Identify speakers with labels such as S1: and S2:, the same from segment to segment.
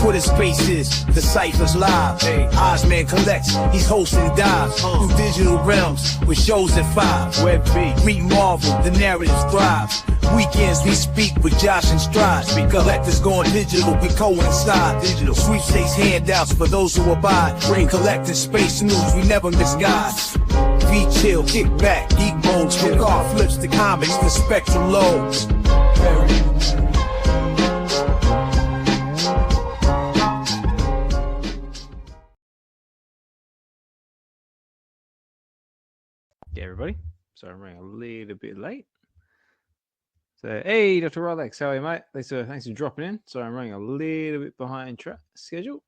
S1: Twitter Spaces, the Cypher's live. Ozman collects, he's hosting dives through digital realms with shows at 5. Web V, meet Marvel, the narrative thrives. Weekends we speak with Josh and Stride. Collectors going digital, we coincide. Digital sweepstakes handouts for those who abide. Bring collecting space news, we never miss guys. V chill, kick back, geek modes, from car flips to comics, the spectrum loads.
S2: Yeah, everybody. Sorry, I'm running a little bit late. So, hey, Dr. Rolex, how are you, mate? Thanks for dropping in. Sorry, I'm running a little bit behind schedule.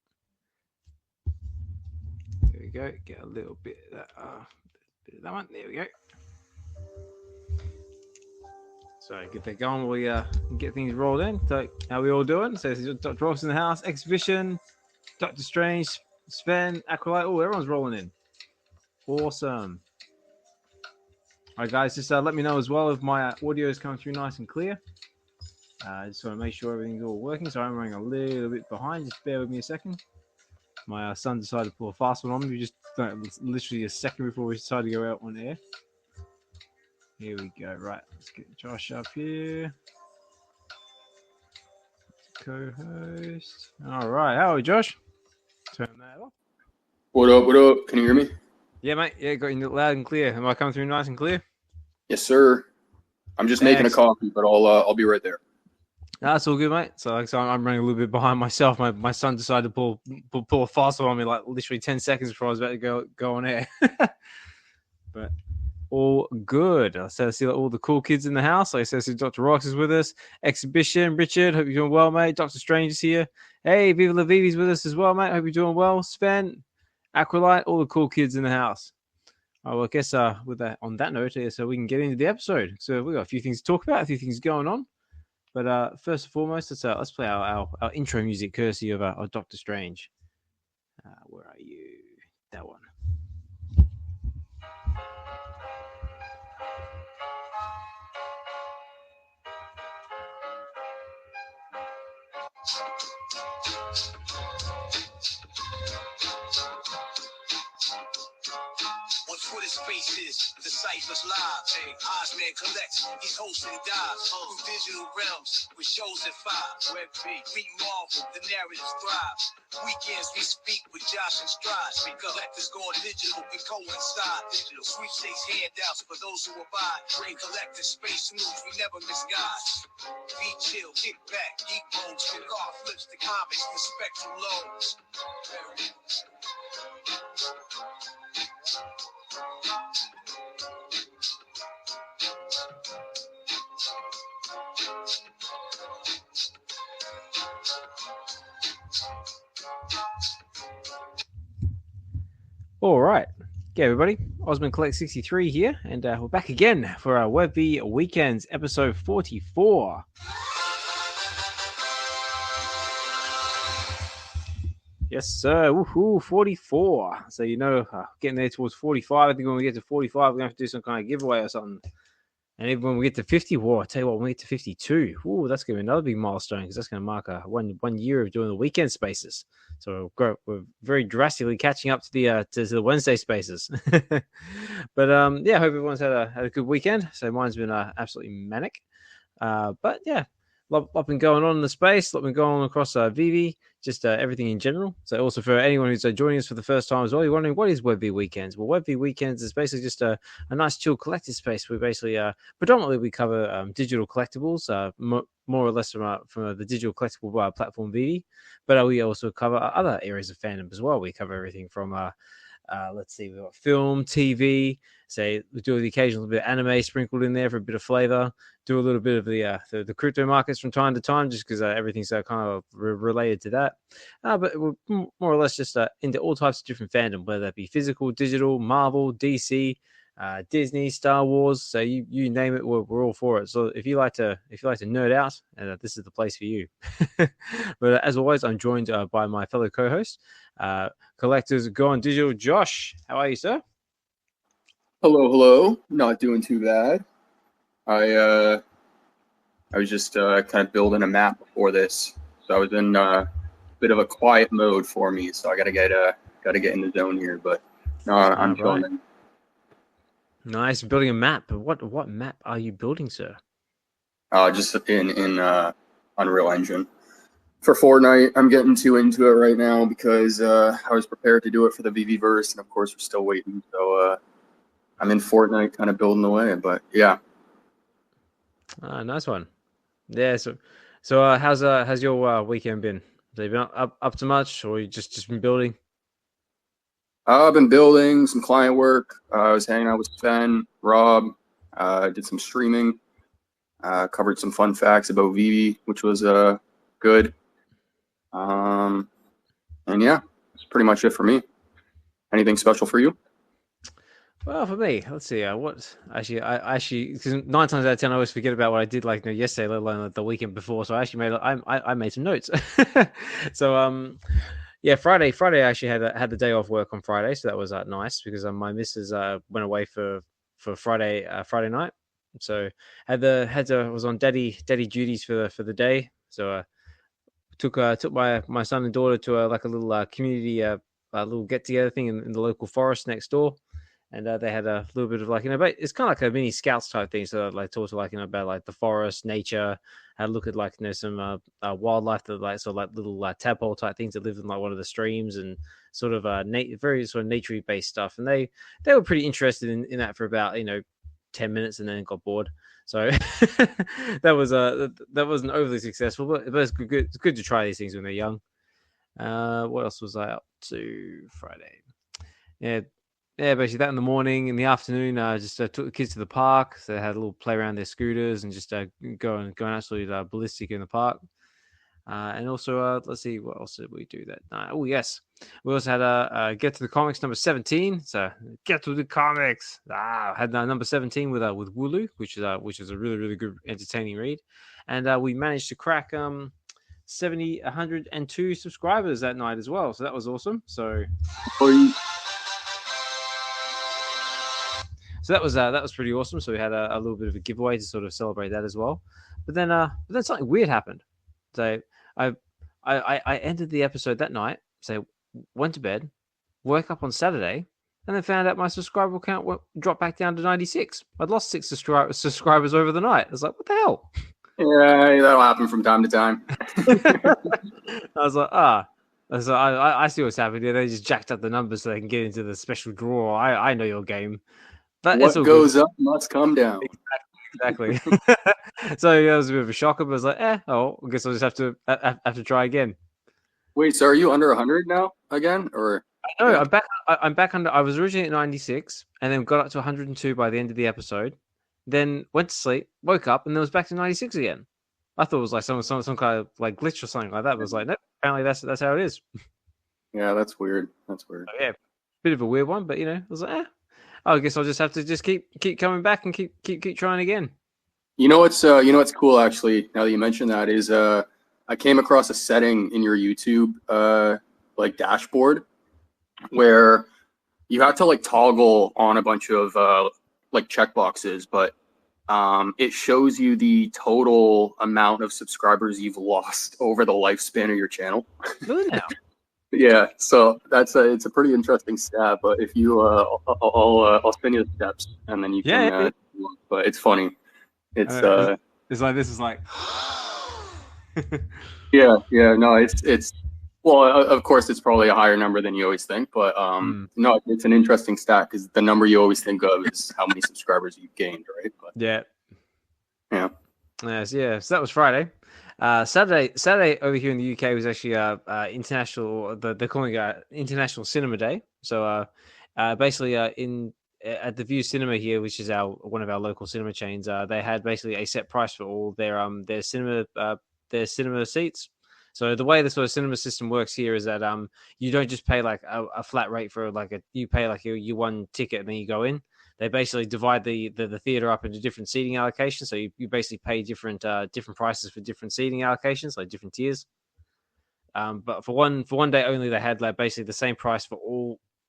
S2: There we go. Get a little bit of that one. There we go. So, get that going. We get things rolled in. So, how are we all doing? So, this is Dr. Ross in the house, Xhibition, Dokta Strange, Sven, Aqualite. Oh, everyone's rolling in. Awesome. All right, guys, just let me know as well if my audio is coming through nice and clear. I just want to make sure everything's all working. So I'm running a little bit behind. Just bear with me a second. My son decided to pull a fast one on me. Just literally a second before we decided to go out on air. Here we go. Right, let's get Josh up here. Co-host. All right, how are we, Josh? Turn that off.
S3: What up? What up? Can you hear me?
S2: Yeah, mate. Yeah, got you loud and clear. Am I coming through nice and clear?
S3: Yes, sir. I'm just making a coffee, but I'll be right there.
S2: That's all good, mate. So I'm running a little bit behind myself. My son decided to pull a fast one on me like literally 10 seconds before I was about to go on air. But all good. I see all the cool kids in the house. Like I said, Dr. Rox is with us. Exhibition, Richard. Hope you're doing well, mate. Dokta Strange is here. Hey, Viva La Vivi's with us as well, mate. Hope you're doing well. Sven, Aqualite, all the cool kids in the house. Well, I guess with that, on that note, so we can get into the episode. So we've got a few things to talk about, a few things going on. But first and foremost, let's play our intro music, courtesy of Dokta Strange. Where are you? That one.
S1: Twitter Spaces, the Cypher's live. Ozman collects, he's hosting dives through digital realms with shows at 5. Web V, meet Marvel, the narrative thrives. Weekends we speak with Josh and Stride. Collectors going digital, we coincide. Digital sweepstakes handouts for those who abide. Bring collecting space news, we never miss guys. V chill, kick back, geek modes, from car flips to comics, the spectrum loads.
S2: All right. Okay, everybody. Osman Collect 63 here, and we're back again for our Web V Weekends, episode 44. Yes, sir. Woohoo, 44. So, getting there towards 45. I think when we get to 45, we're going to have to do some kind of giveaway or something. And even when we get to 50, I'll tell you what, when we get to 52, that's going to be another big milestone because that's going to mark one year of doing the weekend spaces. So we're very drastically catching up to the Wednesday spaces. But I hope everyone's had a good weekend. So mine's been absolutely manic. But yeah, lot been going on in the space, lot been going on across VeVe, just everything in general. So also for anyone who's joining us for the first time as well, you're wondering what is Web V Weekends? Well, Web V Weekends is basically just a nice chill collective space. We basically predominantly we cover digital collectibles, more or less from the digital collectible platform VeVe, but we also cover other areas of fandom as well. We cover everything from let's see, we've got film, TV. Say we do the occasional bit of anime sprinkled in there for a bit of flavor. Do a little bit of the crypto markets from time to time, just because everything's kind of related to that. But we're more or less just into all types of different fandom, whether that be physical, digital, Marvel, DC, Disney, Star Wars. So you name it, we're all for it. So if you like to nerd out, this is the place for you. But as always, I'm joined by my fellow co-host, Collectors Gone Digital, Josh. How are you, sir?
S3: Hello. Not doing too bad. I was just kind of building a map before this. So I was in bit of a quiet mode for me, so I gotta get in the zone here. But no, I'm chilling.
S2: Right. Nice, building a map. What map are you building, sir?
S3: Just in Unreal Engine. For Fortnite, I'm getting too into it right now because I was prepared to do it for the VeVe verse, and of course we're still waiting. So I'm in Fortnite, kind of building away. But yeah.
S2: Nice one. Yeah. So how's your weekend been? Have you been up to much, or you just been building?
S3: I've been building some client work. I was hanging out with Sven, Rob. Did some streaming. Covered some fun facts about VeVe, which was good. And yeah, that's pretty much it for me. Anything special for you?
S2: Well, for me, let's see. I actually because 9 times out of 10 I always forget about what I did like yesterday, let alone the weekend before. So I actually I made some notes. So yeah, Friday I actually had the day off work on Friday, so that was nice because my missus went away for Friday night. So was on daddy duties for the day. So took my son and daughter to like a little community a little get together thing in the local forest next door, and they had a little bit of like but it's kind of like a mini scouts type thing. So like talked to like about like the forest, nature, had a look at like some wildlife that like little tadpole type things that live in like one of the streams and sort of very sort of nature based stuff. And they were pretty interested in that for about 10 minutes and then got bored. So that wasn't overly successful, but it's good. It's good to try these things when they're young. What else was I up to Friday? Yeah, basically that in the morning. In the afternoon, I just took the kids to the park. So they had a little play around their scooters and just going absolutely ballistic in the park. And also, let's see, what else did we do that night? Oh, yes. We also had a Get to the Comics number 17. So, Get to the Comics. Had number 17 with Wooloo, which is a really, really good, entertaining read. And we managed to crack 102 subscribers that night as well. So, that was awesome. So that was pretty awesome. So, we had a little bit of a giveaway to sort of celebrate that as well. But then something weird happened. So I ended the episode that night, so went to bed, woke up on Saturday, and then found out my subscriber count dropped back down to 96. I'd lost 6 subscribers over the night. I was like, what the hell?
S3: Yeah, that'll happen from time to time.
S2: I was like, I see what's happening. They just jacked up the numbers so they can get into the special draw. I know your game. But
S3: what goes up must come down.
S2: Exactly. So yeah, it was a bit of a shocker, but I was like, I guess I'll just have to try again.
S3: Wait, so are you under 100 now again, or?
S2: No, I'm back. I'm back under. I was originally at 96, and then got up to 102 by the end of the episode. Then went to sleep, woke up, and then was back to 96 again. I thought it was like some kind of like glitch or something like that. But I was like, no, apparently that's how it is.
S3: Yeah, that's weird. So,
S2: yeah, bit of a weird one, but I was like, I guess I'll just have to just keep coming back and keep trying again.
S3: You know what's cool actually, now that you mentioned that, is I came across a setting in your YouTube like dashboard where you have to like toggle on a bunch of like checkboxes, but it shows you the total amount of subscribers you've lost over the lifespan of your channel.
S2: Really now?
S3: Yeah, so it's a pretty interesting stat. But if you, I'll send you the steps, and then you can. Yeah. But it's funny. It's
S2: like this is like.
S3: yeah. No, it's well, of course, it's probably a higher number than you always think, but no, it's an interesting stat because the number you always think of is how many subscribers you've gained, right? But,
S2: yeah.
S3: Yes,
S2: yeah. So that was Friday. Saturday over here in the UK was actually international. They're calling it International Cinema Day. So basically at the View Cinema here, which is one of our local cinema chains, they had basically a set price for all their cinema seats. So the way the sort of cinema system works here is that you don't just pay like a flat rate for you pay like your one ticket and then you go in. They basically divide the theater up into different seating allocations. So you basically pay different prices for different seating allocations, like different tiers. But for one day only, they had like basically the same price for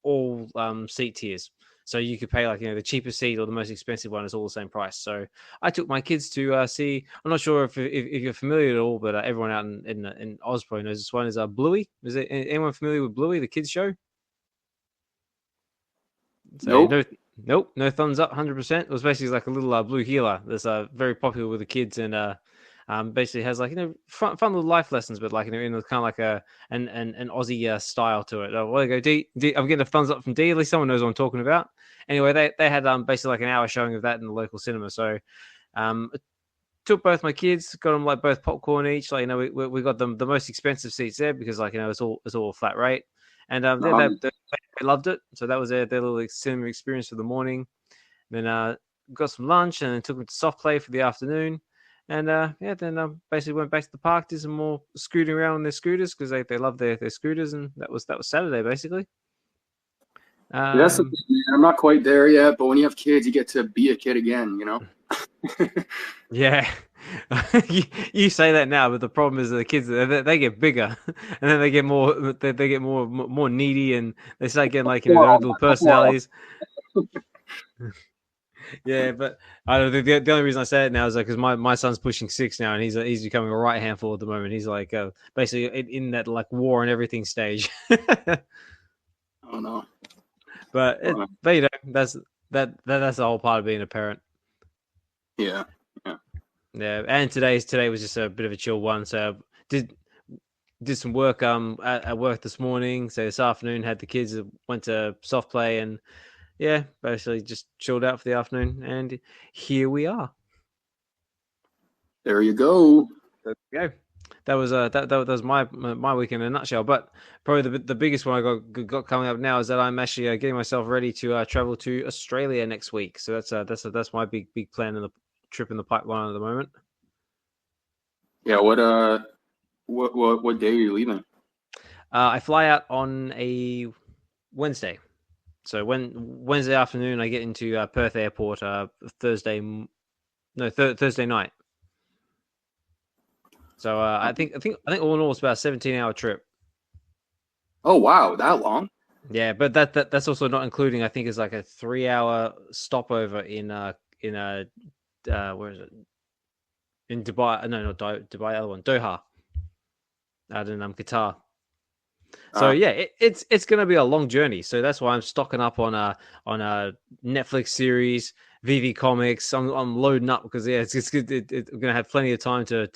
S2: all seat tiers. So you could pay like the cheapest seat or the most expensive one is all the same price. So I took my kids to see. I'm not sure if you're familiar at all, but everyone out in Oz probably knows this one is Bluey. Is it anyone familiar with Bluey, the kids show? So, nope, no thumbs up, 100%. It was basically like a little blue healer that's very popular with the kids and basically has like fun little life lessons, but like in kind of like an Aussie style to it. Well, there you go, D. I'm getting a thumbs up from D. At least someone knows what I'm talking about. Anyway, they had basically like an hour showing of that in the local cinema. So took both my kids, got them like both popcorn each. Like we got them the most expensive seats there because like it's all flat rate. And they loved it. So that was their little cinema experience for the morning. Then got some lunch and then took them to soft play for the afternoon. And then basically went back to the park, did some more scooting around on their scooters because they love their scooters. And that was Saturday basically.
S3: That's I'm not quite there yet, but when you have kids, you get to be a kid again,
S2: Yeah. You say that now, but the problem is the kids they get bigger, and then they get more needy, and they start getting like their own little personalities. Yeah, but I don't. The only reason I say it now is because my son's pushing 6 now, and he's becoming a right handful at the moment. He's like basically in that like war and everything stage.
S3: Oh no!
S2: But that's the whole part of being a parent.
S3: Yeah.
S2: Yeah, and today was just a bit of a chill one. So did some work at work this morning. So this afternoon had the kids that went to soft play and basically just chilled out for the afternoon. And here we are.
S3: There you go.
S2: There we go. That was that was my week in a nutshell. But probably the biggest one I got coming up now is that I'm actually getting myself ready to travel to Australia next week. So that's my big plan in the trip in the pipeline at the moment.
S3: Yeah, what day are you leaving?
S2: I fly out on a Wednesday. So Wednesday afternoon I get into Perth Airport Thursday night. So I think all in all it's about a 17-hour trip.
S3: Oh wow, that long?
S2: Yeah, but that's also not including I think it's like a 3-hour stopover in where is it? In Dubai? No, not Dubai. Other one, Doha. Out in Qatar. So it's going to be a long journey. So that's why I'm stocking up on a Netflix series, VeVe Comics. I'm loading up because it's good. I'm going to have plenty of time to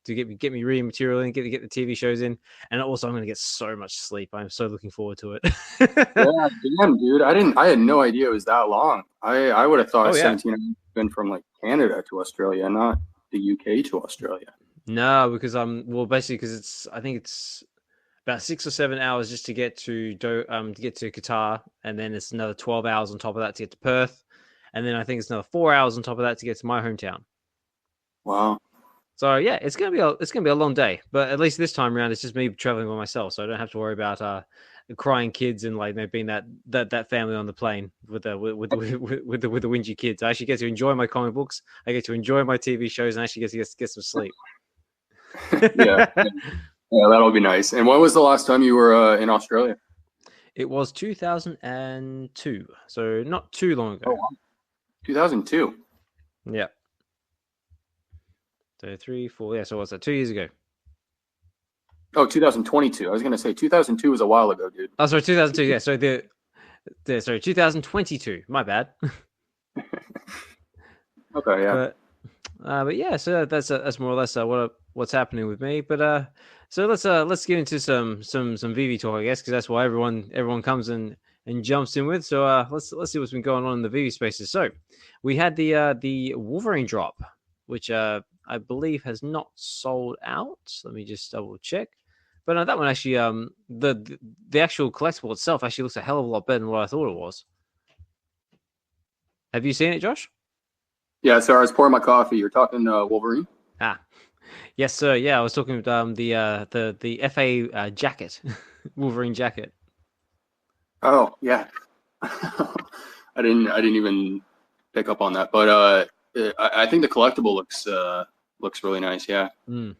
S2: get me reading material and get the TV shows in, and also I'm going to get so much sleep. I'm so looking forward to it.
S3: Yeah, damn, dude. I had no idea it was that long. I would have thought 17 hours been from like Canada to Australia, not the UK to Australia.
S2: No, because basically because I think it's about 6 or 7 hours just to get to Qatar, and then it's another 12 hours on top of that to get to Perth, and then I think it's another 4 hours on top of that to get to my hometown.
S3: Wow.
S2: So yeah, it's gonna be a long day, but at least this time around it's just me traveling by myself, so I don't have to worry about crying kids and like being that family on the plane with the whingy kids. I actually get to enjoy my comic books, I get to enjoy my TV shows, and actually get some sleep.
S3: Yeah, that'll be nice. And when was the last time you were in Australia?
S2: It was 2002, so not too long ago.
S3: Oh, wow. 2002.
S2: Yeah. So 3, 4, so what's that? 2 years ago.
S3: Oh, 2022. I was gonna say 2002 was a while ago, dude.
S2: Oh, sorry, 2002. Yeah, so sorry, 2022. My bad.
S3: Okay, yeah.
S2: But yeah, so that's more or less what's happening with me. But so let's get into some VeVe talk, I guess, because that's why everyone comes and jumps in with. So let's see what's been going on in the VeVe spaces. So we had the Wolverine drop, which I believe has not sold out. Let me just double check. But that one actually, the actual collectible itself actually looks a hell of a lot better than what I thought it was. Have you seen it, Josh?
S3: Yeah, so I was pouring my coffee. You're talking Wolverine?
S2: Yes, sir. Yeah, I was talking about the F.A jacket, Wolverine jacket.
S3: Oh yeah, I didn't even pick up on that, but I think the collectible looks really nice. Yeah.
S2: Mm.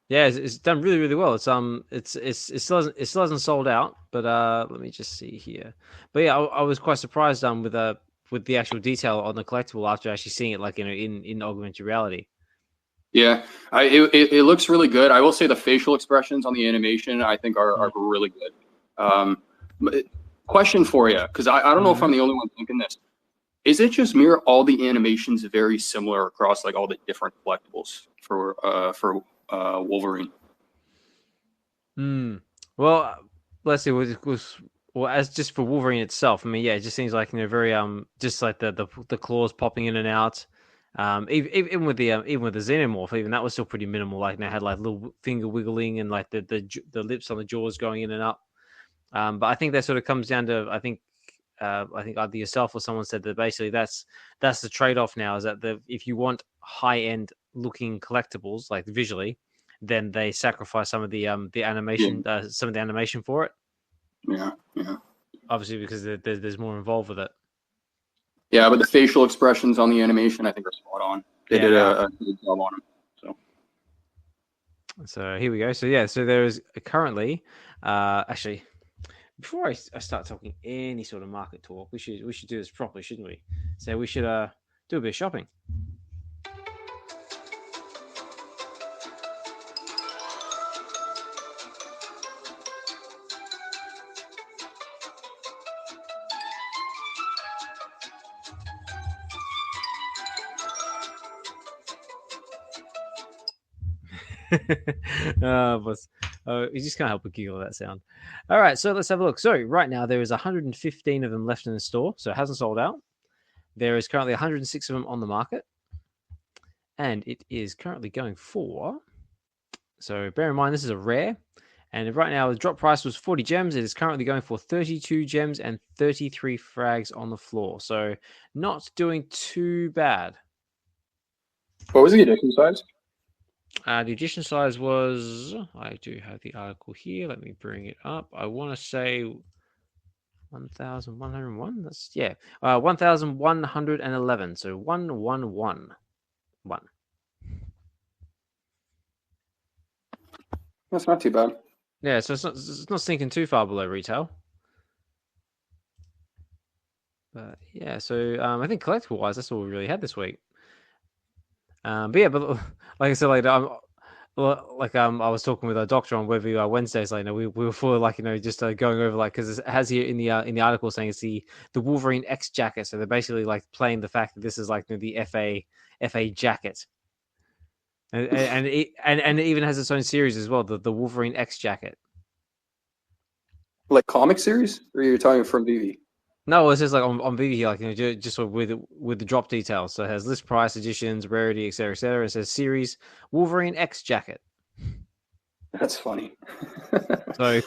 S2: Yeah, it's done really, really well. It still hasn't sold out, but let me just see here. But yeah, I was quite surprised with the actual detail on the collectible after actually seeing it like in augmented reality.
S3: Yeah, it looks really good. I will say the facial expressions on the animation I think are really good. Question for you, because I don't know if I'm the only one thinking this. Is it just me or all the animations very similar across like all the different collectibles for Wolverine?
S2: Well, let's see. Well, as just for Wolverine itself, I mean, yeah, it just seems like very just like the claws popping in and out. Even with the xenomorph, even that was still pretty minimal. Like they had like little finger wiggling and like the lips on the jaws going in and up. But I think that sort of comes down to I think either yourself or someone said that basically that's the trade off now is that if you want high end looking collectibles like visually, then they sacrifice some of the animation some of the animation for it.
S3: Yeah.
S2: Obviously, because there's more involved with it.
S3: Yeah, but the facial expressions on the animation I think are spot on. They did a good job on them.
S2: So here we go. So yeah, so there is currently actually. Before I start talking any sort of market talk, we should do this properly, shouldn't we? So we should do a bit of shopping. You just can't help but giggle at that sound. All right, so let's have a look. So right now there is 115 of them left in the store, so it hasn't sold out. There is currently 106 of them on the market, and it is currently going for. So bear in mind this is a rare, and right now the drop price was 40 gems. It is currently going for 32 gems and 33 frags on the floor. So not doing too bad.
S3: What was the edition size?
S2: The edition size was, I do have the article here. Let me bring it up. I want to say 1,101. That's 1,111. So 111.
S3: That's not too bad.
S2: Yeah, so it's not sinking too far below retail. But yeah, so I think collectible wise, that's all we really had this week. But like I said, I was talking with a doctor on Web V Wednesdays. Like, we were full like just going over like because it has here in the article saying it's the Wolverine X jacket. So they're basically like playing the fact that this is like the F.A jacket, and it even has its own series as well, the Wolverine X jacket.
S3: Like comic series, or you're talking from VeVe?
S2: No, it's just like on VeVe here, like just sort of with the drop details. So it has list price, editions, rarity, etc., etc. It says series Wolverine X jacket.
S3: That's funny.
S2: So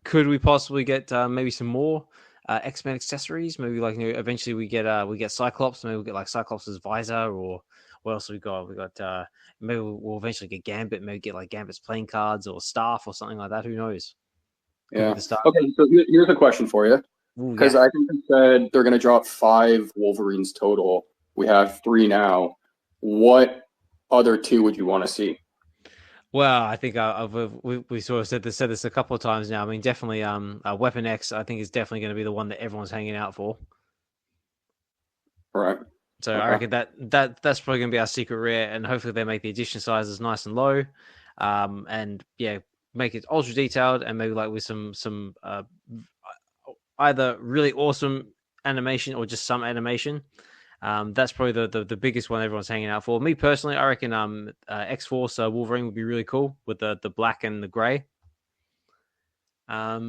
S2: could we possibly get maybe some more X-Men accessories? Maybe like eventually we get Cyclops. Maybe we'll get like Cyclops' visor, or what else we got? We got maybe we'll eventually get Gambit. Maybe get like Gambit's playing cards or staff or something like that. Who knows?
S3: Yeah. Okay. So here's a question for you. Because I think they said they're going to drop 5 Wolverines total. We have 3 now. What other 2 would you want to see?
S2: Well, I think we sort of said this a couple of times now. I mean, definitely, Weapon X, I think is definitely going to be the one that everyone's hanging out for.
S3: Right.
S2: So okay. I reckon that's probably going to be our secret rare, and hopefully they make the edition sizes nice and low, and yeah, make it ultra detailed, and maybe like with some either really awesome animation or just some animation. That's probably the biggest one everyone's hanging out for. Me personally, I reckon X-Force Wolverine would be really cool with the black and the grey. But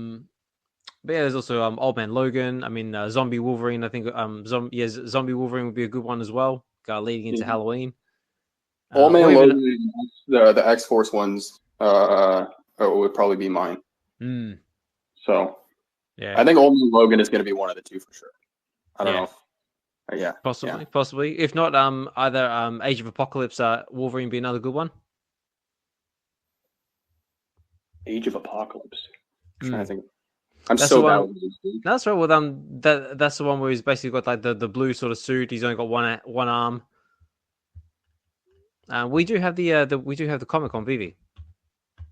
S2: yeah, there's also Old Man Logan. I mean, Zombie Wolverine. I think Zombie Wolverine would be a good one as well, leading into Halloween.
S3: Old Man Logan, the X-Force ones would probably be mine. So. Yeah, I think Old Man Logan is going to be one of the 2 for sure. I don't know. Yeah,
S2: possibly. If not, either Age of Apocalypse, Wolverine be another good one.
S3: Age of Apocalypse. I'm trying to think. That's so bad.
S2: That's right. Well, that's the one where he's basically got like the blue sort of suit. He's only got one arm. We do have the comic on VeVe.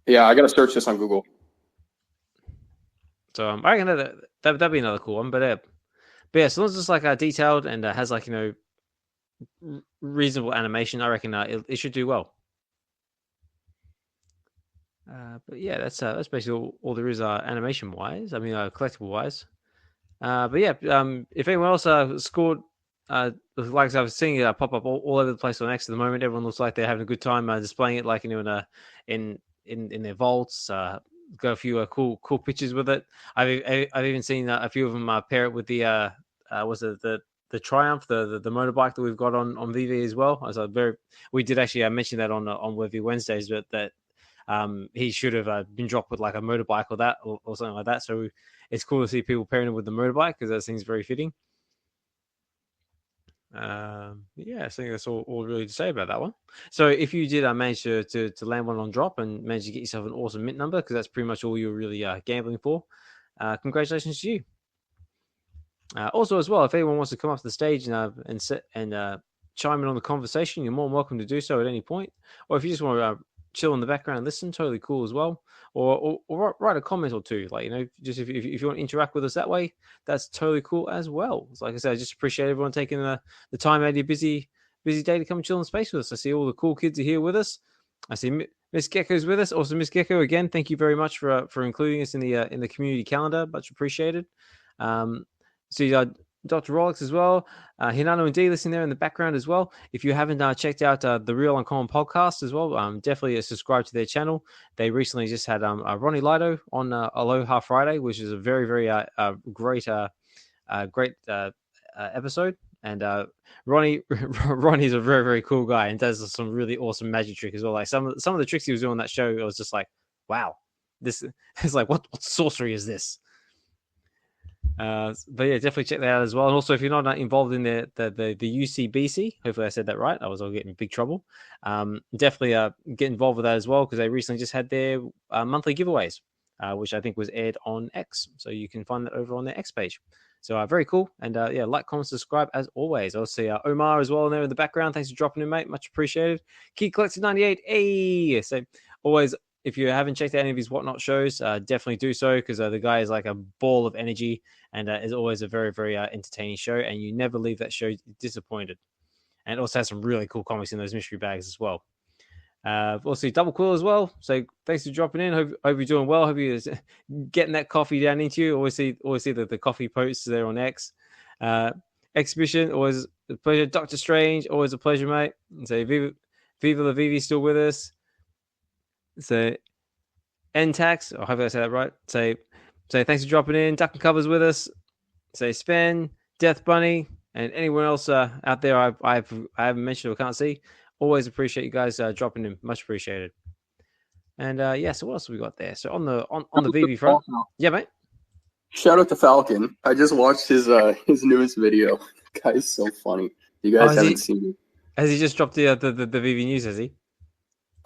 S3: Yeah, I gotta search this on Google.
S2: So I reckon that'd be another cool one. But yeah, as long as it's like detailed and has like reasonable animation, I reckon it should do well. But yeah, that's basically all there is animation wise. I mean, collectible wise. But yeah, if anyone else scored, like I was seeing it pop up all over the place on X at the moment. Everyone looks like they're having a good time displaying it, like in their vaults. Got a few cool pictures with it. I've even seen a few of them pair it with the was it the Triumph, the motorbike that we've got on VeVe as well. We did actually mention that on Web V Wednesdays, but that he should have been dropped with like a motorbike or that or something like that. So it's cool to see people pairing it with the motorbike because that thing's very fitting. Yeah, I think that's all really to say about that one. So if you did manage to land one on drop and manage to get yourself an awesome mint number, because that's pretty much all you're really gambling for, congratulations to you. Also, as well, if anyone wants to come up to the stage and chime in on the conversation, you're more than welcome to do so at any point. Or if you just want to chill in the background and listen, totally cool as well. Or write a comment or two, like just if you want to interact with us that way, that's totally cool as well. So like I said, I just appreciate everyone taking the time out of your busy day to come and chill in space with us. I see all the cool kids are here with us. I see Miss Gecko's with us. Also, Miss Gecko, again, thank you very much for including us in the community calendar. Much appreciated. See Dr. Rolex as well. Hinano and D listening there in the background as well. If you haven't checked out the Real Uncommon podcast as well, definitely subscribe to their channel. They recently just had Ronnie Lido on Aloha Friday, which is a very, very great episode. And Ronnie's a very, very cool guy and does some really awesome magic trick as well. Like some of the tricks he was doing on that show, it was just like, wow, this is like what sorcery is this? But yeah, definitely check that out as well. And also, if you're not involved in the UCBC, hopefully I said that right. I was all getting in big trouble. Definitely get involved with that as well because they recently just had their monthly giveaways, which I think was aired on X. So you can find that over on their X page. So very cool. And yeah, like, comment, subscribe as always. I'll see Omar as well in there in the background. Thanks for dropping in, mate. Much appreciated. Key Collector 98. Hey, so always. If you haven't checked out any of his Whatnot shows, definitely do so because the guy is like a ball of energy and is always a very, very entertaining show. And you never leave that show disappointed. And also has some really cool comics in those mystery bags as well. Also, Double Quill as well. So thanks for dropping in. Hope you're doing well. Hope you're getting that coffee down into you. Always see the coffee posts there on X. Exhibition, always a pleasure. Dokta Strange, always a pleasure, mate. And so Viva La VeVe still with us. So N-Tax, I hope I said that right. Say thanks for dropping in. Dukkencuvva's with us. Say Sven, Death Bunny, and anyone else out there I haven't mentioned or can't see. Always appreciate you guys dropping in. Much appreciated. And yeah, so what else have we got there? So on the VeVe front, yeah, mate.
S3: Shout out to Falcon. I just watched his newest video. The guy is so funny. You guys haven't seen it.
S2: Has he just dropped the VeVe news? Has he?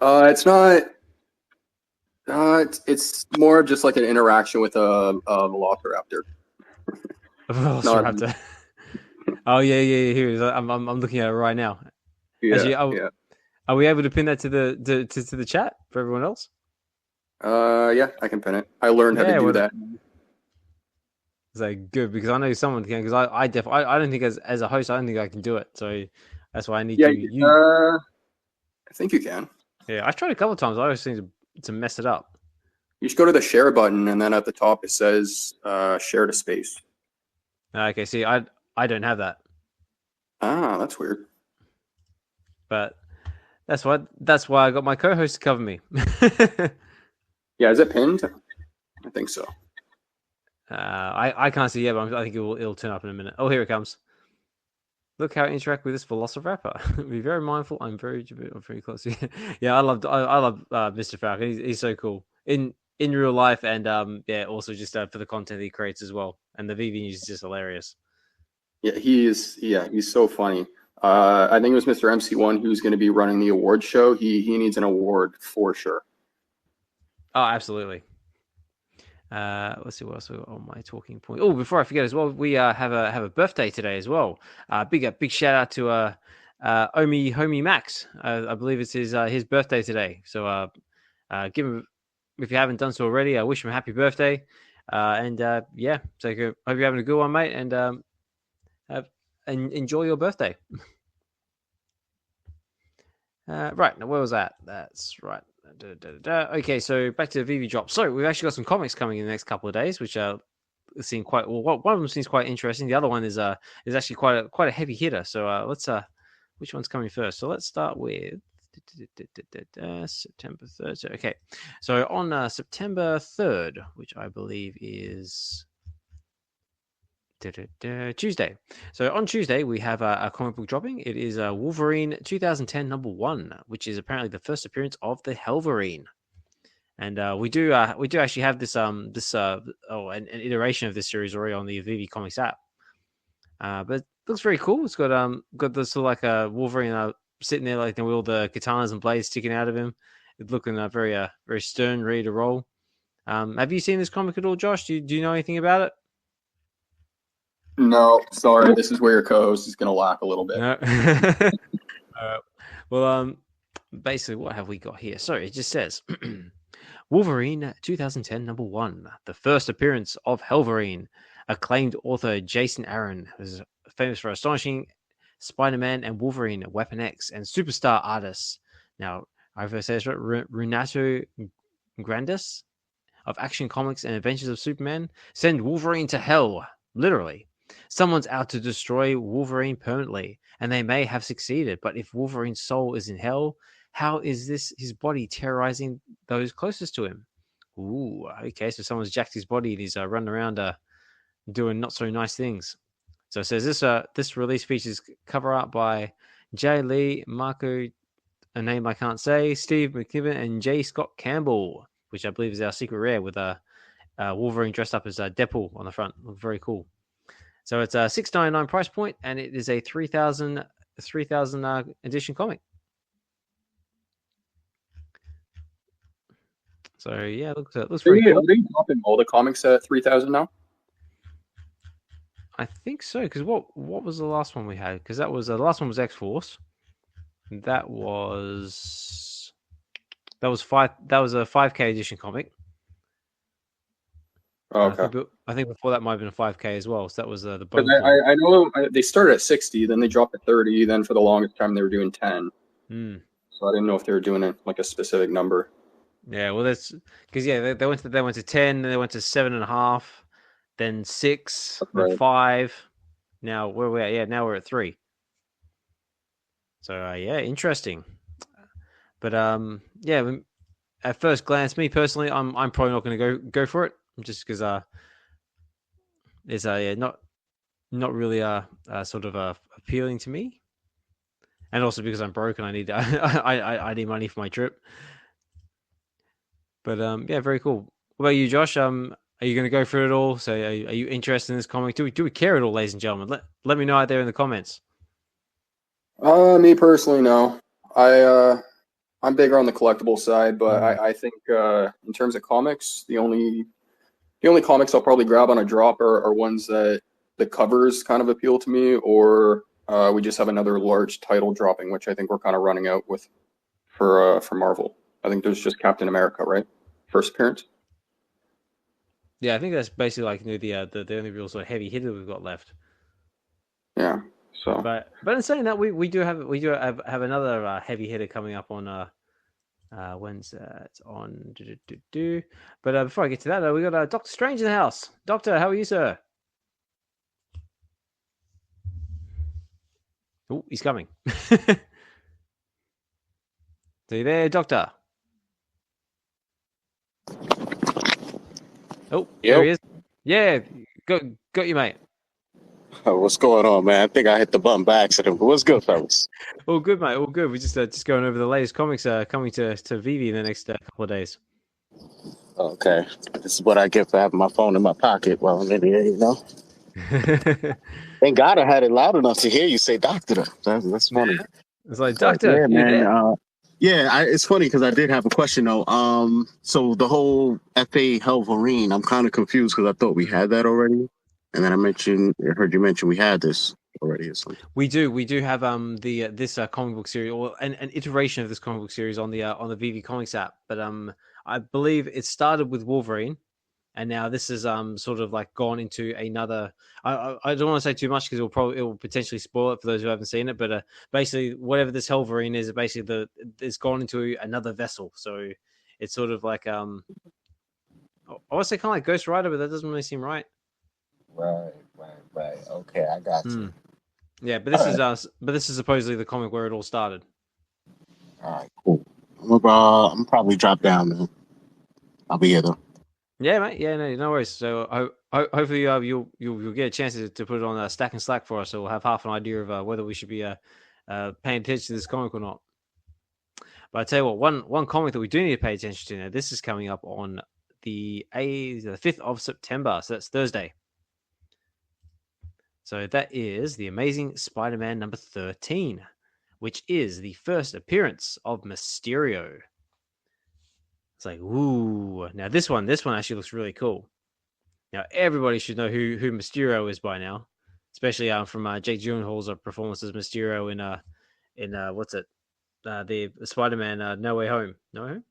S3: It's not. It's more of just like an interaction with a Velociraptor.
S2: Velociraptor. Oh yeah. Here it is. I'm looking at it right now.
S3: Yeah,
S2: yeah. Are we able to pin that to the chat for everyone else?
S3: Yeah, I can pin it. I learned how to do that.
S2: It's like good because I know someone can. Because I don't think as a host I don't think I can do it. So that's why I need to.
S3: I think you can.
S2: Yeah, I tried a couple of times. I always seem to mess it up.
S3: You just go to the share button and then at the top it says share to space.
S2: Okay, see, I don't have that.
S3: Ah, that's weird.
S2: But that's why I got my co-host to cover me.
S3: Yeah, is it pinned? I think so.
S2: I can't see yet, but I think it'll turn up in a minute. Oh, here it comes. Look how I interact with this Velociraptor. Be very mindful. I'm very close. Yeah, I love Mr. Falcon. He's so cool in real life, and yeah, also just for the content he creates as well. And the VeVe news is just hilarious. Yeah,
S3: he's so funny. I think it was Mr. MC1 who's going to be running the award show. He needs an award for sure.
S2: Oh, absolutely. Let's see what else we got on my talking point. Oh, before I forget as well, we have a birthday today as well. Big shout out to homie Max. I believe it's his birthday today. So give him if you haven't done so already, I wish him a happy birthday. Yeah, so hope you're having a good one, mate, and enjoy your birthday. Right, now where was that? That's right. Okay, so back to the VeVe drop. So we've actually got some comics coming in the next couple of days, which seem quite well. One of them seems quite interesting. The other one is actually quite a heavy hitter. So let's which one's coming first? So let's start with September 3rd. So, okay, so on September 3rd, which I believe is Tuesday. So on Tuesday we have a comic book dropping. It is Wolverine 2010 #1, which is apparently the first appearance of the Wolverine. And we do actually have this an iteration of this series already on the VeVe Comics app. But it looks very cool. It's got this sort of like a Wolverine sitting there like with all the katanas and blades sticking out of him. It's looking very stern, ready to roll. Have you seen this comic at all, Josh? Do you know anything about it?
S3: No, sorry. This is where your co-host is going to lack a little bit.
S2: No. Well, basically, what have we got here? So it just says Wolverine 2010 #1, the first appearance of Wolverine. Acclaimed author Jason Aaron is famous for astonishing Spider-Man and Wolverine, Weapon X, and superstar artists. Now, I've said this right, Renato Grandis of Action Comics and Adventures of Superman. Send Wolverine to hell, literally. Someone's out to destroy Wolverine permanently, and they may have succeeded. But if Wolverine's soul is in hell, how is his body terrorizing those closest to him? Ooh, okay, so someone's jacked his body and he's running around doing not so nice things. So it says this release features cover art by Jay Lee, Marco, a name I can't say, Steve McKibben, and J. Scott Campbell, which I believe is our secret rare with Wolverine dressed up as Deadpool on the front. Very cool. So it's a $6.99 price point, and it is a 3,000 edition comic. So yeah, looks very cool.
S3: Are they dropping all the comics at 3,000 now?
S2: I think so. Because what was the last one we had? Because that was the last one was X-Force. That was a 5K edition comic.
S3: Oh, okay.
S2: I think before that might have been a 5K as well. So that was the
S3: bonus. I know they started at 60, then they dropped to 30, then for the longest time they were doing 10. So I didn't know if they were doing a specific number.
S2: Yeah, well, that's because they went to 10, then they went to 7.5, then 6, then 5. Now where are we at? Yeah, now we're at 3. So yeah, interesting. But yeah, at first glance, me personally, I'm probably not going to go for it, just because it's not really sort of appealing to me, and also because I'm broke and I need I need money for my trip. But yeah, very cool. What about you, Josh? Are you going to go through it all? So are you interested in this comic? Do we care at all, ladies and gentlemen? Let me know out there in the comments.
S3: Me personally, no. I'm bigger on the collectible side, but I think in terms of comics, the only comics I'll probably grab on a drop are ones that the covers kind of appeal to me, or we just have another large title dropping, which I think we're kind of running out with for Marvel. I think there's just Captain America, right? First appearance.
S2: Yeah, I think that's basically like the only real sort of heavy hitter we've got left.
S3: Yeah. So.
S2: But in saying that, we do have another heavy hitter coming up on when's that? It's on But before I get to that, we got Dokta Strange in the house. Doctor, how are you, sir? Oh, he's coming. So you there, Doctor? Oh, yep. There he is. Yeah, got you, mate.
S4: Oh, what's going on, man? I think I hit the button by accident. But what's good, fellas?
S2: All good, mate. All good. We're just going over the latest comics coming to VeVe in the next couple of days.
S4: Okay. This is what I get for having my phone in my pocket while I'm in here, you know? Thank God I had it loud enough to hear you say doctor. That's funny.
S2: It's like, doctor.
S4: Yeah, man. It's funny because I did have a question, though. So the whole F.A Wolverine, I'm kind of confused because I thought we had that already. And then I heard you mention we had this. already or something?
S2: We do have the this comic book series, or an iteration of this comic book series on the VeVe Comics app. But I believe it started with Wolverine, and now this is sort of like gone into another. I don't want to say too much because it will potentially spoil it for those who haven't seen it. But basically, whatever this Wolverine is, basically it's gone into another vessel. So it's sort of like I want to say kind of like Ghost Rider, but that doesn't really seem right.
S4: Right. Okay, I got you.
S2: Yeah, but this is supposedly the comic where it all started.
S4: All right, cool. I'm probably drop down, man. I'll be here though.
S2: Yeah, mate. Yeah, no worries. So hopefully you'll get a chance to put it on Stack and Slack for us, so we'll have half an idea of whether we should be paying attention to this comic or not. But I tell you what, one comic that we do need to pay attention to now. This is coming up on the 5th of September, so that's Thursday. So that is the Amazing Spider-Man number 13, which is the first appearance of Mysterio. It's like, ooh. Now this one actually looks really cool. Now everybody should know who Mysterio is by now, especially from Jake Gyllenhaal's performance as Mysterio in what's it? The Spider-Man No Way Home. No Way Home?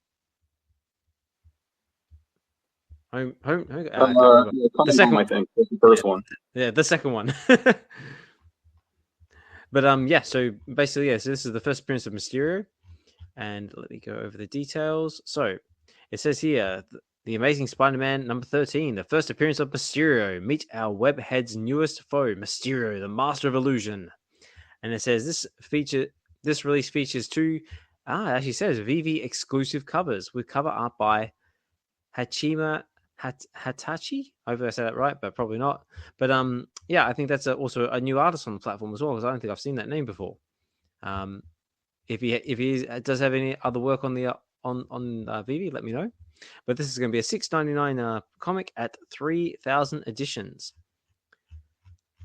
S2: Home?
S3: The second one, I think. That's the first one.
S2: Yeah, the second one. But yeah, so basically, so this is the first appearance of Mysterio. And let me go over the details. So it says here, the Amazing Spider-Man number 13, the first appearance of Mysterio. Meet our webhead's newest foe, Mysterio, the master of illusion. And it says this release features two, it actually says VeVe exclusive covers with cover art by Hachima Hatachi. Hopefully I said that right, but probably not. But yeah, I think that's also a new artist on the platform as well, because I don't think I've seen that name before. If he does have any other work on the on VeVe, let me know. But this is going to be a $6.99 comic at 3,000 editions.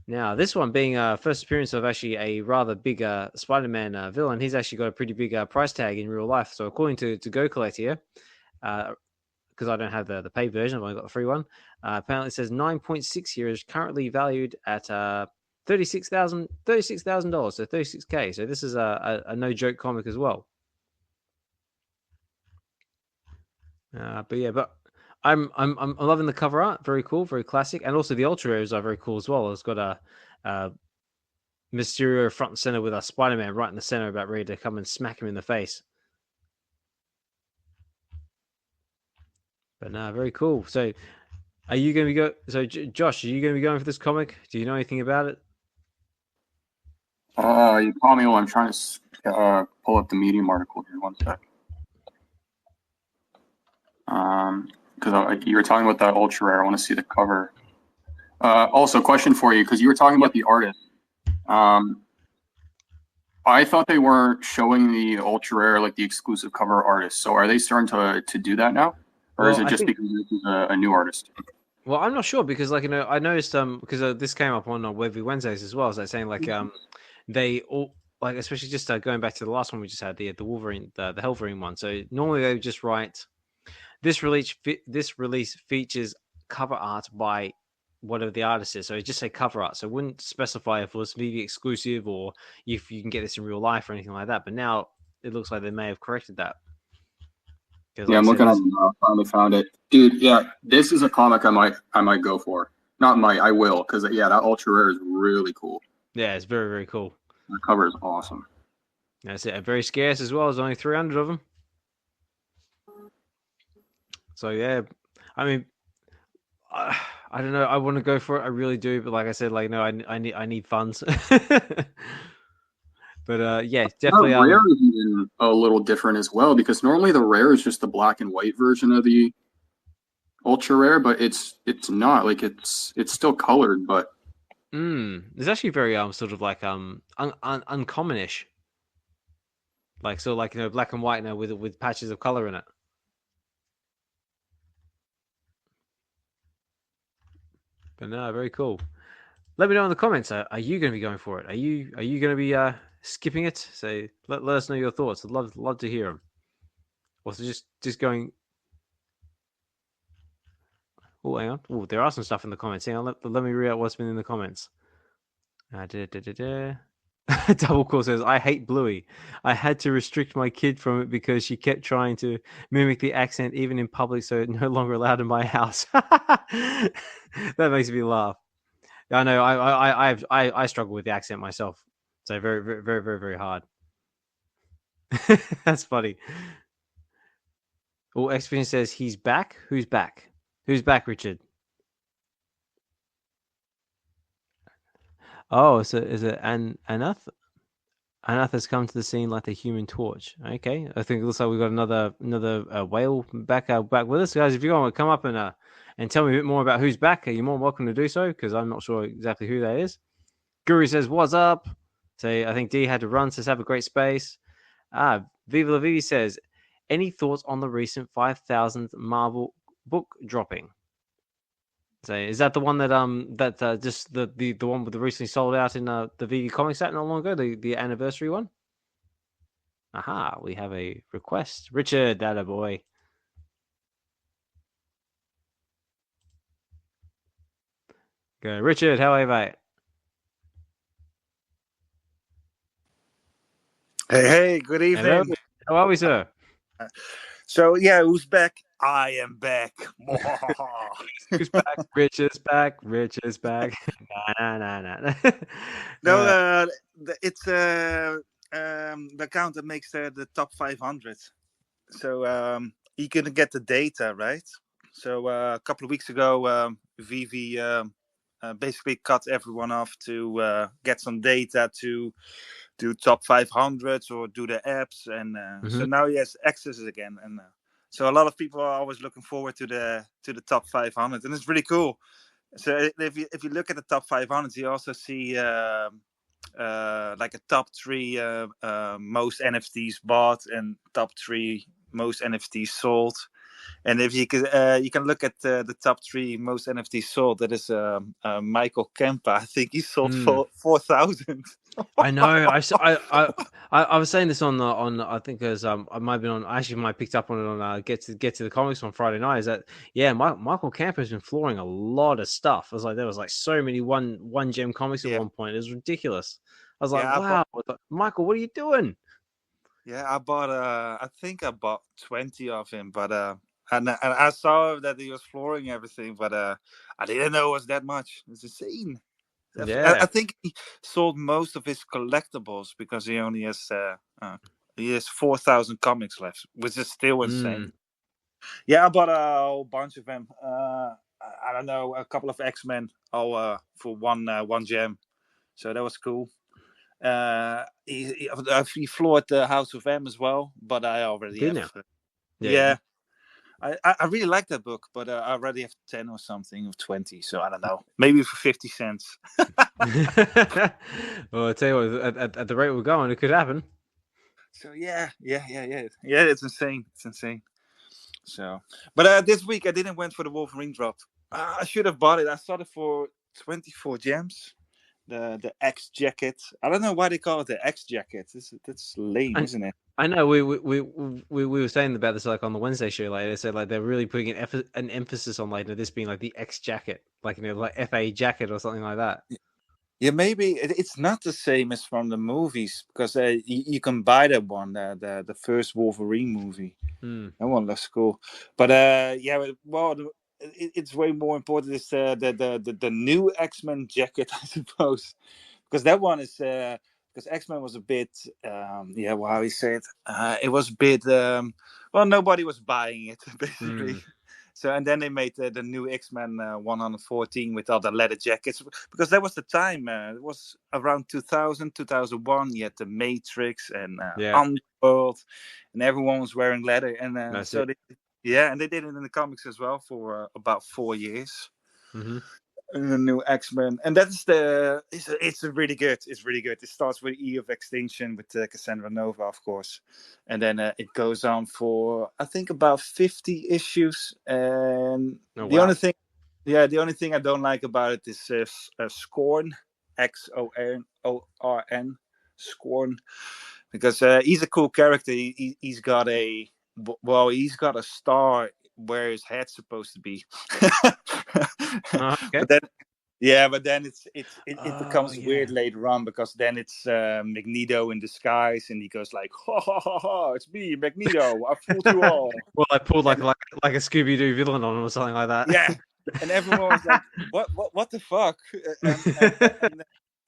S2: Now, this one being first appearance of actually a rather big Spider-Man villain, he's actually got a pretty big price tag in real life. So according to Go Collect here, because I don't have the paid version, I've only got the free one. Apparently, it says 9.6 here is currently valued at $36,000, so $36K. So this is a no joke comic as well. But I'm loving the cover art. Very cool, very classic, and also the ultra rares are very cool as well. It's got a Mysterio front and center with a Spider-Man right in the center, about ready to come and smack him in the face. But no, very cool. So, are you going to be So, Josh, are you going to be going for this comic? Do you know anything about it?
S3: You call me while I'm trying to pull up the Medium article here. One sec. Because you were talking about that ultra rare. I want to see the cover. Also, question for you, because you were talking about the artist. I thought they weren't showing the ultra rare, like the exclusive cover artist. So are they starting to do that now, or is it just because this is a new artist?
S2: Well, I'm not sure, because I noticed because this came up on Web V Wednesdays as well. So saying they all, like, especially just going back to the last one we just had, the Wolverine, the Wolverine one. So normally they would just write this release features cover art by whatever the artist is. So it just say cover art. So it wouldn't specify if it was VeVe exclusive or if you can get this in real life or anything like that. But now it looks like they may have corrected that.
S3: Yeah, I'm looking at it now. I finally found it, dude. Yeah, this is a comic I might go for. I will, because that ultra rare is really cool.
S2: Yeah, it's very, very cool.
S3: The cover is awesome.
S2: That's it. Very scarce as well. There's only 300 of them. So yeah, I mean, I don't know. I want to go for it. I really do. But like I said, no, I need funds. But yeah, definitely.
S3: The rare is even a little different as well, because normally the rare is just the black and white version of the ultra rare, but it's not, like, it's still colored, but
S2: it's actually very sort of like uncommonish, like, so like, black and white now with patches of color in it. But no, very cool. Let me know in the comments. Are you going to be going for it? Are you going to be skipping it? So let us know your thoughts. I'd love to hear them. Also, just going. Oh, hang on. Oh, there are some stuff in the comments. Hang on. Let me read out what's been in the comments. Double Core says, I hate Bluey. I had to restrict my kid from it because she kept trying to mimic the accent even in public, so it's no longer allowed in my house. That makes me laugh. I know I struggle with the accent myself. So very, very, very, very, very hard. That's funny. Oh, Xhibition says he's back. Who's back? Who's back, Richard? Oh, so is it Anath? Anath has come to the scene like the Human Torch. Okay, I think it looks like we've got another whale back with us, guys. If you want to come up and tell me a bit more about who's back, you're more welcome to do so because I'm not sure exactly who that is. Guru says, "What's up?" So I think D had to run, says have a great space. Viva La Vivi says, any thoughts on the recent 5,000th Marvel book dropping? So is that the one that just the one with the recently sold out in the VeVe Comics set not long ago, the anniversary one? Aha, we have a request. Richard, that boy. Go, Richard, how are you, mate?
S5: Hey, good evening.
S2: Hello. How are we, sir?
S5: So, yeah, who's back? I am back.
S2: Who's back? Rich is back. Rich is back. Nah.
S5: No, it's the account that makes the top 500. So you can get the data, right? So a couple of weeks ago, VeVe basically cut everyone off to get some data to do top 500s or do the apps, and so now he has access again, and so a lot of people are always looking forward to the top 500, and it's really cool. So if you look at the top 500, you also see like a top 3 most NFTs bought and top 3 most NFTs sold. And if you can look at the top 3 most NFTs sold, that is Michael Kempa. I think he sold for 4,000.
S2: I know. I was saying this on I think as I might have been on. I actually might picked up on it on get to the comics on Friday night. Is that Michael Kempa has been flooring a lot of stuff. I was like, there was like so many one gem comics at one point. It was ridiculous. I was like, wow, Michael, what are you doing?
S5: Yeah, I bought I think I bought 20 of him, but and I saw that he was flooring everything, but I didn't know it was that much. It's insane. Yeah. I think he sold most of his collectibles because he only has 4,000 comics left, which is still insane. Yeah, I bought a whole bunch of them. I don't know, a couple of X-Men all for one gem, so that was cool. He floored the House of M as well, but I already have. Yeah. I really like that book, but I already have 10 or something, or 20, so I don't know. Maybe for 50 cents.
S2: Well, I tell you what, at the rate we're going, it could happen.
S5: So yeah, it's insane. It's insane. So, but this week I didn't went for the Wolverine drop. I should have bought it. I saw it for 24 gems. The X jacket. I don't know why they call it the X jacket. That's lame, isn't it?
S2: I know we were saying about this like on the Wednesday show. Like they said, like they're really putting an emphasis on like this being like the X jacket, like like F.A jacket or something like that.
S5: Yeah, maybe it's not the same as from the movies because you can buy that one, the first Wolverine movie. That one looks cool, but it's way more important is the new X-Men jacket, I suppose, because that one is because X-Men was a bit how you say it, it was a bit nobody was buying it basically. So and then they made the new X-Men 114 with all the leather jackets because that was the time. It was around 2000, 2001. You had the Matrix and Underworld, and everyone was wearing leather. And and they did it in the comics as well for about 4 years. In the new X-Men, and that's it's really good. It's really good. It starts with E of Extinction with Cassandra Nova, of course, and then it goes on for I think about 50 issues. And the only thing I don't like about it is Scorn, Xorn, Scorn, because he's a cool character. He's got a star where his head's supposed to be.
S2: Okay.
S5: But then, Yeah, but then it
S2: Oh,
S5: becomes
S2: yeah.
S5: weird later on because then it's Magneto in disguise, and he goes like, "Ha ha ha ha! It's me, Magneto. I fooled you all."
S2: Well, I pulled
S5: And
S2: like a Scooby Doo villain on him or something like that.
S5: yeah, and everyone was like, "What the fuck?"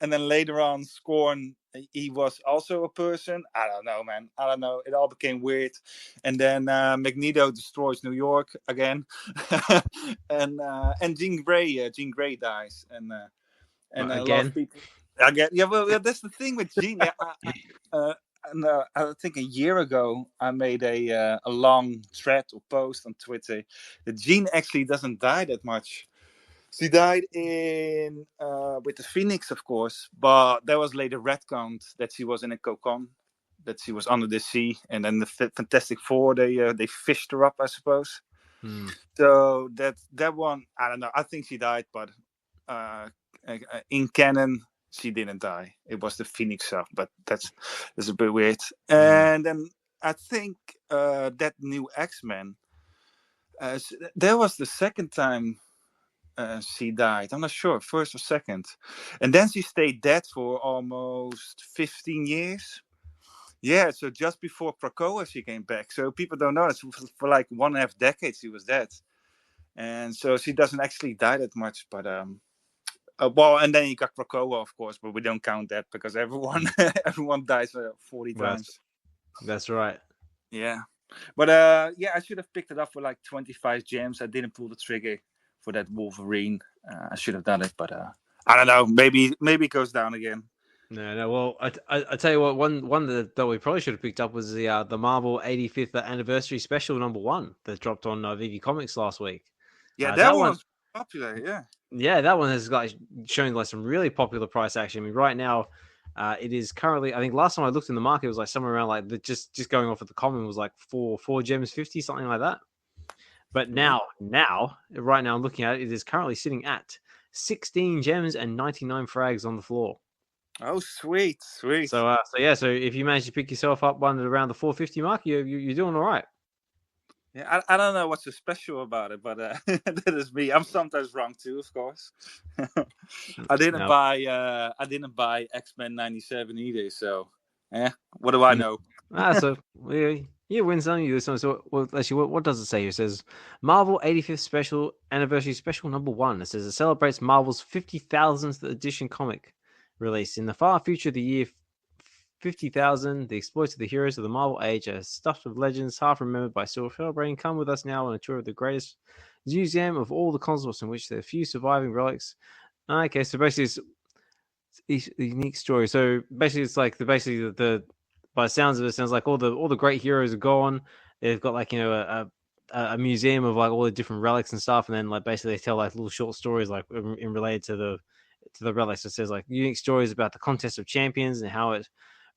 S5: And then later on, Scorn, he was also a person. I don't know, man. I don't know. It all became weird, and then Magneto destroys New York again, and Jean Grey dies, and a lot of
S2: Again.
S5: people. I get well. That's the thing with Jean. Yeah, I think a year ago I made a long thread or post on Twitter that Jean actually doesn't die that much. She died in with the Phoenix, of course, but there was later retconned that she was in a cocon, that she was under the sea, and then the Fantastic Four they fished her up, I suppose. So that one, I don't know. I think she died, but in canon, she didn't die. It was the Phoenix stuff, but that's a bit weird. And then I think that new X-Men, there was the second time she died. I'm not sure, first or second. And then she stayed dead for almost 15 years. Yeah, so just before Krakoa she came back. So people don't know, it's for like 1.5 decades she was dead. And so she doesn't actually die that much, but well, and then you got Krakoa, of course, but we don't count that because everyone dies 40 times.
S2: That's right.
S5: Yeah, but yeah, I should have picked it up for like 25 gems. I didn't pull the trigger for that Wolverine. I should have done it, but I don't know. Maybe it goes down again.
S2: No. Well, I tell you what, one that we probably should have picked up was the Marvel 85th anniversary special #1 that dropped on VeVe Comics last week.
S5: Yeah, that one was popular. Yeah.
S2: Yeah, that one has shown like some really popular price action. I mean, right now, it is currently. I think last time I looked in the market, it was like somewhere around like just going off at the common was like four gems 50, something like that. But now, right now, I'm looking at it, it is currently sitting at 16 gems and 99 frags on the floor.
S5: Oh, sweet.
S2: So if you manage to pick yourself up one at around the 450 mark, you're doing all right.
S5: Yeah, I don't know what's so special about it, but that is me. I'm sometimes wrong too, of course. I didn't buy X-Men 97 either, so what do I know?
S2: So you win some, you lose some. So well, actually, what does it say here? It says Marvel 85th special anniversary special #1. It says it celebrates Marvel's 50,000th edition comic release in the far future of the year 50,000. The exploits of the heroes of the Marvel age are stuffed with legends half remembered by Silver Celebrating. Come with us now on a tour of the greatest museum of all the cosmos, in which there are few surviving relics. Okay, so basically it's a unique story. So basically it's like the by the sounds of it, sounds like all the great heroes are gone. They've got like, you know, a museum of like all the different relics and stuff, and then like basically they tell like little short stories like in related to the relics. It says like unique stories about the contest of champions and how it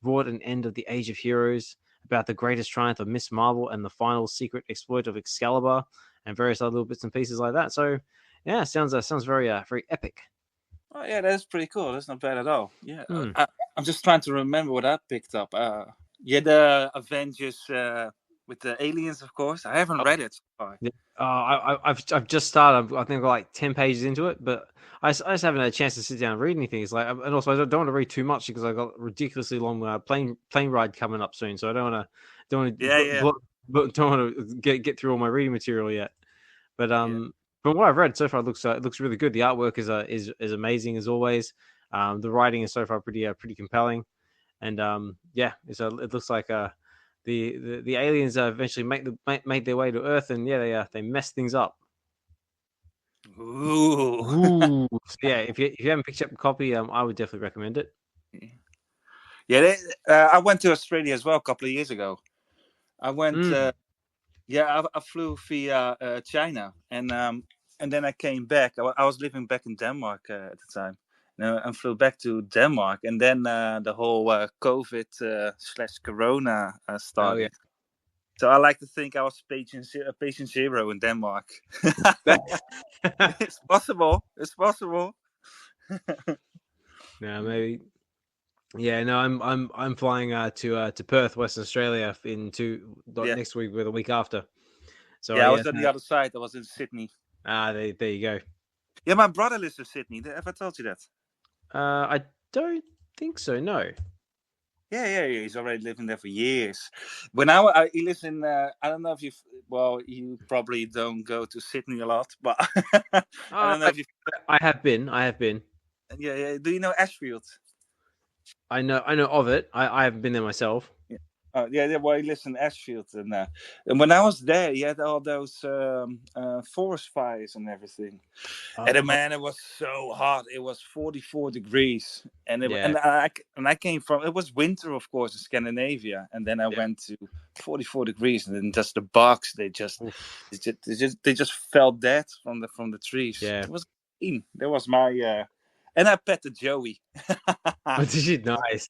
S2: brought an end of the Age of Heroes, about the greatest triumph of Miss Marvel and the final secret exploit of Excalibur, and various other little bits and pieces like that. So yeah, sounds very epic.
S5: Oh yeah, that's pretty cool. That's not bad at all. Yeah, I'm just trying to remember what I picked up. The Avengers with the aliens, of course. I haven't read it.
S2: I've just started. I think I've got like 10 pages into it, but I just haven't had a chance to sit down and read anything. It's like, and also I don't want to read too much because I got a ridiculously long plane ride coming up soon. So I don't want to get through all my reading material yet. But from what I've read so far, it looks really good. The artwork is amazing as always. The writing is so far pretty compelling, and it looks like the aliens eventually make their way to Earth, and they mess things up.
S5: Ooh.
S2: So, yeah, if you haven't picked up a copy, I would definitely recommend it.
S5: Yeah, I went to Australia as well a couple of years ago. I went. I flew via China, and then I came back. I was living back in Denmark at the time, and flew back to Denmark, and then the whole COVID/Corona started. Oh, yeah. So I like to think I was patient zero in Denmark. It's possible.
S2: Yeah, maybe. Yeah, no, I'm flying to Perth, Western Australia, next week or the week after. So
S5: I was on the other side. I was in Sydney.
S2: There you go.
S5: Yeah, my brother lives in Sydney. Have I told you that?
S2: I don't think so. No.
S5: Yeah. He's already living there for years. He lives in. I don't know if you probably don't go to Sydney a lot, but I don't know if you.
S2: I have been.
S5: Yeah. Do you know Ashfield?
S2: I know of it. I haven't been there myself.
S5: Yeah. Well, he lives in Ashfield, and when I was there, he had all those forest fires and everything. And man, it was so hot. It was 44 degrees, and I came from. It was winter, of course, in Scandinavia, and then I went to 44 degrees, and then just the bugs. They just fell dead from the trees.
S2: Yeah,
S5: it was. That was my. And I petted Joey.
S2: Did you? Nice.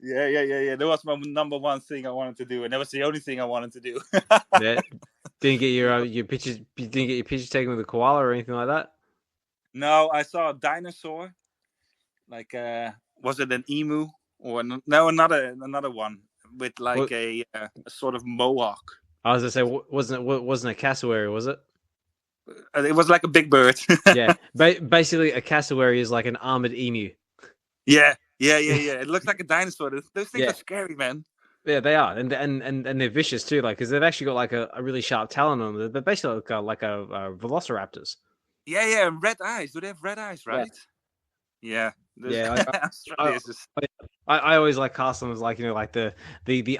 S5: Yeah. That was my number one thing I wanted to do, and that was the only thing I wanted to do.
S2: Yeah. Didn't get your pictures. You didn't get your pictures taken with a koala or anything like that.
S5: No, I saw a dinosaur. Like, was it an emu or no? Another one with like a sort of mohawk.
S2: I was gonna say, wasn't a cassowary, was it?
S5: It was like a big bird.
S2: Yeah, basically a cassowary is like an armored emu.
S5: Yeah. It looks like a dinosaur. Those things are scary, man.
S2: Yeah, they are, and they're vicious too. Like, because they've actually got like a really sharp talon on them. They're basically like a velociraptors.
S5: Yeah, and red eyes. Do they have red eyes? Right. Yeah.
S2: I always like cast them as like like the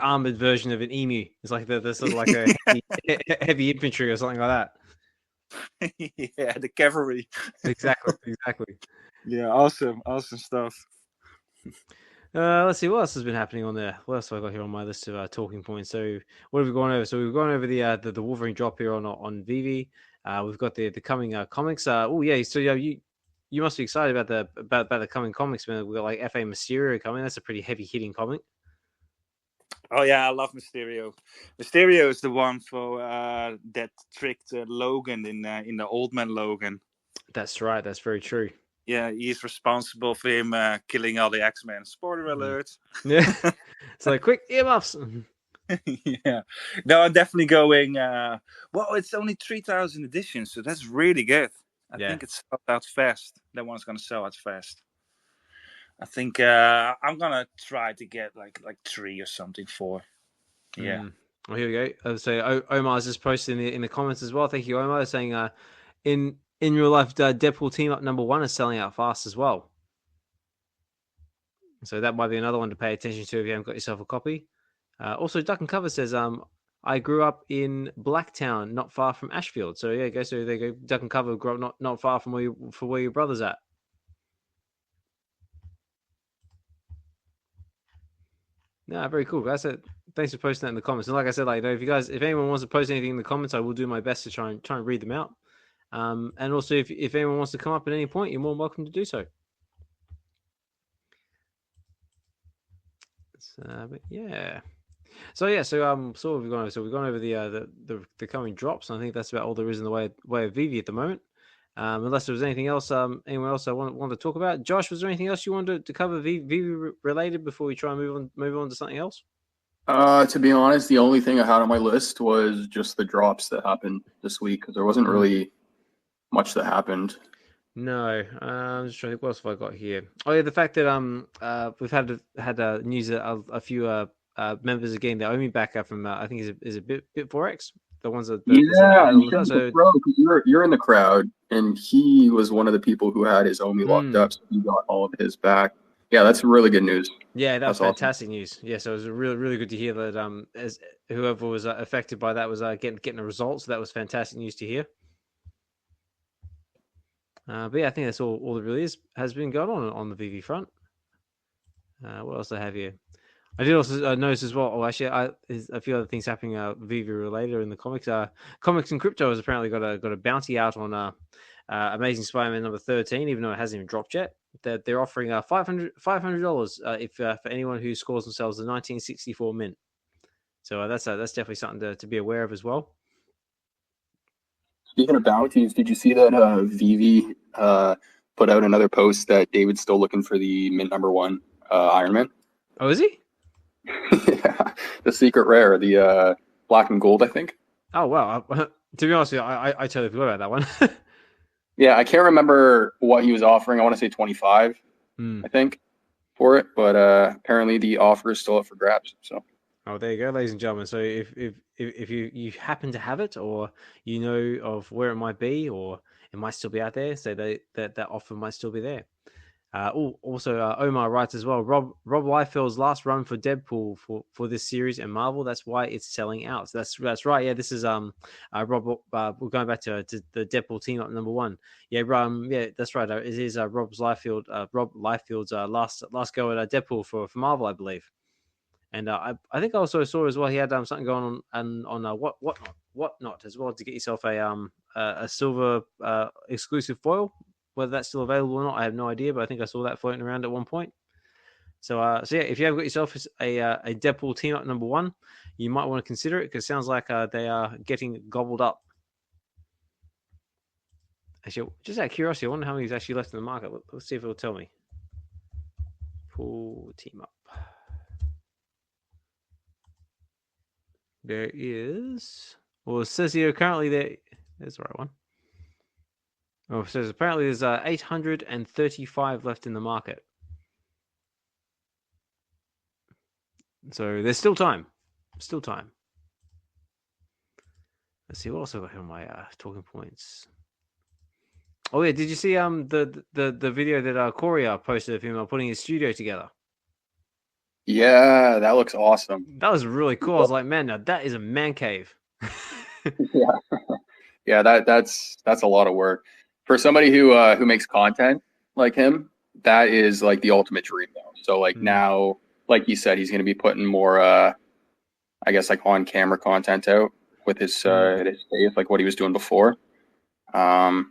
S2: armored version of an emu. It's like the sort of like a heavy infantry or something like that.
S5: Yeah, the cavalry.
S2: Exactly.
S5: Yeah, awesome stuff.
S2: Let's see what else has been happening on there. What else have I got here on my list of talking points? So what have we gone over? So we've gone over the Wolverine drop here on VeVe. We've got the coming comics. So you must be excited about the coming comics, man. We've got like F.A Mysterio coming. That's a pretty heavy hitting comic.
S5: Oh yeah, I love Mysterio. Mysterio is the one for that tricked Logan in the Old Man Logan.
S2: That's right. That's very true.
S5: Yeah, he's responsible for him killing all the X-Men. Spoiler alert.
S2: Yeah. So quick earmuffs.
S5: Yeah. No, I'm definitely going. Well, it's only 3,000 editions, so that's really good. I think it's sold out fast. That one's gonna sell out fast. I think I'm gonna try to get like 3 or something for. Yeah.
S2: Well, here we go. So Omar's just posted in the comments as well. Thank you, Omar, saying in real life, Deadpool Team Up #1 is selling out fast as well. So that might be another one to pay attention to if you haven't got yourself a copy. Also, Dukkencuvva says, I grew up in Blacktown, not far from Ashfield. So yeah, so there you go. Dukkencuvva grew up not far from where your brother's at. No, very cool, guys. Thanks for posting that in the comments. And like I said, if anyone wants to post anything in the comments, I will do my best to try and read them out. And also, if anyone wants to come up at any point, you're more than welcome to do so. But yeah. So we've gone over the coming drops. And I think that's about all there is in the way of VeVe at the moment. Unless there was anything else, anyone else I wanted to talk about. Josh, was there anything else you wanted to cover VeVe related before we try and move on to something else?
S3: To be honest, the only thing I had on my list was just the drops that happened this week, because there wasn't really much that happened. No,
S2: I'm just trying to think. What else have I got here? Oh yeah, the fact that we've had news that a few members are getting their Omi back from I think is a Bit4X. The ones that
S3: you're in the crowd, and he was one of the people who had his Omi locked up, so he got all of his back. Yeah, that's really good news.
S2: Yeah, that's fantastic news. Yeah, so it was really, really good to hear that as whoever was affected by that was getting a result. So that was fantastic news to hear. But yeah, I think that's all that really has been going on the VeVe front. What else do I have here? I did also notice as well. Oh, actually, there's a few other things happening VeVe related in the comics. Comics and Crypto has apparently got a bounty out on Amazing Spider-Man number 13, even though it hasn't even dropped yet. They're offering $500 if for anyone who scores themselves the 1964 mint. So that's definitely something to be aware of as well.
S3: Speaking of bounties, did you see that VeVe put out another post that David's still looking for the mint #1 Iron Man?
S2: Oh, is he?
S3: Yeah, the secret rare, the black and gold, I think.
S2: Oh wow! To be honest with you, I totally forgot about that one.
S3: Yeah, I can't remember what he was offering. I want to say 25, I think, for it. But apparently the offer is still up for grabs. So.
S2: Oh, there you go, ladies and gentlemen. So if you happen to have it, or you know of where it might be, or it might still be out there, so that offer might still be there. Also, Omar writes as well. Rob Liefeld's last run for Deadpool for this series and Marvel. That's why it's selling out. So that's right. Yeah, this is Rob. We're going back to the Deadpool team up #1. Yeah, that's right. It is Rob Liefeld's last go at Deadpool for Marvel, I believe. And I think I also saw as well he had something going on whatnot as well to get yourself a silver exclusive foil. Whether that's still available or not, I have no idea. But I think I saw that floating around at one point. So yeah, if you have got yourself a Deadpool team up #1, you might want to consider it because it sounds like they are getting gobbled up. Actually, just out of curiosity, I wonder how many's actually left in the market. Let's see if it'll tell me. Pull team up. There is. Well, it says here currently there's the right one. Oh, it says apparently there's 835 left in the market. So there's still time. Still time. Let's see what else I got here on my talking points. Oh yeah, did you see the video that Corey posted of him putting his studio together?
S3: Yeah, that looks awesome.
S2: That was really cool. I was like, man, now that is a man cave.
S3: Yeah, that's a lot of work for somebody who makes content like him. That is like the ultimate dream, though. So like now, like you said, he's going to be putting more, I guess, like on camera content out with his face, like what he was doing before. So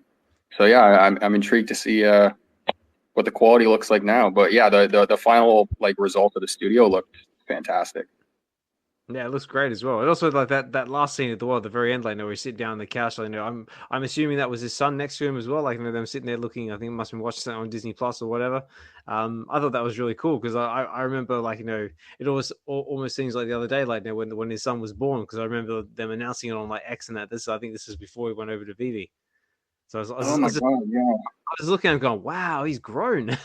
S3: yeah, I'm intrigued to see what the quality looks like now. But yeah, the final like result of the studio looked fantastic.
S2: Yeah, it looks great as well. And also like that last scene at the very end, like where he's sitting down on the couch. Like, I'm assuming that was his son next to him as well. Like them sitting there looking. I think it must have been watching something on Disney Plus or whatever. I thought that was really cool because I remember like it almost seems like the other day like when his son was born because I remember them announcing it on like X and that. I think this is before he went over to VeVe. So I was looking at him going, wow, he's grown.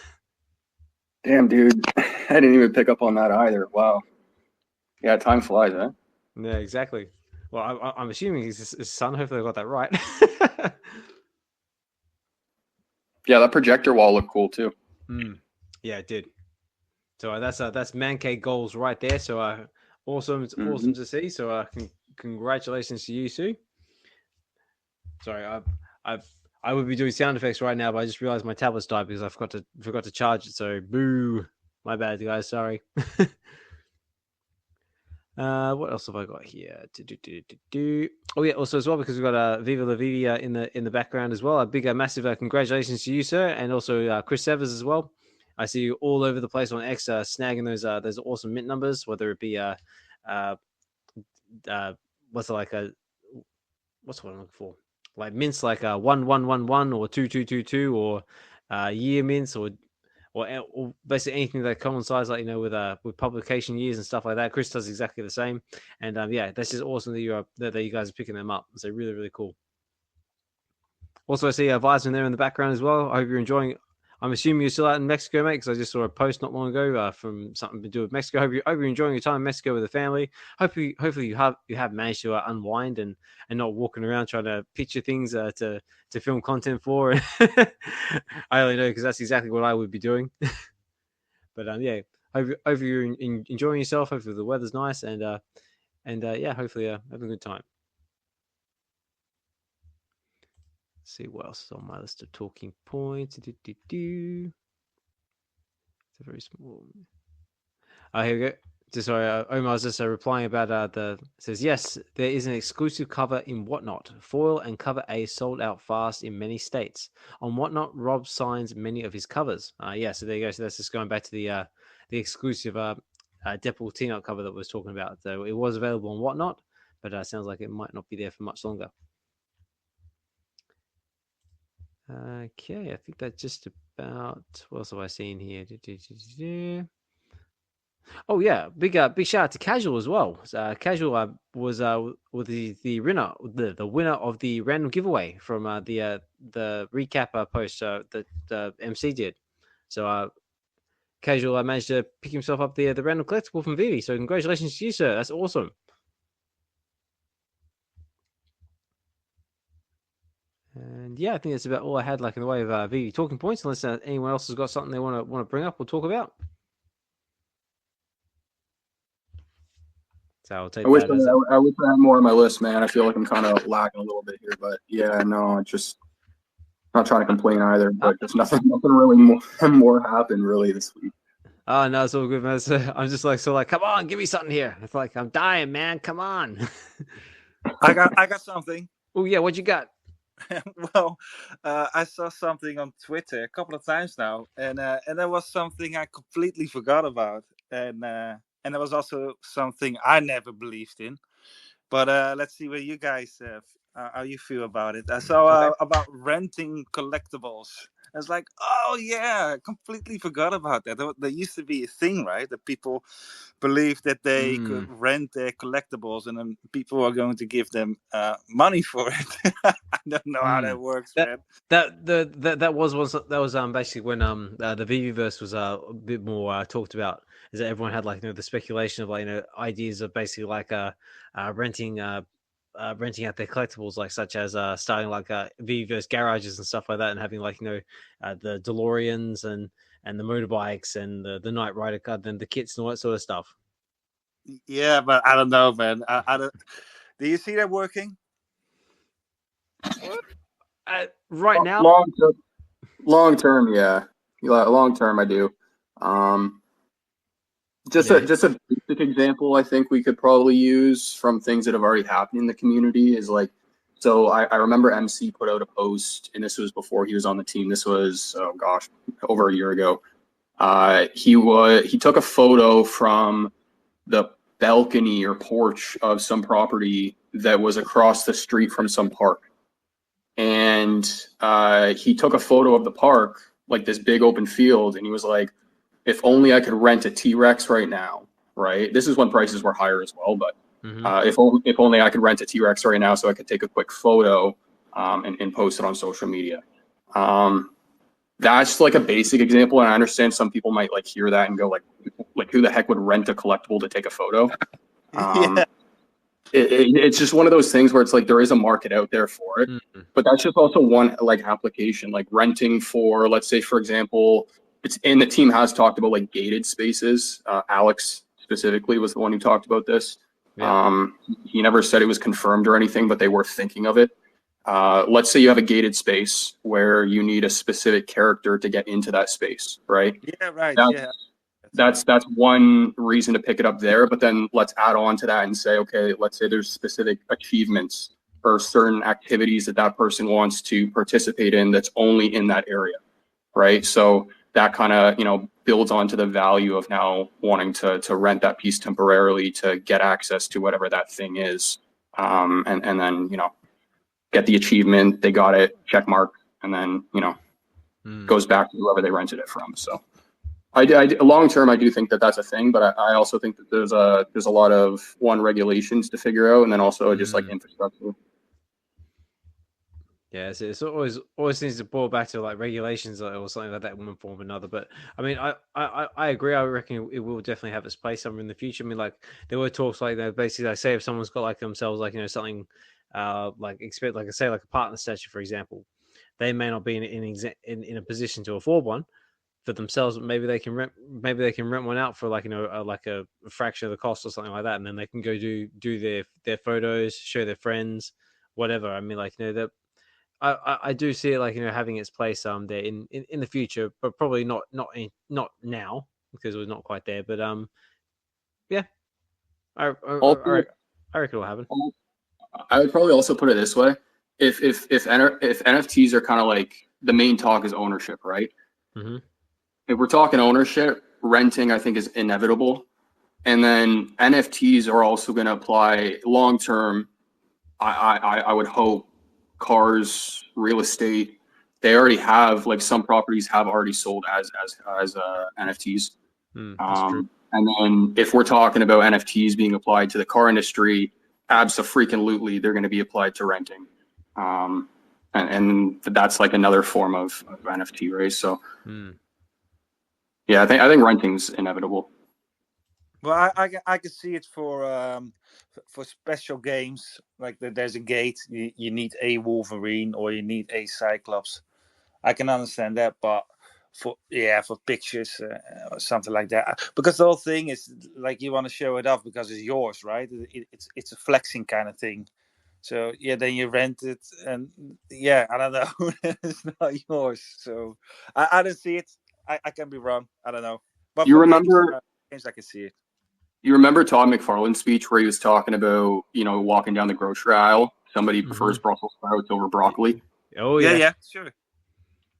S3: Damn, dude, I didn't even pick up on that either. Wow. Yeah, time flies, huh?
S2: Yeah, exactly. Well, I'm assuming he's his son. Hopefully, I got that right.
S3: Yeah, that projector wall looked cool too.
S2: Yeah, it did. So that's man cave goals right there. So awesome, it's awesome to see. So congratulations to you, Sue. Sorry, I would be doing sound effects right now, but I just realized my tablet's died because I forgot to charge it. So boo, my bad, guys. Sorry. What else have I got here? Oh yeah, also as well because we've got Viva La Viva in the background as well. A big, massive congratulations to you, sir, and also Chris Evers as well. I see you all over the place on X, snagging those awesome mint numbers, whether it be what's it like what's what I'm looking for? Like mints like 1111 or 2222 or year mints or basically anything that coincides, like with publication years and stuff like that. Chris does exactly the same, and yeah, that's just awesome that you guys are picking them up. So really, really cool. Also, I see Visman there in the background as well. I hope you're enjoying. I'm assuming you're still out in Mexico, mate, because I just saw a post not long ago from something to do with Mexico. Hope you're enjoying your time in Mexico with the family. Hopefully you have managed to unwind and not walking around trying to picture things to film content for. I only know because that's exactly what I would be doing. But yeah, hope you're enjoying yourself. Hopefully the weather's nice and yeah, hopefully having a good time. Let's see what else is on my list of talking points. It's a very small. Here we go. Sorry, Omar's just replying about says yes, there is an exclusive cover in Whatnot. Foil and cover A sold out fast in many states. On Whatnot, Rob signs many of his covers. Yeah, so there you go. So that's just going back to the exclusive Deadpool team-up cover that we was talking about. So it was available on Whatnot, but sounds like it might not be there for much longer. Okay, I think that's just about. What else have I seen here? Oh yeah, big shout out to Casual as well. Casual was with the winner, the winner of the random giveaway from the recap post that MC did. So Casual managed to pick himself up the random collectible from VeVe. So congratulations to you, sir. That's awesome. And yeah, I think that's about all I had, like in the way of VeVe talking points. Unless anyone else has got something they want to bring up or talk about. So I'll take that as
S3: I wish I had more on my list, man. I feel like I'm kind of lagging a little bit here, but yeah, no, it's just not trying to complain either. But just nothing really more happened really this week.
S2: Oh no, it's all good, man. So I'm just like, come on, give me something here. It's like I'm dying, man. Come on.
S5: I got something.
S2: Oh yeah, what you got?
S5: Well, I saw something on Twitter a couple of times now, and there was something I completely forgot about, and there was also something I never believed in. But let's see what you guys how you feel about it. I saw about renting collectibles. I was like, oh yeah, I completely forgot about that. There used to be a thing, right? That people believed that they could rent their collectibles, and then people are going to give them money for it. I don't know how that works, man.
S2: That was basically when the VeVeverse was a bit more talked about. Is that everyone had like the speculation of like ideas of basically like renting out their collectibles, like such as starting like VeVeverse garages and stuff like that, and having like the DeLoreans and the motorbikes and the Knight Rider cut and the kits and all that sort of stuff.
S5: Yeah, but I don't know, man. I don't. Do you see that working?
S2: Right now,
S3: long term, yeah. Long term, I do. Just a basic example I think we could probably use from things that have already happened in the community is like, so I remember MC put out a post, and this was before he was on the team. This was, oh gosh, over a year ago. He took a photo from the balcony or porch of some property that was across the street from some park. And he took a photo of the park, like this big open field, and he was like, if only I could rent a T-Rex right now, right? This is when prices were higher as well, but if only I could rent a T-Rex right now so I could take a quick photo and post it on social media. That's like a basic example, and I understand some people might like hear that and go like who the heck would rent a collectible to take a photo?
S5: Yeah.
S3: It's just one of those things where it's like there is a market out there for it, but that's just also one like application, like renting for, let's say for example, the team has talked about like gated spaces. Alex specifically was the one who talked about this. Yeah. He never said it was confirmed or anything, but they were thinking of it. Let's say you have a gated space where you need a specific character to get into that space, right?
S5: Yeah, right.
S3: That's one reason to pick it up there. But then let's add on to that and say, okay, let's say there's specific achievements or certain activities that person wants to participate in that's only in that area, right? So that kind of, builds onto the value of now wanting to rent that piece temporarily to get access to whatever that thing is. And then, get the achievement, they got it, check mark, and then, goes back to whoever they rented it from. So I long term, I do think that that's a thing, but I also think that there's a lot of regulations to figure out, and then also just like infrastructure.
S2: Yeah, it's always needs to boil back to like regulations or something like that in one form or another. But I mean, I agree. I reckon it will definitely have its place somewhere in the future. I mean, like there were talks like that. Basically, like say if someone's got like themselves like something like expect like say like a partner statue, for example, they may not be in a position to afford one for themselves. But maybe they can rent one out for like like a fraction of the cost or something like that, and then they can go do their photos, show their friends, whatever. I mean, like that. I do see it like having its place there in the future, but probably not now because we're not quite there. But yeah, I reckon it'll happen.
S3: I would probably also put it this way: if NFTs are kind of like the main talk is ownership, right? Mm-hmm. If we're talking ownership, renting I think is inevitable, and then NFTs are also going to apply long term. I would hope. Cars, real estate, they already have like some properties have already sold as NFTs. And then if we're talking about NFTs being applied to the car industry, abso-freaking-lutely, they're going to be applied to renting. And that's like another form of NFT, right? So, yeah, I think renting's inevitable.
S5: Well, I can see it for special games. Like there's a gate, you need a Wolverine or you need a Cyclops. I can understand that, but for pictures or something like that, because the whole thing is like you want to show it off because it's yours, right? It's a flexing kind of thing. So yeah, then you rent it, and yeah, I don't know, it's not yours. So I don't see it. I can be wrong. I don't know. But
S3: You
S5: for
S3: remember?
S5: games, I can see it.
S3: You remember Todd McFarlane's speech where he was talking about, walking down the grocery aisle, somebody prefers Brussels sprouts over broccoli.
S2: Oh yeah.
S5: Yeah, sure.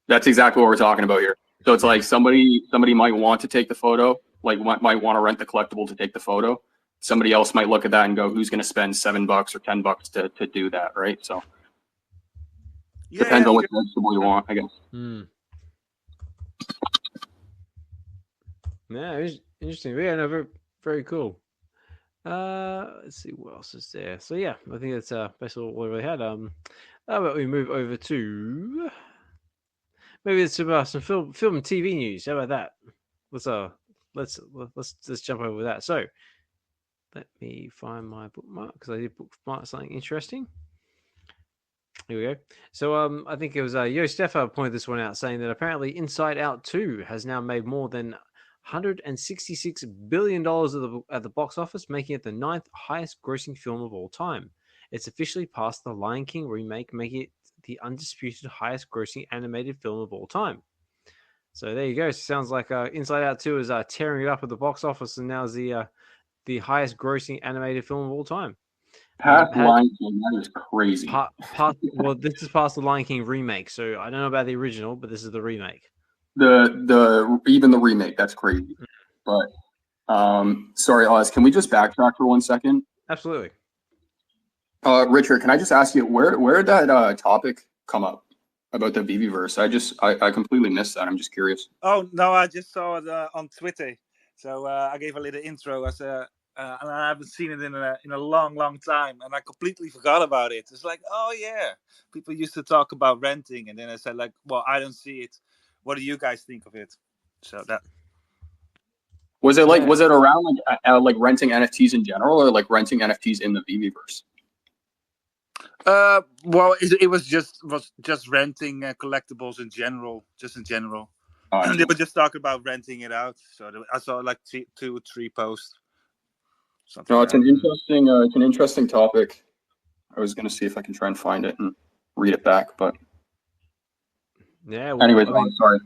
S3: That's exactly what we're talking about here. So it's like somebody might want to take the photo, like might want to rent the collectible to take the photo. Somebody else might look at that and go, "Who's going to spend $7 or $10 to do that?" Right? So depends on what vegetable you want, I guess.
S2: Yeah, interesting. Yeah, no, very, very cool. Let's see what else is there. So yeah, I think that's basically what we really had. How about we move over to maybe it's about some film and TV news. How about that? Let's jump over that. So let me find my bookmark because I did bookmark something interesting. Here we go. So I think it was Yo Steffa pointed this one out, saying that apparently Inside Out 2 has now made more than $166 billion at the box office, making it the 9th highest grossing film of all time. It's officially passed The Lion King remake, making it the undisputed highest grossing animated film of all time. So there you go. Sounds like Inside Out 2 is tearing it up at the box office and now is the highest grossing animated film of all time.
S3: Past Lion King, that is crazy.
S2: Well, this is past the Lion King remake, so I don't know about the original, but this is the remake.
S3: Even the remake, that's crazy. But sorry, Oz, can we just backtrack for 1 second?
S2: Absolutely.
S3: Richard, can I just ask you where did that topic come up about the VeVe-verse? I completely missed that. I'm just curious.
S5: Oh no, I just saw it on Twitter. So I gave a little intro as and I haven't seen it in a long time, and I completely forgot about it. It's like, oh yeah, people used to talk about renting, and then I said like, well, I don't see it. What do you guys think of it? So that
S3: was it like was it around like renting NFTs in general, or like renting NFTs in the VeVe-verse?
S5: Well, it was just renting collectibles in general, and they were just talking about renting it out. So I saw like 2 or 3 posts.
S3: No, it's an interesting topic. I was going to see if I can try and find it and read it back, but
S2: yeah. Well,
S3: anyways, sorry.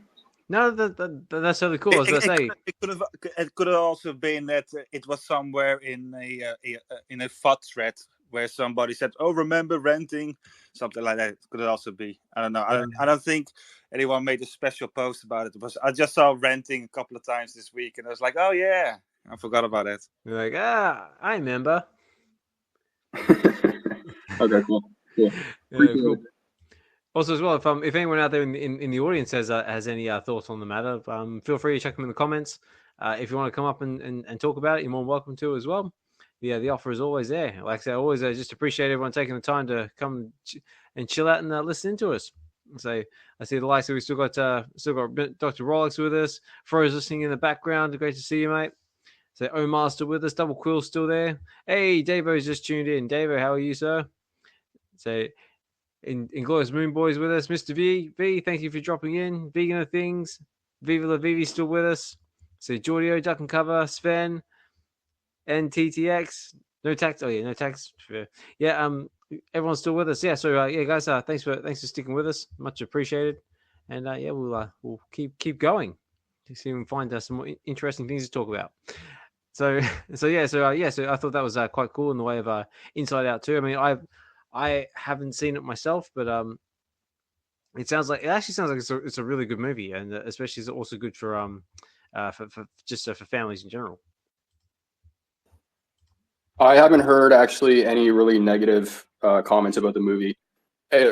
S2: No, that's really cool. As I say,
S5: it could have also been that it was somewhere in a FUD thread where somebody said, "Oh, remember renting," something like that. It could also be. I don't know. I don't think anyone made a special post about it. I just saw renting a couple of times this week, and I was like, "Oh yeah, I forgot about it."
S2: You're like, I remember.
S3: Okay, cool.
S2: Cool. Also, as well, if anyone out there in the audience has any thoughts on the matter, feel free to check them in the comments. If you want to come up and talk about it, you're more than welcome to as well. Yeah, the offer is always there. Like I said, I always just appreciate everyone taking the time to come and chill out and listen to us. So I see the likes. We still got Dr. Rolex with us. Fro's listening in the background. Great to see you, mate. So Omar's still with us. Double Quill's still there. Hey, Davo's just tuned in. Davo, how are you, sir? So Inglorious Moon Boy's with us. Mr. V, thank you for dropping in. Vegan of Things. Viva La Vivi's still with us. So Giorgio, Dukkencuvva, Sven, NTTX. No tax. Oh yeah, no tax. Yeah, everyone's still with us. Yeah, so yeah, guys, thanks for sticking with us. Much appreciated. And yeah, we'll keep going to see if we can find some more interesting things to talk about. So I thought that was quite cool in the way of Inside Out 2. I mean, I haven't seen it myself, but it actually sounds like it's a really good movie, and especially it's also good for families in general. I
S3: haven't heard actually any really negative comments about the movie.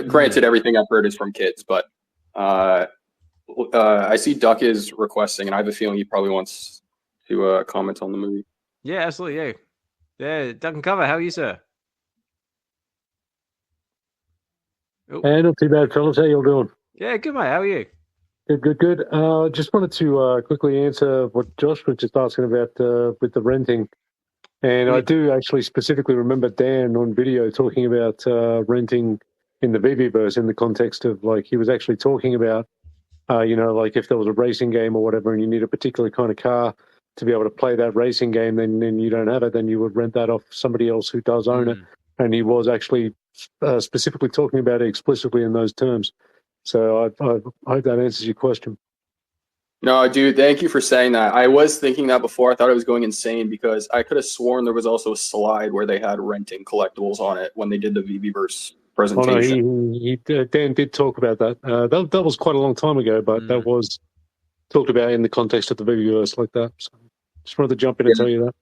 S3: Granted, everything I've heard is from kids, but I see Duck is requesting, and I have a feeling he probably wants to comment on the movie.
S2: Yeah, absolutely. Yeah, yeah. Dukkencuvva, how are you, sir?
S6: Hey, not too bad, fellas. How y'all doing?
S2: Yeah, good, mate. How are you?
S6: Good. Just wanted to quickly answer what Josh was just asking about with the renting. And I do actually specifically remember Dan on video talking about renting in the VeVe in the context of like he was actually talking about, like if there was a racing game or whatever and you need a particular kind of car to be able to play that racing game, then you don't have it, then you would rent that off somebody else who does own it. And he was actually specifically talking about it explicitly in those terms. So I hope that answers your question.
S3: No, dude, thank you for saying that. I was thinking that before. I thought I was going insane because I could have sworn there was also a slide where they had renting collectibles on it when they did the VeVeverse presentation.
S6: Oh, no, Dan did talk about that. That was quite a long time ago, but that was talked about in the context of the VeVeverse like that. So just wanted to jump in and tell you that.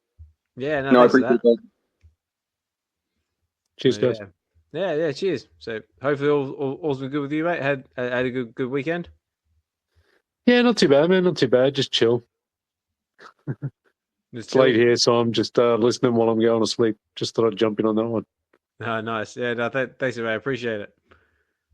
S2: Yeah,
S3: No, I appreciate that.
S6: Cheers, guys.
S2: Yeah, cheers. So hopefully all's been good with you, mate. Had a good weekend.
S6: Yeah, not too bad, man. Not too bad. Just chill. It's late here, so I'm just listening while I'm going to sleep. Just thought I'd jump in on that one.
S2: Oh, nice. Yeah, no, thanks, mate. I appreciate it.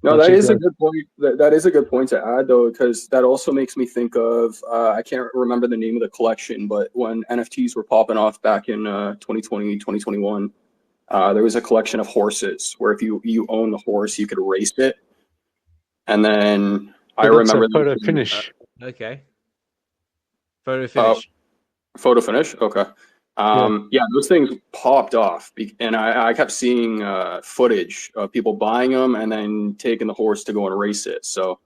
S3: No, that is a good point. That is a good point to add, though, because that also makes me think of I can't remember the name of the collection, but when NFTs were popping off back in 2020, 2021, there was a collection of horses where if you own the horse, you could race it. And then I remember
S6: photo finish.
S2: Okay. Photo finish.
S3: Photo finish. Okay. Yeah, those things popped off, and I kept seeing footage of people buying them and then taking the horse to go and race it. So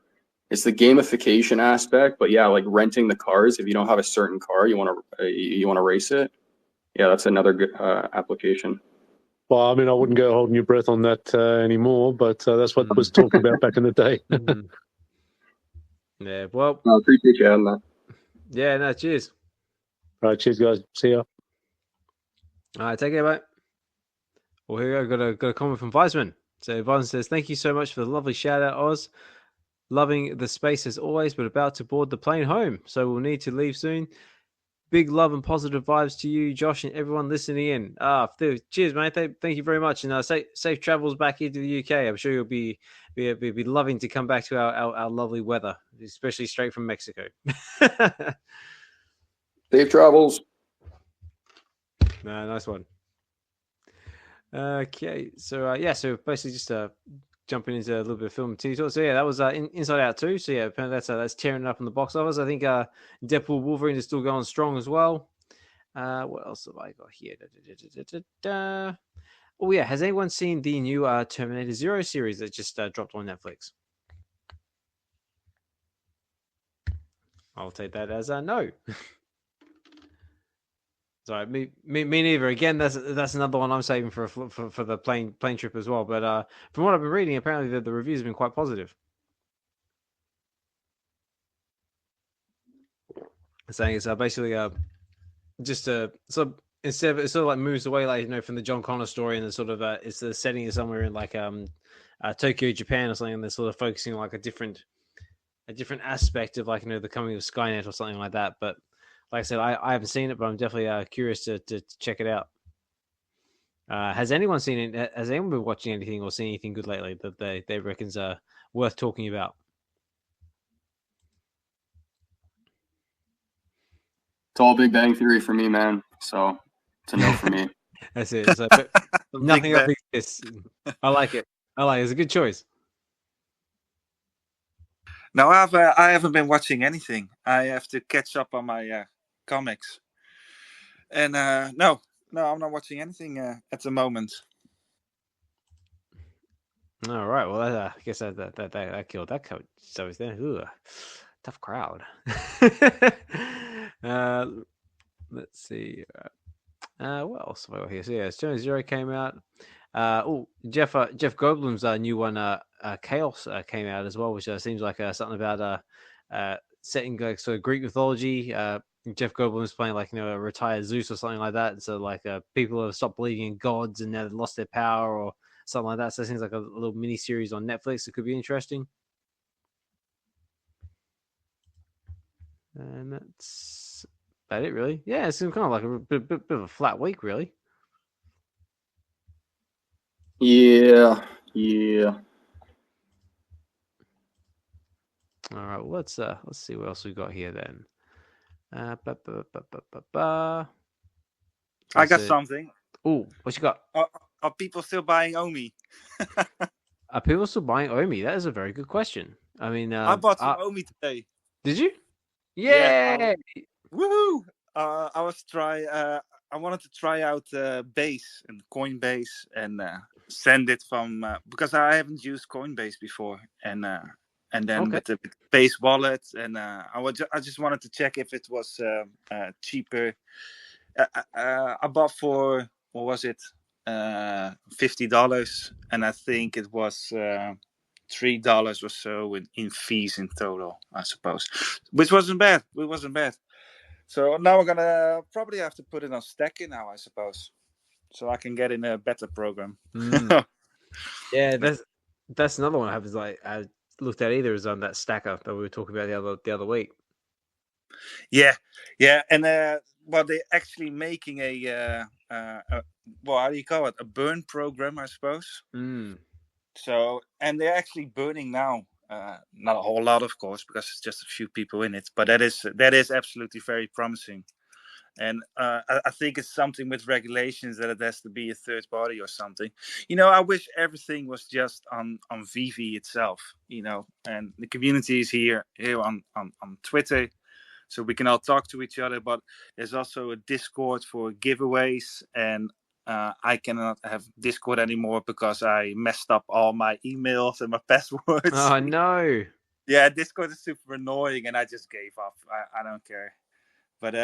S3: it's the gamification aspect, but yeah, like renting the cars. If you don't have a certain car, you want to race it. Yeah, that's another good application.
S6: Well, I mean, I wouldn't go holding your breath on that anymore, but that's what I was talking about back in the day.
S2: Yeah, well,
S3: I appreciate you adding that.
S2: Yeah, no, cheers.
S6: All right, cheers, guys. See ya.
S2: All right, take care, mate. Well, here we go. Got a comment from Weisman. So Weisman says, "Thank you so much for the lovely shout out, Oz. Loving the space as always, but about to board the plane home, so we'll need to leave soon. Big love and positive vibes to you, Josh, and everyone listening in. Cheers, mate. Thank you very much, and safe travels back into the UK. I'm sure you'll be loving to come back to our lovely weather, especially straight from Mexico.
S3: Safe travels.
S2: No, nice one. Okay, so so basically just jumping into a little bit of film and TV talk. So yeah, that was Inside Out 2. So yeah, that's tearing it up in the box office. I think Deadpool Wolverine is still going strong as well. What else have I got here? Oh yeah, has anyone seen the new Terminator Zero series that just dropped on Netflix? I'll take that as a no. Sorry, me neither. Again, that's another one I'm saving for the plane trip as well. But from what I've been reading, apparently the reviews have been quite positive. Saying it's basically just so instead of it sort of like moves away like from the John Connor story, and the sort of it's the setting is somewhere in like Tokyo, Japan or something, and they're sort of focusing on like a different aspect of like the coming of Skynet or something like that. But like I said, I haven't seen it, but I'm definitely curious to check it out. Has anyone seen it? Has anyone been watching anything or seen anything good lately that they reckon's worth talking about?
S3: It's all Big Bang Theory for me, man. So it's a no for me.
S2: That's it. So, but nothing else exists. I like it. It's a good choice.
S5: No, I haven't been watching anything. I have to catch up on my comics. And no, I'm not watching anything at the moment.
S2: All right. Well, I guess that killed that coach. So it's there. Ooh, tough crowd. Let's see. What else have I got here? So yeah, Stone Zero came out. Jeff Goldblum's new one, Chaos, came out as well, which seems like something about setting like sort of Greek mythology. Jeff Goldblum's playing like a retired Zeus or something like that. So like people have stopped believing in gods and now they've lost their power or something like that. So it seems like a little mini series on Netflix. It could be interesting. And that's That it really? Yeah, it's kind of like a bit of a flat week, really.
S3: Yeah.
S2: All right, well, let's see what else we got here then.
S5: I got something.
S2: Oh, what you got?
S5: Are people still buying Omi?
S2: Are people still buying Omi? That is a very good question. I mean,
S5: I bought some Omi today.
S2: Did you?
S5: Yeah. Woohoo! I wanted to try out Base and Coinbase and send it from because I haven't used Coinbase before, and then with the Base wallet, and I just wanted to check if it was cheaper. I bought for what was it? $50, and I think it was $3 or so in fees in total, I suppose, which wasn't bad. It wasn't bad. So now we're gonna probably have to put it on Stacker now, I suppose, so I can get in a better program.
S2: Yeah, that's another one I have. Is like I looked at either is on that Stacker that we were talking about the other week.
S5: Yeah, and well, they're actually making a well, how do you call it? A burn program, I suppose. So, and they're actually burning now. Not a whole lot, of course, because it's just a few people in it. But that is absolutely very promising. And I think it's something with regulations that it has to be a third party or something. I wish everything was just on VeVe itself. And the community is here on Twitter, so we can all talk to each other. But there's also a Discord for giveaways, and I cannot have Discord anymore because I messed up all my emails and my passwords.
S2: Oh no!
S5: Yeah, Discord is super annoying, and I just gave up. I don't care. But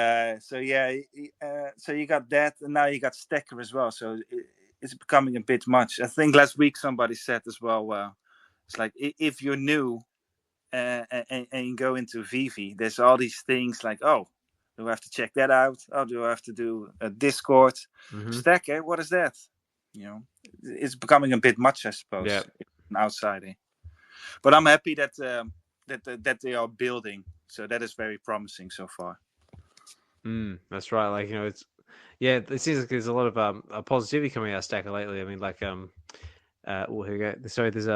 S5: so you got that, and now you got Stacker as well. So it's becoming a bit much. I think last week somebody said as well. It's like if you're new and you go into VeVe, there's all these things like, oh, do I have to check that out? Oh, do I have to do a Discord? Stacker, what is that? It's becoming a bit much, I suppose.
S2: Yeah.
S5: An outsider. But I'm happy that they are building. So that is very promising so far.
S2: That's right. Like, it seems like there's a lot of positivity coming out of Stacker lately. I mean, like, here we go. Sorry, there's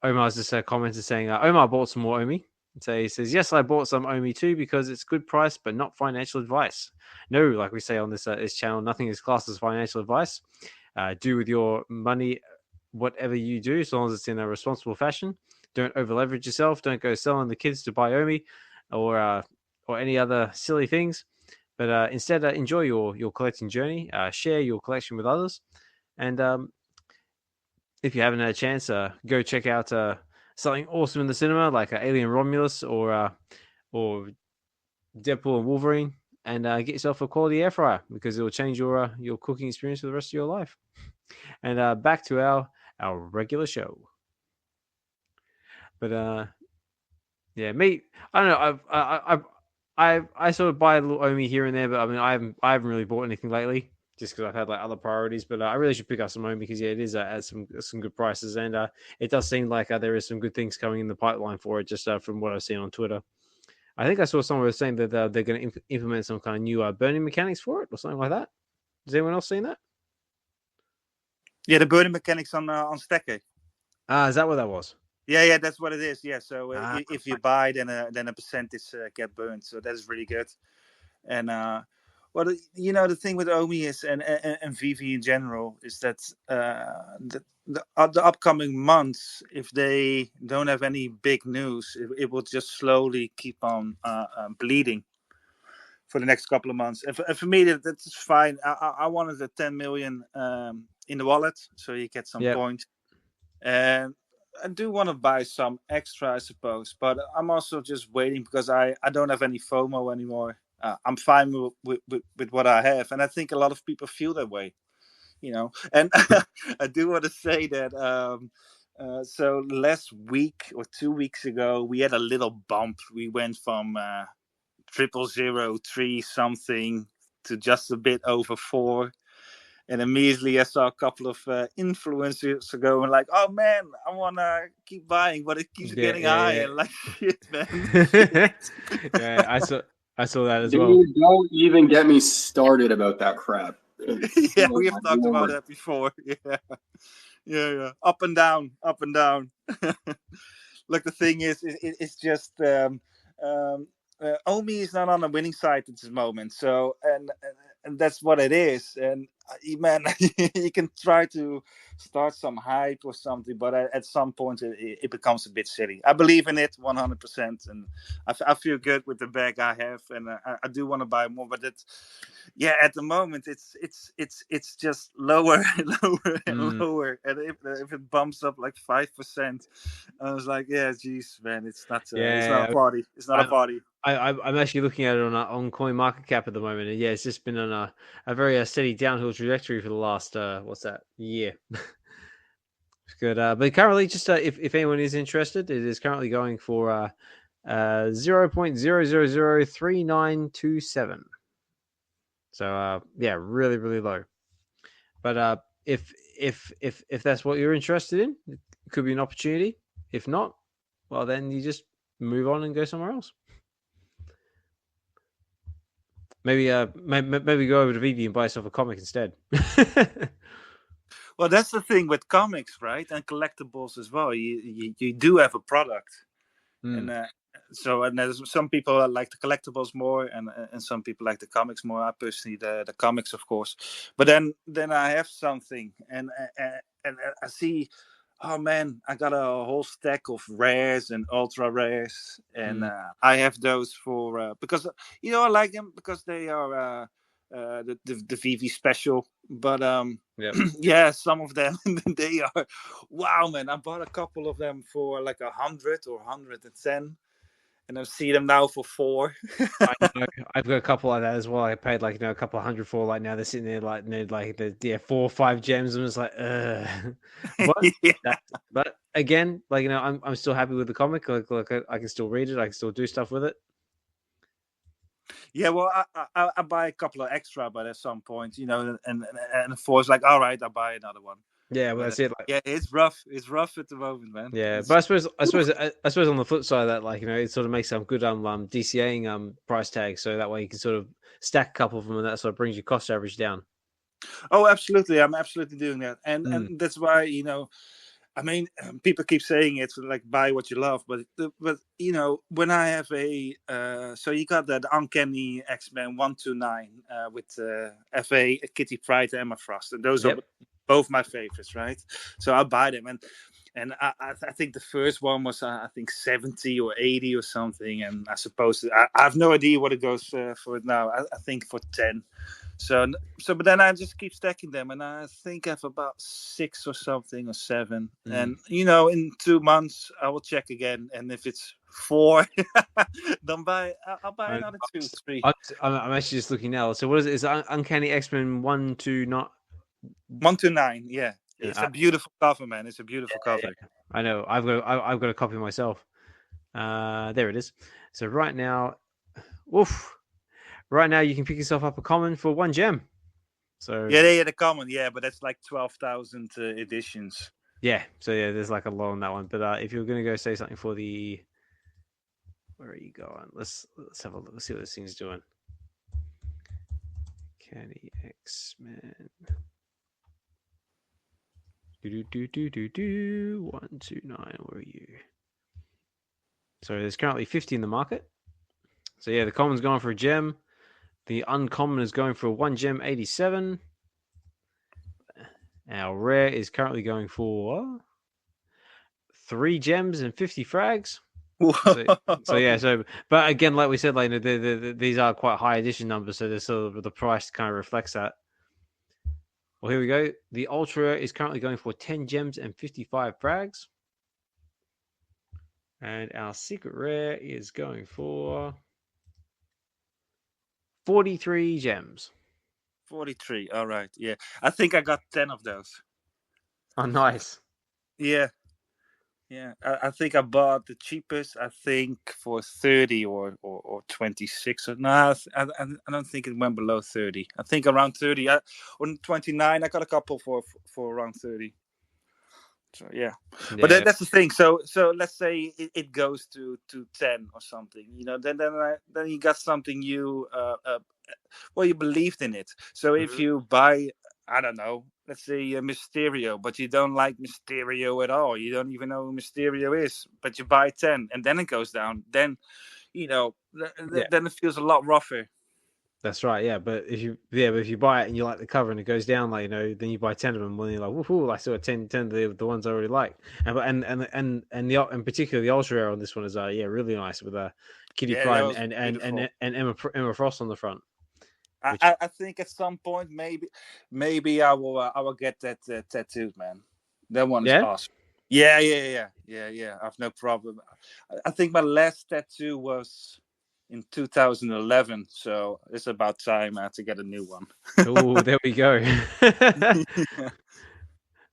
S2: Omar's just commented saying, Omar bought some more Omi. So he says, yes, I bought some Omi too because it's good price, but not financial advice. No, like we say on this channel, nothing is classed as financial advice. Do with your money whatever you do, as long as it's in a responsible fashion. Don't over leverage yourself. Don't go selling the kids to buy Omi or any other silly things. But instead, enjoy your collecting journey. Share your collection with others, and if you haven't had a chance, go check out something awesome in the cinema like Alien Romulus or Deadpool and Wolverine, and get yourself a quality air fryer because it will change your cooking experience for the rest of your life. And back to our regular show. But me, I don't know. I sort of buy a little Omi here and there, but I mean, I haven't really bought anything lately, just because I've had like other priorities. But I really should pick up some Omi because it is at some good prices, and it does seem like there is some good things coming in the pipeline for it, just from what I've seen on Twitter. I think I saw someone was saying that they're going to implement some kind of new burning mechanics for it or something like that. Has anyone else seen that?
S5: Yeah, the burning mechanics on Stacker.
S2: Is that what that was?
S5: Yeah, that's what it is. Yeah, so if you buy, then a percentage get burned. So that's really good. And well, the thing with Omi is and VeVe in general is that the upcoming months, if they don't have any big news, it will just slowly keep on bleeding for the next couple of months. And for me, that's fine. I wanted the 10 million in the wallet, so you get some points. And I do want to buy some extra, I suppose, but I'm also just waiting because I don't have any FOMO anymore. I'm fine with what I have, and I think a lot of people feel that way, And I do want to say that. So last week or 2 weeks ago, we had a little bump. We went from 0.003 something to just a bit over 4. And immediately I saw a couple of influencers going like, oh man, I want to keep buying, but it keeps getting higher. Like, shit, man.
S2: Yeah, I saw that as
S3: Dude,
S2: well.
S3: don't even get me started about that crap.
S5: Yeah,
S3: Oh
S5: we
S3: my
S5: have talked about
S3: Lord.
S5: that before. Yeah. Up and down, up and down. Like the thing is, it's just Omi is not on the winning side at this moment. So and that's what it is. And man, you can try to start some hype or something, but at some point it becomes a bit silly. I believe in it 100%, and I feel good with the bag I have, and I do want to buy more. But it's at the moment it's just lower and lower and lower, and if it bumps up like 5%. I was like, yeah, geez, man, it's not a party. It's not a party.
S2: I'm actually looking at it on Coin Market Cap at the moment, and it's just been on a very steady downhill trajectory for the last year. It's good, but currently, just if anyone is interested, it is currently going for 0.0003927. So really really low. But if that's what you're interested in, it could be an opportunity. If not, well, then you just move on and go somewhere else. Maybe go over to VeVe and buy yourself a comic instead.
S5: Well, that's the thing with comics, right? And collectibles as well. You do have a product, and there's some people that like the collectibles more, and some people like the comics more. I personally the comics, of course. But then I have something, and I see, oh man, I got a whole stack of rares and ultra rares, and I have those for because I like them because they are the VeVe special. But some of them they are wow, man. I bought a couple of them for like 100 or 110. And I see them now for 4.
S2: I've got a couple like that as well. I paid like a couple hundred for. Like now they're sitting there like the 4 or 5 gems. I'm just like, but again, like I'm still happy with the comic. Like I can still read it. I can still do stuff with it.
S5: Yeah, well, I buy a couple of extra, but at some point, and of course, like, all right, I'll buy another one.
S2: Yeah, well, that's it. Like,
S5: it's rough. It's rough at the moment, man.
S2: Yeah, but I suppose on the flip side of that, like it sort of makes some good DCAing price tags, so that way you can sort of stack a couple of them, and that sort of brings your cost average down.
S5: Oh, absolutely, I'm absolutely doing that, and that's why I mean, people keep saying it's like buy what you love, but when I have so you got the Uncanny X-Men 129 with F.A, Kitty Pryde, and Emma Frost, and those are both my favorites, right? So I buy them, and I think the first one was I think 70 or 80 or something, and I suppose I have no idea what it goes for it now. I think for 10. So, but then I just keep stacking them, and I think I have about 6 or something, or 7. And in 2 months I will check again, and if it's 4, then I'll buy another 2, 3.
S2: I'm actually just looking now. So what is it? Is Uncanny X-Men 129?
S5: 129, yeah. It's a beautiful cover, man. It's a beautiful cover.
S2: Yeah. I know. I've got a copy myself. There it is. So right now, right now you can pick yourself up a common for 1 gem. So
S5: the common, but that's like 12,000 editions.
S2: Yeah, so there's like a lot on that one. But if you're gonna go say something for the, where are you going? Let's have a look. Let's see what this thing's doing. Candy X-Men. 129. Where are you? So there's currently 50 in the market. So the common's going for a gem. The uncommon is going for 1 gem 87. Our rare is currently going for 3 gems and 50 frags. So but again, like we said, like these are quite high edition numbers, so sort of the price kind of reflects that. Well, here we go. The ultra is currently going for 10 gems and 55 frags, and our secret rare is going for 43 gems.
S5: 43. All right. Yeah, I think I got 10 of those.
S2: Oh, nice.
S5: Yeah. I think I bought the cheapest. I think for 30 or 26. No, I don't think it went below 30. I think around 30. On 29, I got a couple for around 30. So yeah,
S2: Yeah.
S5: but that's the thing. So let's say it goes to 10 or something. Then you got something you well, you believed in it. So if you buy, I don't know, let's say Mysterio, but you don't like Mysterio at all, you don't even know who Mysterio is, but you buy 10 and then it goes down, then then it feels a lot rougher.
S2: That's right, yeah. But if you buy it and you like the cover and it goes down, like, then you buy 10 of them, and you're like, woohoo! I saw 10 of the ones I already like, and particularly the ultra rare on this one is really nice with Kitty Pryde and Emma Frost on the front.
S5: I think at some point maybe I will get that tattooed, man. That one is awesome. Yeah. I have no problem. I think my last tattoo was in 2011, so it's about time to get a new one.
S2: Oh, there we go.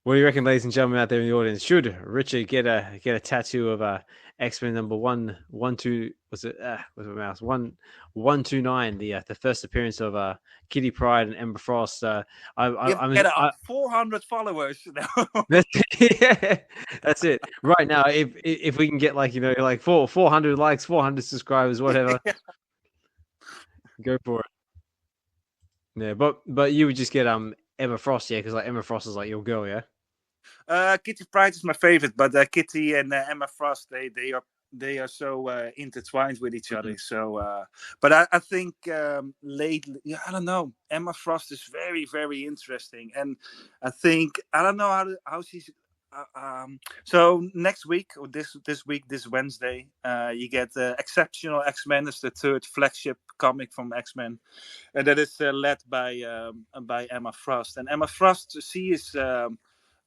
S2: What do you reckon, ladies and gentlemen out there in the audience? Should Richard get a tattoo of X-Men number 112? Was it? Was it mouse 129? The first appearance of Kitty Pryde and Emma Frost. I'm
S5: get 400 followers now.
S2: That's it. Right now, if we can get like 400 likes, 400 subscribers, whatever, go for it. Yeah, but you would just get Emma Frost, yeah, because like Emma Frost is like your girl, yeah.
S5: Kitty Pryde is my favorite, but Kitty and Emma Frost, they are so intertwined with each other. So, but I think lately, I don't know, Emma Frost is very, very interesting, and I think I don't know how she's. So next week or this Wednesday, you get Exceptional X-Men. It's the third flagship comic from X-Men, and that is led by Emma Frost. And Emma Frost, she is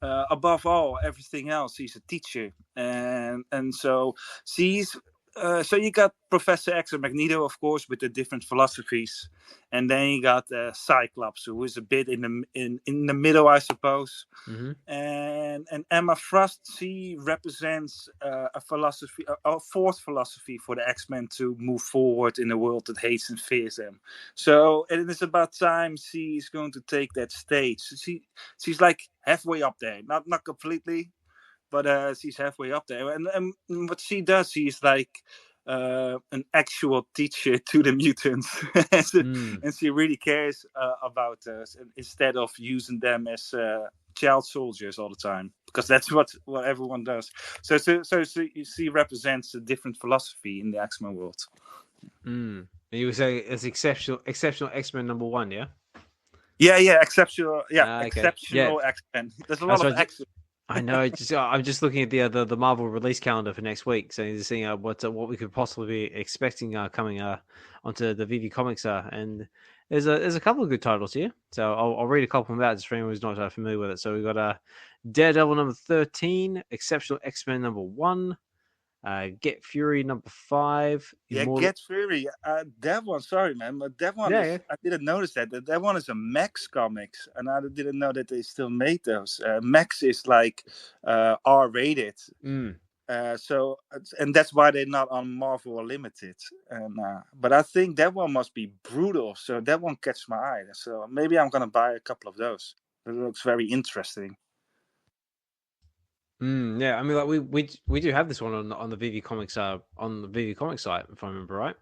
S5: above all everything else, she's a teacher, and so she's. So you got Professor X and Magneto, of course, with the different philosophies, and then you got Cyclops, who is a bit in the middle, I suppose. And Emma Frost, she represents a philosophy, a fourth philosophy for the X-Men to move forward in a world that hates and fears them. So it is about time she's going to take that stage. She's like halfway up there, not completely, but she's halfway up there. And what she does, she's like an actual teacher to the mutants, and she really cares about us instead of using them as child soldiers all the time, because that's what everyone does. So she represents a different philosophy in the X-Men world.
S2: You would say it's exceptional X-Men number 1, yeah?
S5: Yeah, exceptional. Yeah,
S2: okay.
S5: Exceptional X-Men. There's a lot of X-Men.
S2: I know. I'm just looking at the Marvel release calendar for next week, so seeing what we could possibly be expecting coming onto the VeVe Comics, and there's a couple of good titles here. So I'll read a couple of them out just for anyone who's not familiar with it. So we've got Daredevil number 13, Exceptional X-Men number 1, Get Fury number 5.
S5: Get Fury. That one, sorry man, but that one I didn't notice that one is a Max Comics, and I didn't know that they still made those. Max is like R-rated, so and that's why they're not on Marvel Unlimited. And but I think that one must be brutal, so that one catches my eye. So maybe I'm gonna buy a couple of those. It looks very interesting.
S2: Yeah, I mean, like we do have this one on the VeVe Comics on the VeVe Comics site, if I remember right.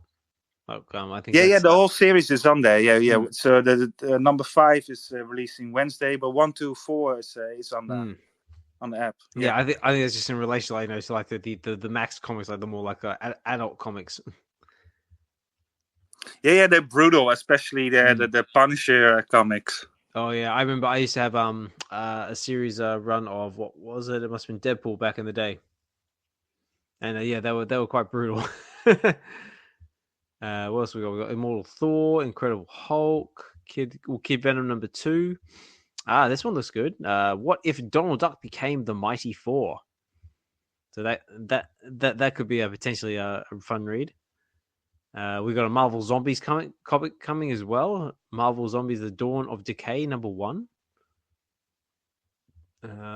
S2: Like, I think
S5: the whole series is on there. Yeah. So the number 5 is releasing Wednesday, but 1, 2, 4 is on the app.
S2: Yeah, I think it's just in relation, like, to like the Max comics, like the more like adult comics.
S5: Yeah, they're brutal, especially the Punisher comics.
S2: Oh yeah, I remember I used to have a series run of, what was it? It must have been Deadpool back in the day, and they were quite brutal. What else we got? We got Immortal Thor, Incredible Hulk, Kid Venom number 2. This one looks good. What if Donald Duck became the Mighty Four? So that could be potentially a fun read. We got a Marvel Zombies comic coming as well. Marvel Zombies: The Dawn of Decay number 1.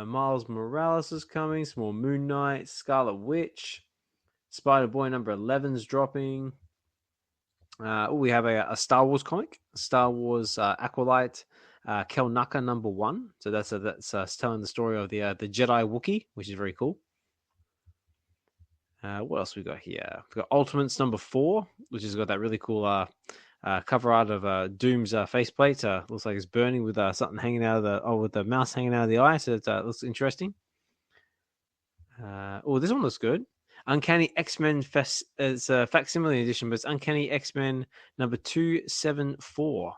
S2: Miles Morales is coming. Some more Moon Knight, Scarlet Witch, Spider-Boy number 11's dropping. We have a Star Wars comic, Star Wars Acolyte, Kelnaka #1. So that's telling the story of the Jedi Wookiee, which is very cool. What else we got here? We've got Ultimates #4, which has got that really cool cover art of Doom's faceplate. Looks like it's burning with something hanging out of with the mouse hanging out of the eye. So it looks interesting. This one looks good. Uncanny X-Men it's a facsimile edition, but it's Uncanny X-Men #274,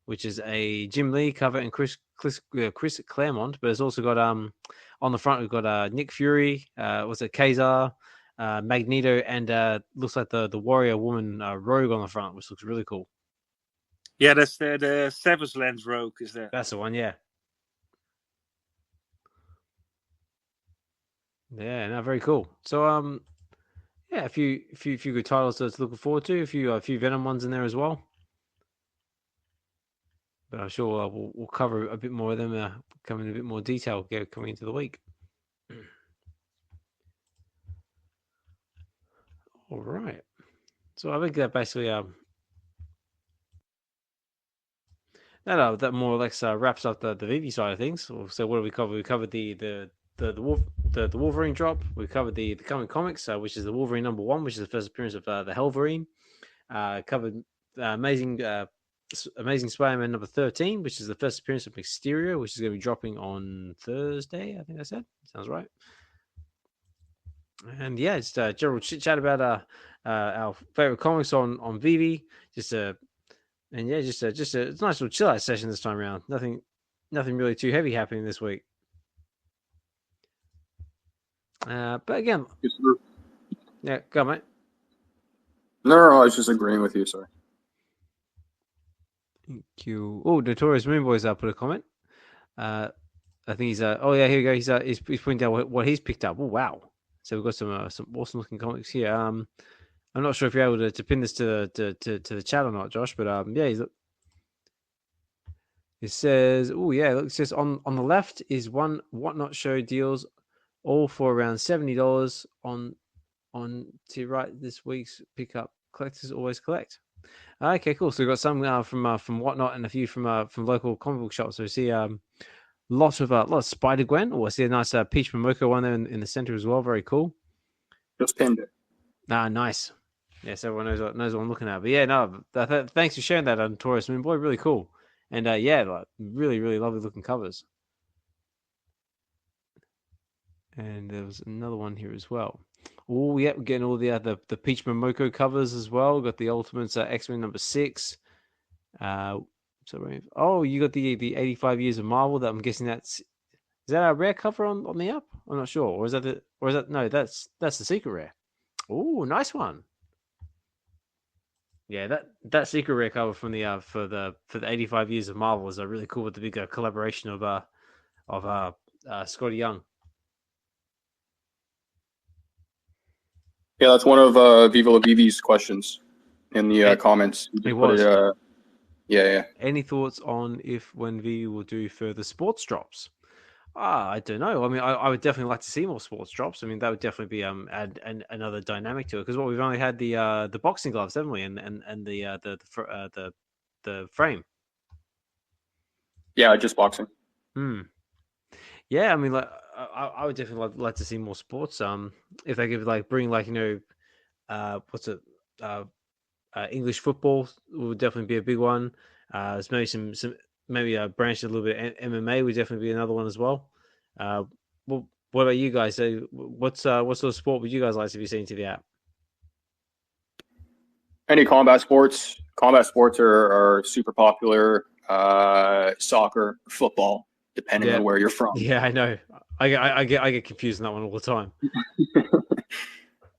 S2: which is a Jim Lee cover and Chris Claremont. But it's also got on the front we've got Nick Fury, was it Kazar, Magneto, and looks like the Warrior Woman Rogue on the front, which looks really cool.
S5: Yeah, that's the Savage Land Rogue, is there?
S2: That's the one, yeah. Yeah, no, very cool. So, yeah, a few good titles to look forward to. A few Venom ones in there as well. But I'm sure we'll cover a bit more of them, come in a bit more detail coming into the week. All right. So I think that basically that more or less wraps up the VeVe side of things. So what do we cover? We covered the Wolverine drop. We covered the coming comics, which is the Wolverine #1, which is the first appearance of the Wolverine. Covered Amazing Spider-Man #13, which is the first appearance of Mysterio, which is going to be dropping on Thursday. I think I said. Sounds right. And yeah, just general chit chat about our favorite comics on VeVe. It's a nice little chill out session this time around. Nothing really too heavy happening this week. But again, yeah, go on, mate.
S3: No, I was just agreeing with you. Sorry.
S2: Thank you. Oh, Notorious Moonboy's put a comment. I think he's oh yeah, here we go. He's pointing out what he's picked up. Oh wow. So we've got some awesome looking comics here. I'm not sure if you're able to pin this to the chat or not, Josh, but yeah, it says, oh yeah, look, it says on the left is one Whatnot show deals, all for around $70 on to right this week's pickup. Collectors always collect. Okay, cool. So we've got some from Whatnot and a few from local comic book shops. So we see lot of Spider Gwen. Oh, I see a nice Peach Momoko one there in the center as well. Very cool.
S3: Just pinned it.
S2: Nice. Yes, everyone knows what I'm looking at. But yeah, no, thanks for sharing that on Taurus Moon Boy. Really cool. And yeah, like really, really lovely looking covers. And there was another one here as well. Oh, yeah, we're getting all the Peach Momoko covers as well. We've got the Ultimates X-Men #6. So you got the 85 Years of Marvel. That I'm guessing is that a rare cover on the app? I'm not sure. Or is that no? That's the secret rare. Oh, nice one. Yeah, that secret rare cover from the for the 85 Years of Marvel is really cool with the big collaboration of Scotty Young.
S3: Yeah, that's one of Viva La VeVe's questions in the comments.
S2: It was.
S3: Yeah.
S2: Any thoughts on when VeVe will do further sports drops? I don't know. I mean, I would definitely like to see more sports drops. I mean, that would definitely be add another dynamic to it, because we've only had the boxing gloves, haven't we? And the frame.
S3: Yeah, just boxing.
S2: Yeah, I mean, like I would definitely like to see more sports. If they could bring what's it? English football would definitely be a big one. There's maybe some branched a little bit. MMA would definitely be another one as well. What about you guys? So what sort of sport would you guys like to be seen to the app?
S3: Any combat sports. Combat sports are super popular. Soccer, football, depending on where you're from.
S2: Yeah, I know. I get confused in that one all the time.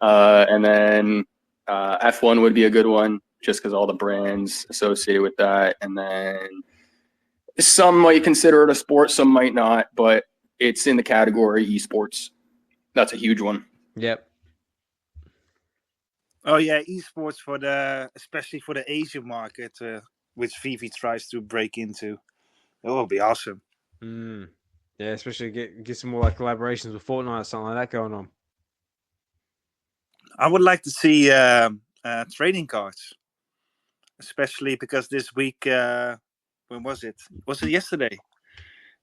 S3: And then F1 would be a good one, just because all the brands associated with that. And then some might consider it a sport, some might not, but it's in the category esports. That's a huge one.
S2: Yep.
S5: Oh yeah, esports especially for the Asian market, which VeVe tries to break into. That would be awesome.
S2: Yeah, especially get some more collaborations with Fortnite or something like that going on.
S5: I would like to see trading cards, especially because this week when was it? Was it yesterday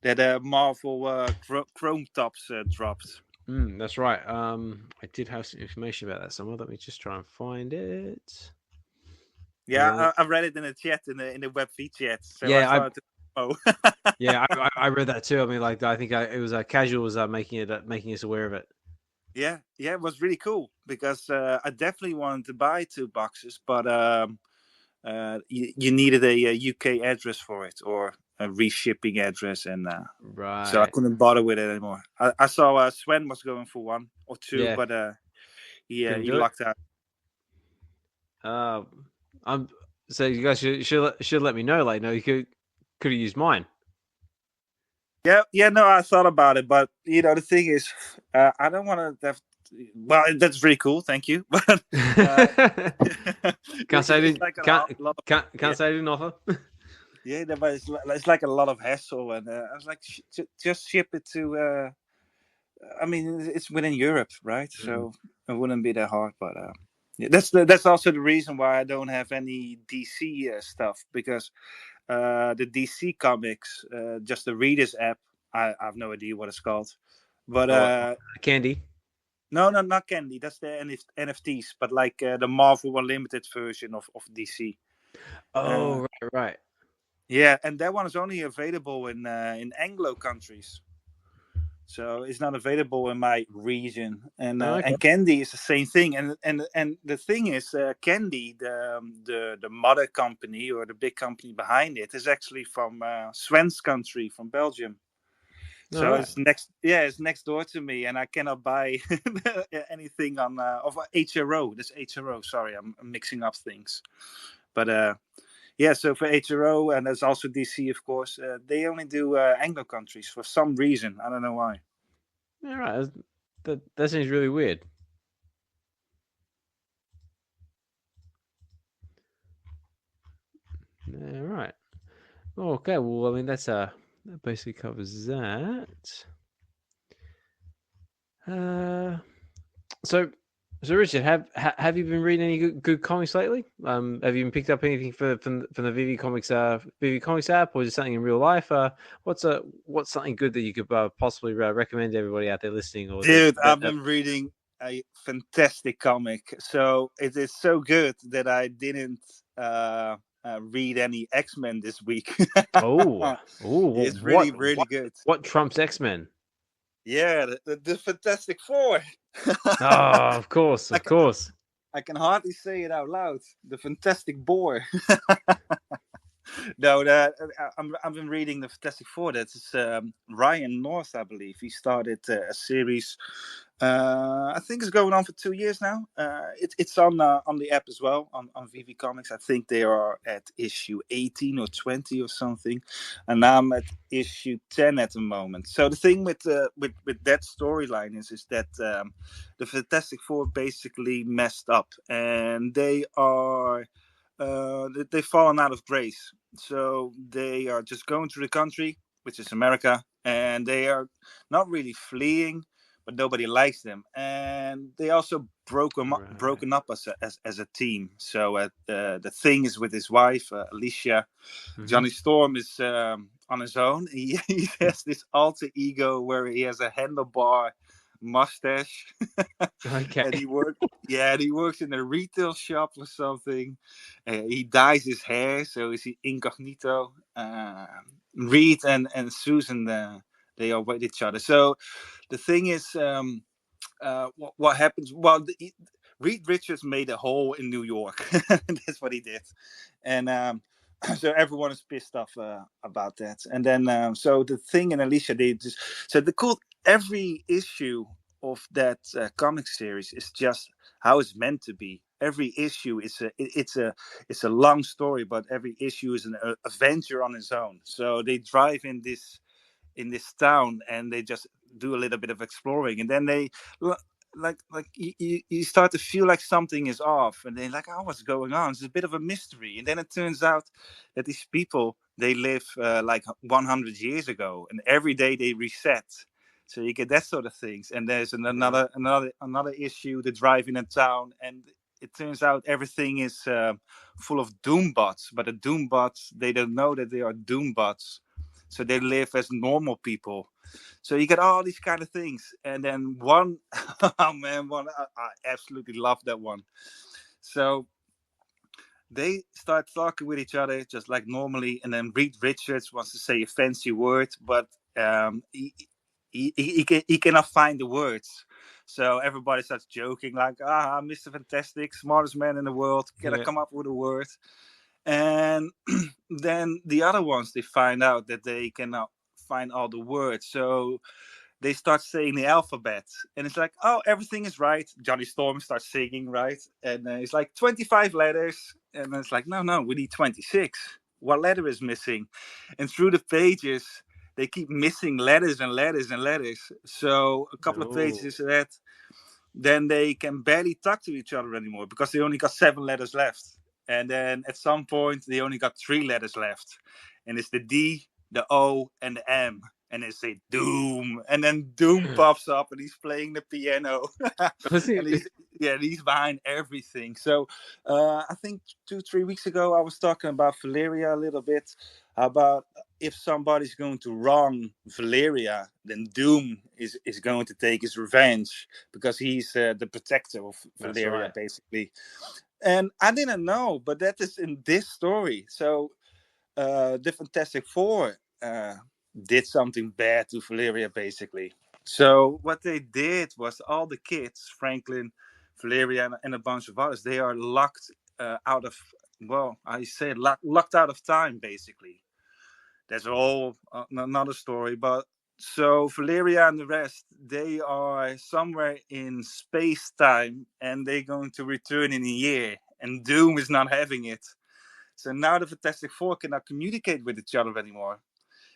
S5: that Marvel Chrome Tops dropped?
S2: That's right. I did have some information about that somewhere. Let me just try and find it.
S5: Yeah, I read it in the chat in the Web V chat. So
S2: Yeah,
S5: I thought,
S2: yeah, I read that too. I mean, like, I think it was Casual was making us aware of it.
S5: Yeah, it was really cool because I definitely wanted to buy 2 boxes, but you needed a UK address for it or a reshipping address, and
S2: right.
S5: so I couldn't bother with it anymore. I saw Sven was going for 1 or 2,
S2: Yeah.
S5: but he
S2: lucked
S5: out.
S2: So you guys should let me know. Like, no, you could have used mine.
S5: Yeah, no, I thought about it, but the thing is, I don't want to have. Well, that's really cool, thank you. But
S2: can't say I didn't.
S5: Like
S2: can't say I didn't offer.
S5: Yeah, but it's like a lot of hassle, and I was like, just ship it to. I mean, it's within Europe, right? So it wouldn't be that hard, but yeah, that's also the reason why I don't have any DC stuff, because the DC Comics, just the Readers app, I have no idea what it's called, but
S2: Candy.
S5: No, not Candy. That's the NFTs, but like the Marvel Unlimited version of DC.
S2: Oh, right.
S5: Yeah, and that one is only available in Anglo countries, so it's not available in my region. And and Candy is the same thing. And the thing is, Candy, the mother company or the big company behind it, is actually from Sven's country, from Belgium. So it's next door to me, and I cannot buy anything on of HRO. That's HRO. Sorry, I'm mixing up things. But yeah, so for HRO, and there's also DC, of course, they only do Anglo countries for some reason. I don't know why.
S2: All right, that seems really weird. All right. Okay. Well, I mean, that basically covers that. So Richard, have you been reading any good comics lately? Have you picked up anything from the VeVe Comics app, or is it something in real life? What's something good that you could possibly recommend to everybody out there listening? Or
S5: dude, I've been reading a fantastic comic. So it is so good that I didn't read any X-Men this week. It's really good.
S2: What trumps X-Men?
S5: Yeah, the Fantastic Four.
S2: Of course.
S5: I can hardly say it out loud. The Fantastic Boar. No, I've been reading the Fantastic Four. That's Ryan North, I believe. He started a series. I think it's going on for 2 years now. It's on the app as well on VeVe Comics. I think they are at issue 18 or 20 or something, and I'm at issue 10 at the moment. So the thing with that storyline is that the Fantastic Four basically messed up, and they are. They've fallen out of grace, so they are just going through the country, which is America, and they are not really fleeing, but nobody likes them, and they also broken up as a team. So the Thing is with his wife Alicia. Johnny Storm is on his own. He has this alter ego where he has a handlebar mustache.
S2: Okay.
S5: And he works in a retail shop or something. He dyes his hair, so is he incognito. Reed and Susan, they are with each other. So the thing is, what happens? Well, Reed Richards made a hole in New York. That's what he did, and so everyone is pissed off about that. And then so the Thing and Alicia, they just so the cool every issue of that comic series is just how it's meant to be. Every issue is it's a long story, but every issue is an adventure on its own. So they drive in this town and they just do a little bit of exploring, and then they like you start to feel like something is off, and they're like, oh, what's going on? It's a bit of a mystery. And then it turns out that these people, they live like 100 years ago, and every day they reset. So you get that sort of things. And there's another issue, the drive in a town, and it turns out everything is full of Doom bots, but the Doom bots, they don't know that they are Doom bots, so they live as normal people. So you get all these kind of things, and then one, oh man, I absolutely love that one. So they start talking with each other just like normally, and then Reed Richards wants to say a fancy word, but he cannot find the words. So everybody starts joking like, Mr. Fantastic, smartest man in the world, can I come up with a word? And then the other ones, they find out that they cannot find all the words. So they start saying the alphabet, and it's like, oh, everything is right. Johnny Storm starts singing, right? And it's like 25 letters, and it's like, no, we need 26. What letter is missing? And through the pages, they keep missing letters and letters and letters. So a couple of pages that then they can barely talk to each other anymore because they only got 7 letters left. And then at some point, they only got 3 letters left, and it's the D, the O, and the M. And they say Doom, and then Doom pops up, and he's playing the piano. And he's behind everything. So I think 2-3 weeks ago, I was talking about Valeria a little bit, about if somebody's going to wrong Valeria, then Doom is going to take his revenge, because he's the protector of Valeria, basically. And I didn't know, but that is in this story. So the Fantastic Four did something bad to Valeria, basically. So what they did was, all the kids, Franklin, Valeria, and a bunch of others, they are locked out of, locked out of time, basically. That's all another story. But so Valeria and the rest, they are somewhere in space-time, and they're going to return in a year. And Doom is not having it. So now the Fantastic Four cannot communicate with each other anymore.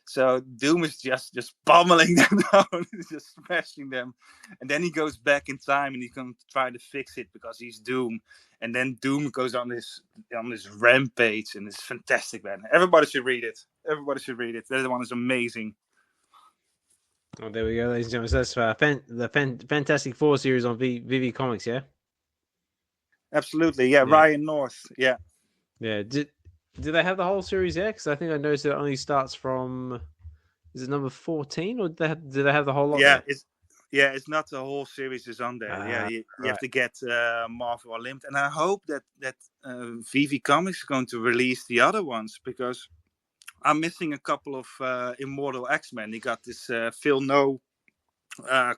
S5: So Doom is just pummeling them down, just smashing them. And then he goes back in time, and he's going to try to fix it because he's Doom. And then Doom goes on this rampage, and it's fantastic, man. Everybody should read it. That one is amazing.
S2: Oh, there we go, ladies and gentlemen. So that's the Fantastic Four series on VeVe Comics, yeah?
S5: Absolutely, yeah. Ryan North, yeah.
S2: Yeah, do they have the whole series there? Because I think I noticed it only starts from, is it number 14, or do they have the whole lot?
S5: Yeah, it's not the whole series is on there. You have to get Marvel Unlimited, and I hope that VeVe Comics is going to release the other ones, because I'm missing a couple of Immortal X-Men. He got this Phil No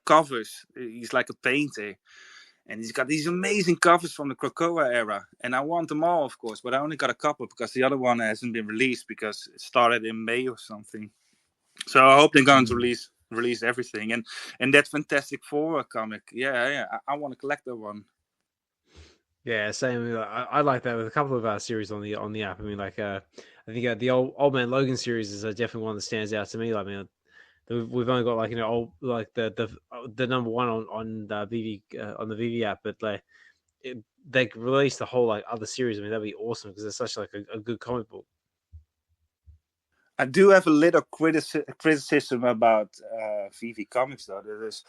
S5: covers. He's like a painter. And he's got these amazing covers from the Krakoa era. And I want them all, of course. But I only got a couple because the other one hasn't been released because it started in May or something. So I hope they're going to release everything. And that Fantastic Four comic, I want to collect that one.
S2: Yeah, same. I like that with a couple of our series on the app. I mean, like I think the Old Man Logan series is definitely one that stands out to me. Like, I mean, we've only got like the number one on the VeVe app, but like they release the whole like other series. I mean, that'd be awesome because it's such like a good comic book.
S5: I do have a little criticism about VeVe Comics, though. There is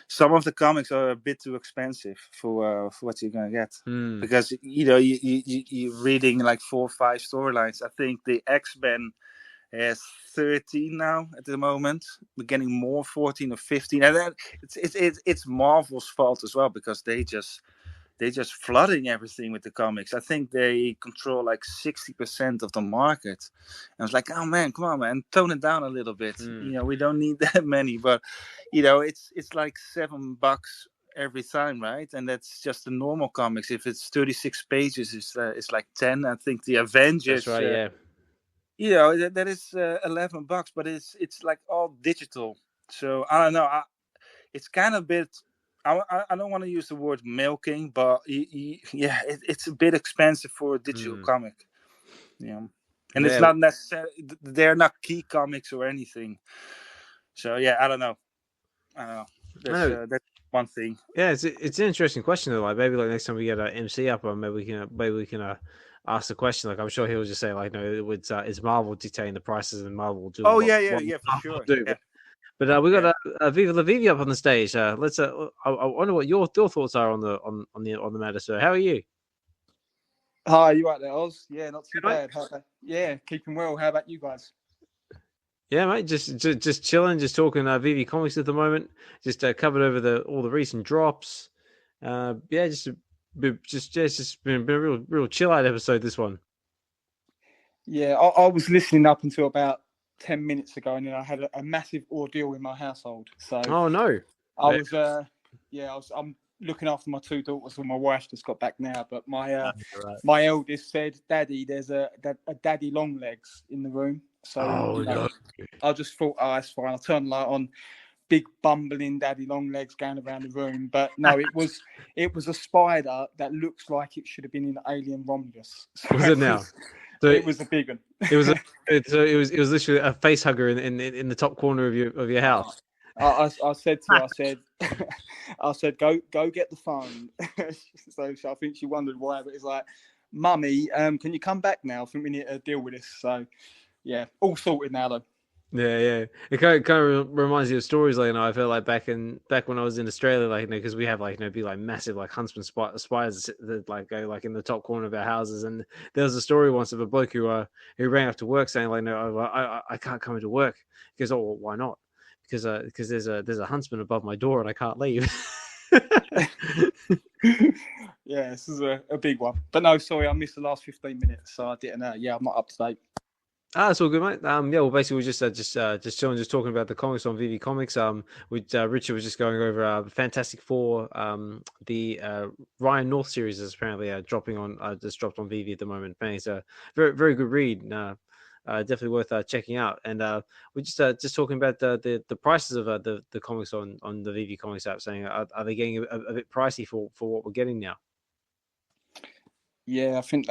S5: some of the comics are a bit too expensive for what you're gonna get, because you're reading like 4 or 5 storylines. I think the X-Men has 13 now at the moment. We're getting more, 14 or 15, and then it's Marvel's fault as well, because they're just flooding everything with the comics. I think they control like 60% of the market. And I was like, oh man, come on, man, tone it down a little bit. We don't need that many, but it's like $7 every time, right? And that's just the normal comics. If it's 36 pages, it's like 10. I think the Avengers.
S2: That's right, yeah.
S5: That is $11, but it's like all digital. So I don't know. It's kind of a bit. I don't want to use the word milking, but it's a bit expensive for a digital comic. And it's not necessarily, they're not key comics or anything. So I don't know. That's one thing.
S2: Yeah, it's an interesting question though. Like maybe like next time we get an MC up, or maybe we can ask the question. Like I'm sure he'll just say like, no, it's Marvel dictating the prices, and Marvel will do.
S5: Oh yeah, for sure.
S2: Do.
S5: Yeah.
S2: But we got Viva La Vivi up on the stage. Let's. I wonder what your thoughts are on the matter, sir. How are you?
S7: Hi, you right there, Oz? Yeah, not too
S2: Right.
S7: bad. Yeah, keeping well. How about you guys?
S2: Yeah, mate. Just chilling, just talking VeVe Comics at the moment. Just covered over all the recent drops. Just been a real chill out episode. This one.
S7: Yeah, I was listening up until about 10 minutes ago, and then I had a massive ordeal in my household. So
S2: Oh no.
S7: I'm looking after my two daughters, and my wife just got back now. But
S2: Right.
S7: my eldest said, "Daddy, there's a daddy long legs in the room." So
S2: no.
S7: I just thought, oh, that's fine. I'll turn the light on. Big bumbling daddy long legs going around the room, but no, it was a spider that looks like it should have been in Alien Romulus. So
S2: Was it now? So
S7: it was a big one.
S2: It was it was literally a face hugger in the top corner of your house.
S7: I said to her, I said, go get the phone. so I think she wondered why, but it's like, Mummy, can you come back now? I think we need to deal with this. So yeah, all sorted now though.
S2: Yeah. It kind of reminds you of stories like, I felt like back when I was in Australia, like, because we have be like massive like huntsman spiders that like go like in the top corner of our houses. And there was a story once of a bloke who rang up to work saying like, no, I can't come into work. He goes, oh, well, why not? Because there's a huntsman above my door and I can't leave.
S7: Yeah, this is a big one. But no, sorry, I missed the last 15 minutes, so I didn't. I'm not up to date.
S2: It's all good, mate. Well, basically, we're just chilling, just talking about the comics on VeVe Comics. Richard was just going over Fantastic Four. The Ryan North series is apparently dropping on, just dropped on VeVe at the moment. It's a very, very good read. Definitely worth checking out. And we're just talking about the prices of the comics on the VeVe Comics app, saying are they getting a bit pricey for what we're getting now?
S7: Yeah, I think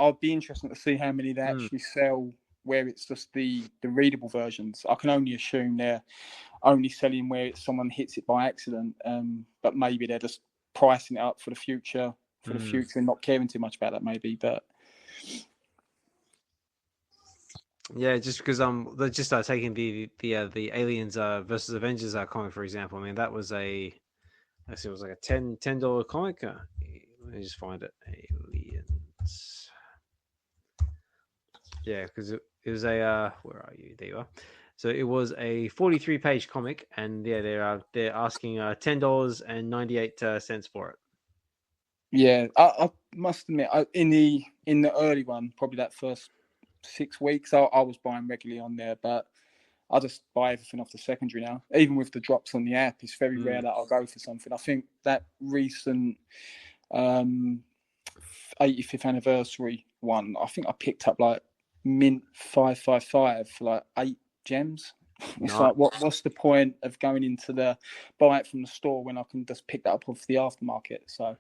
S7: I'd be interested to see how many they actually sell where it's just the readable versions. I can only assume they're only selling where it's someone hits it by accident, but maybe they're just pricing it up for the future and not caring too much about that maybe. But
S2: yeah, just because they just taking the Aliens versus Avengers comic, for example. I mean, that was it was like a $10 comic. Let me just find it. Aliens. Yeah, because it was a where are you? There you are. So it was a 43-page comic, and yeah, they're asking $10.98 for it.
S7: Yeah, I must admit, in the early one, probably that first 6 weeks, I was buying regularly on there, but I just buy everything off the secondary now. Even with the drops on the app, it's very rare that I'll go for something. I think that recent 85th anniversary one, I think I picked up like mint 555 for like 8 gems. It's like, what's the point of going into the buy it from the store when I can just pick that up off the aftermarket? So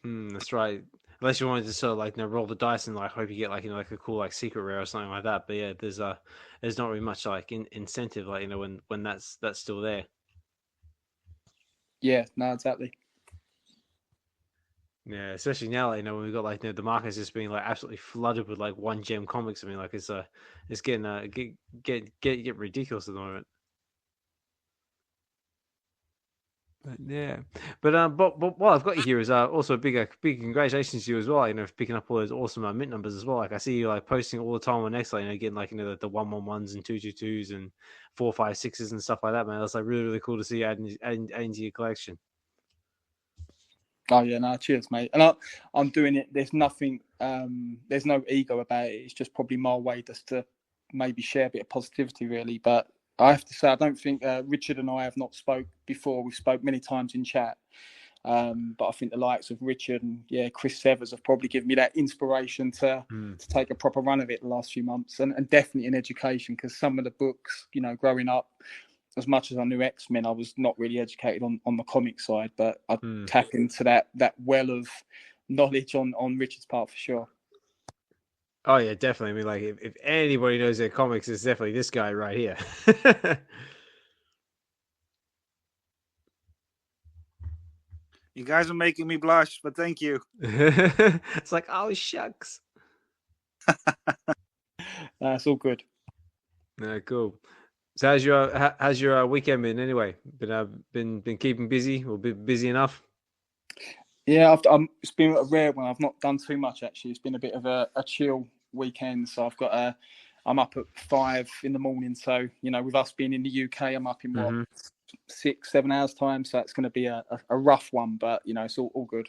S2: that's right. Unless you wanted to sort of like roll the dice and like hope you get like like a cool like secret rare or something like that. But yeah, there's not really much like incentive like when that's still there.
S7: Yeah, no, exactly.
S2: Yeah, especially now, like, when we've got like the market's just being like absolutely flooded with like 1 gem comics. I mean, like it's getting get ridiculous at the moment. But yeah, but what I've got you here is also a big congratulations to you as well. For picking up all those awesome mint numbers as well. Like I see you like posting all the time on X, like getting like the 111s and 222s and 456s and stuff like that. Man, that's like really really cool to see adding to your collection.
S7: Oh yeah, no, cheers, mate. And I'm doing it. There's nothing. There's no ego about it. It's just probably my way just to maybe share a bit of positivity, really. But I have to say, I don't think Richard and I have not spoke before. We've spoke many times in chat. But I think the likes of Richard and Chris Severs have probably given me that inspiration to take a proper run of it the last few months, and definitely in education, because some of the books, growing up, as much as I knew X-Men, I was not really educated on the comic side, but I tap into that well of knowledge on Richard's part for sure.
S2: Oh yeah, definitely. I mean, like if anybody knows their comics, it's definitely this guy right here.
S5: You guys are making me blush, but thank you.
S2: It's like, oh shucks.
S7: It's all good.
S2: No, cool. So how's your weekend been anyway? Been keeping busy or been busy enough?
S7: Yeah, it's been a rare one. I've not done too much actually. It's been a bit of a chill weekend. So I'm up at 5 in the morning. So with us being in the UK, I'm up in what 6-7 hours time. So it's going to be a rough one, but it's all good.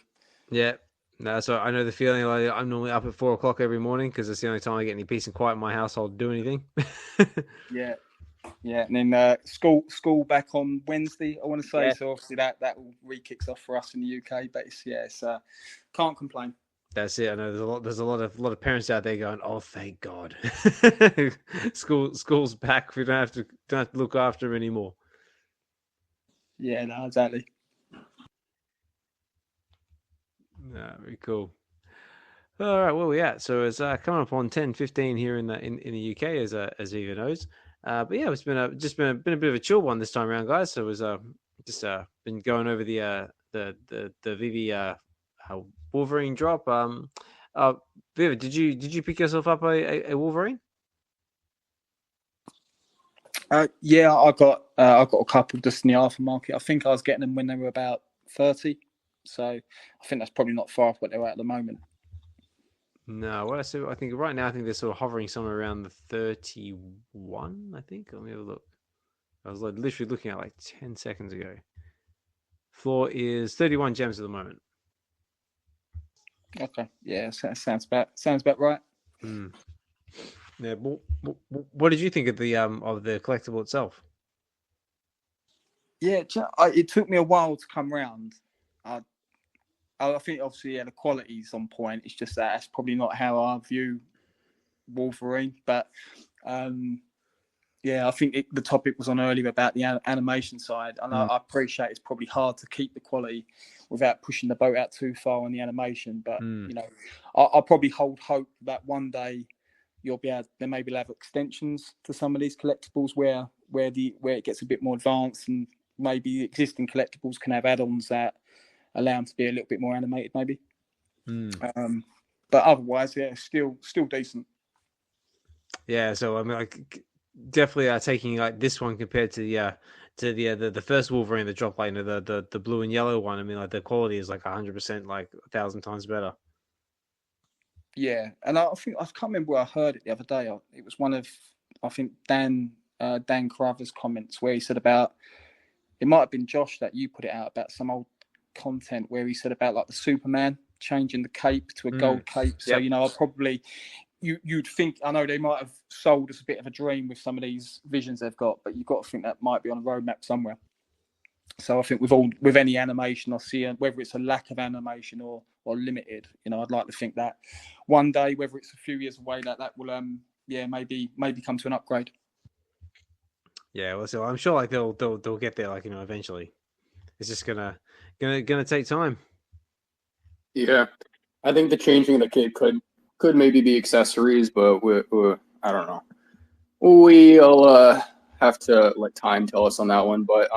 S2: Yeah. No, so I know the feeling. Like I'm normally up at 4 o'clock every morning because it's the only time I get any peace and quiet in my household to do anything.
S7: Yeah. Yeah, and then school back on Wednesday, I want to say.
S2: Yeah.
S7: So obviously that all re-kicks off for us in the UK, but it's can't complain.
S2: That's it. I know there's a lot of parents out there going, "Oh, thank God, school's back. We don't have to look after them anymore."
S7: Yeah, no, exactly.
S2: No, very cool. All right, where we at? So it's coming up on 10:15 here in the UK, as Eva knows. But yeah, it's been a bit of a chill one this time around, guys. So it was just been going over the VeVe Wolverine drop. Viva, did you pick yourself up a Wolverine?
S7: Yeah, I got a couple just in the aftermarket. I think I was getting them when they were about 30, so I think that's probably not far off what they're at the moment.
S2: No, what I think right now, I think they're sort of hovering somewhere around the 31. I think. Let me have a look. I was literally looking at like 10 seconds ago. Floor is 31 gems at the moment.
S7: Okay, yeah, sounds about right.
S2: Yeah, what did you think of the collectible itself?
S7: Yeah, it took me a while to come round. I think obviously the quality's on point. It's just that's probably not how I view Wolverine. But I think the topic was on earlier about the animation side, and I appreciate it's probably hard to keep the quality without pushing the boat out too far on the animation. But I'll probably hold hope that one day they maybe have extensions to some of these collectibles where it gets a bit more advanced, and maybe existing collectibles can have add-ons that allow them to be a little bit more animated, maybe. But otherwise, yeah, still decent.
S2: Yeah, so I mean, like, definitely taking like this one compared to the first Wolverine that dropped, like the blue and yellow one. I mean, like the quality is like 100%, like 1,000 times better.
S7: Yeah, and I think I can't remember where I heard it the other day. It was one of Dan Carruthers' comments where he said about, it might have been Josh that you put it out about some old content where he said about like the Superman changing the cape to a gold cape. So I probably you'd think, I know they might have sold us a bit of a dream with some of these visions they've got, but you've got to think that might be on a roadmap somewhere. So I think with any animation I see, whether it's a lack of animation or limited, I'd like to think that one day, whether it's a few years away, that will maybe come to an upgrade.
S2: Yeah, well, so I'm sure like they'll get there, like eventually. It's just gonna take time.
S3: Yeah, I think the changing of the cape could maybe be accessories, but I don't know. We'll have to let time tell us on that one. But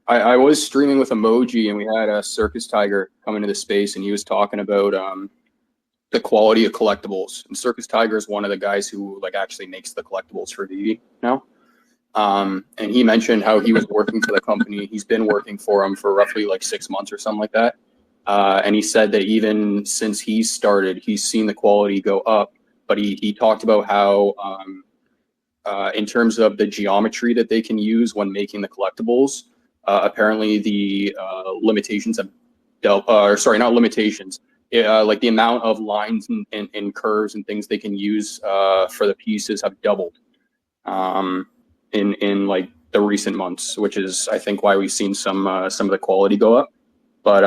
S3: I was streaming with Emoji, and we had a Circus Tiger come into the space, and he was talking about the quality of collectibles. And Circus Tiger is one of the guys who like actually makes the collectibles for VeVe now. And he mentioned how he was working for the company. He's been working for them for roughly like 6 months or something like that. And he said that even since he started, he's seen the quality go up. But he talked about how in terms of the geometry that they can use when making the collectibles, apparently the limitations have not limitations. Like the amount of lines and curves and things they can use for the pieces have doubled in like the recent months, which is I think why we've seen some of the quality go up. But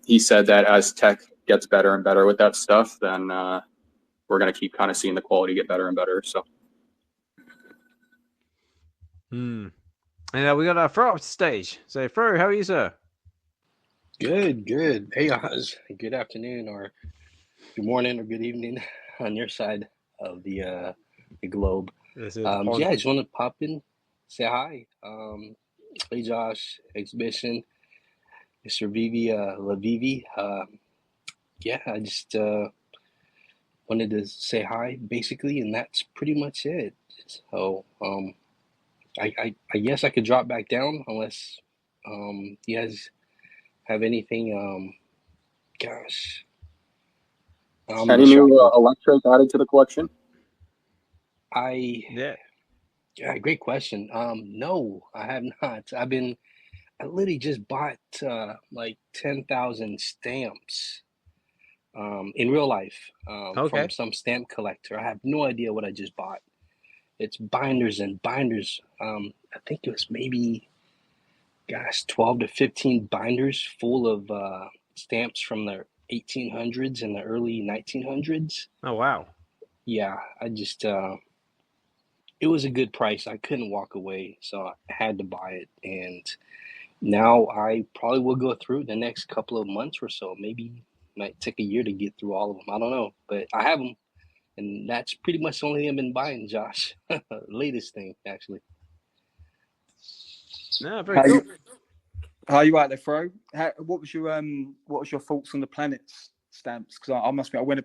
S3: he said that as tech gets better and better with that stuff, then we're going to keep kind of seeing the quality get better and better. So.
S2: And we got Fro up stage. So Fro, how are you, sir?
S8: Good. Hey guys, good afternoon or good morning or good evening on your side of the globe. I just want to pop in, say hi. Hey Josh, Xhibition, Mr. VeVe, I just wanted to say hi basically, and that's pretty much it. So I guess I could drop back down unless you guys have anything. Gosh, I'm
S3: Any
S8: in shock.
S3: new electric added to the collection?
S8: Yeah, great question. No, I have not. I literally just bought like 10,000 stamps in real life from some stamp collector. I have no idea what I just bought. It's binders and binders. I think it was maybe, 12 to 15 binders full of stamps from the 1800s and the early 1900s.
S2: Oh, wow.
S8: Yeah, I just, it was a good price. I couldn't walk away, so I had to buy it. And now I probably will go through the next couple of months or so. Maybe might take a year to get through all of them. I don't know, but I have them. And that's pretty much the only thing I've been buying, Josh. Latest thing, actually.
S2: No, very cool.
S7: How you out there, Fro? What was your thoughts on the planets stamps? Because I must admit, I went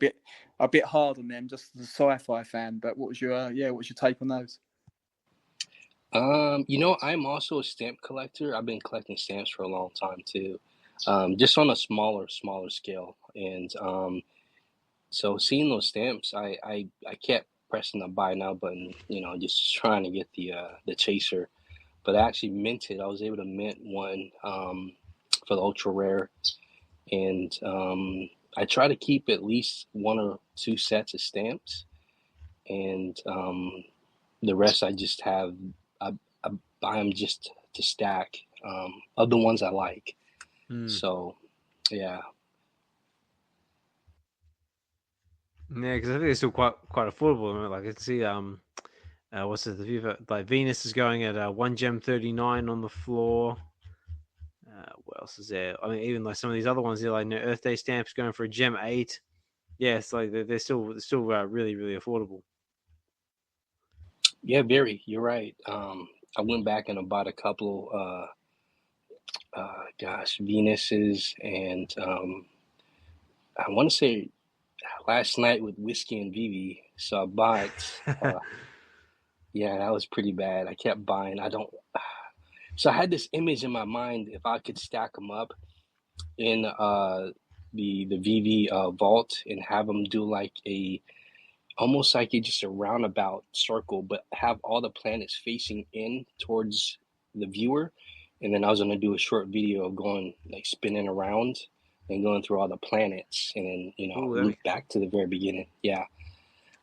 S7: a bit hard on them, just as a sci-fi fan. But what's your take on those?
S8: I'm also a stamp collector. I've been collecting stamps for a long time too, just on a smaller scale. And so seeing those stamps, I kept pressing the buy now button, just trying to get the chaser. But I actually minted. I was able to mint one for the ultra rare, and I try to keep at least 1 or 2 sets of stamps, and the rest I just have. I buy them just to stack of the ones I like. So, yeah.
S2: Yeah, because I think they're still quite affordable. I mean, like I can see, what's it? The Viva, like Venus is going at 1 gem 39 on the floor. What else is there? I mean, even like some of these other ones, they're like Earth Day stamps going for a gem 8. Yeah, it's like they're still really affordable.
S8: Yeah, very. You're right. I went back and I bought a couple. Venuses, and I want to say last night with Whiskey and VeVe. So I bought. Yeah, that was pretty bad. I kept buying. So I had this image in my mind if I could stack them up in the VeVe vault and have them do like almost like just a roundabout circle, but have all the planets facing in towards the viewer. And then I was going to do a short video of going like spinning around and going through all the planets, and then loop back to the very beginning. Yeah,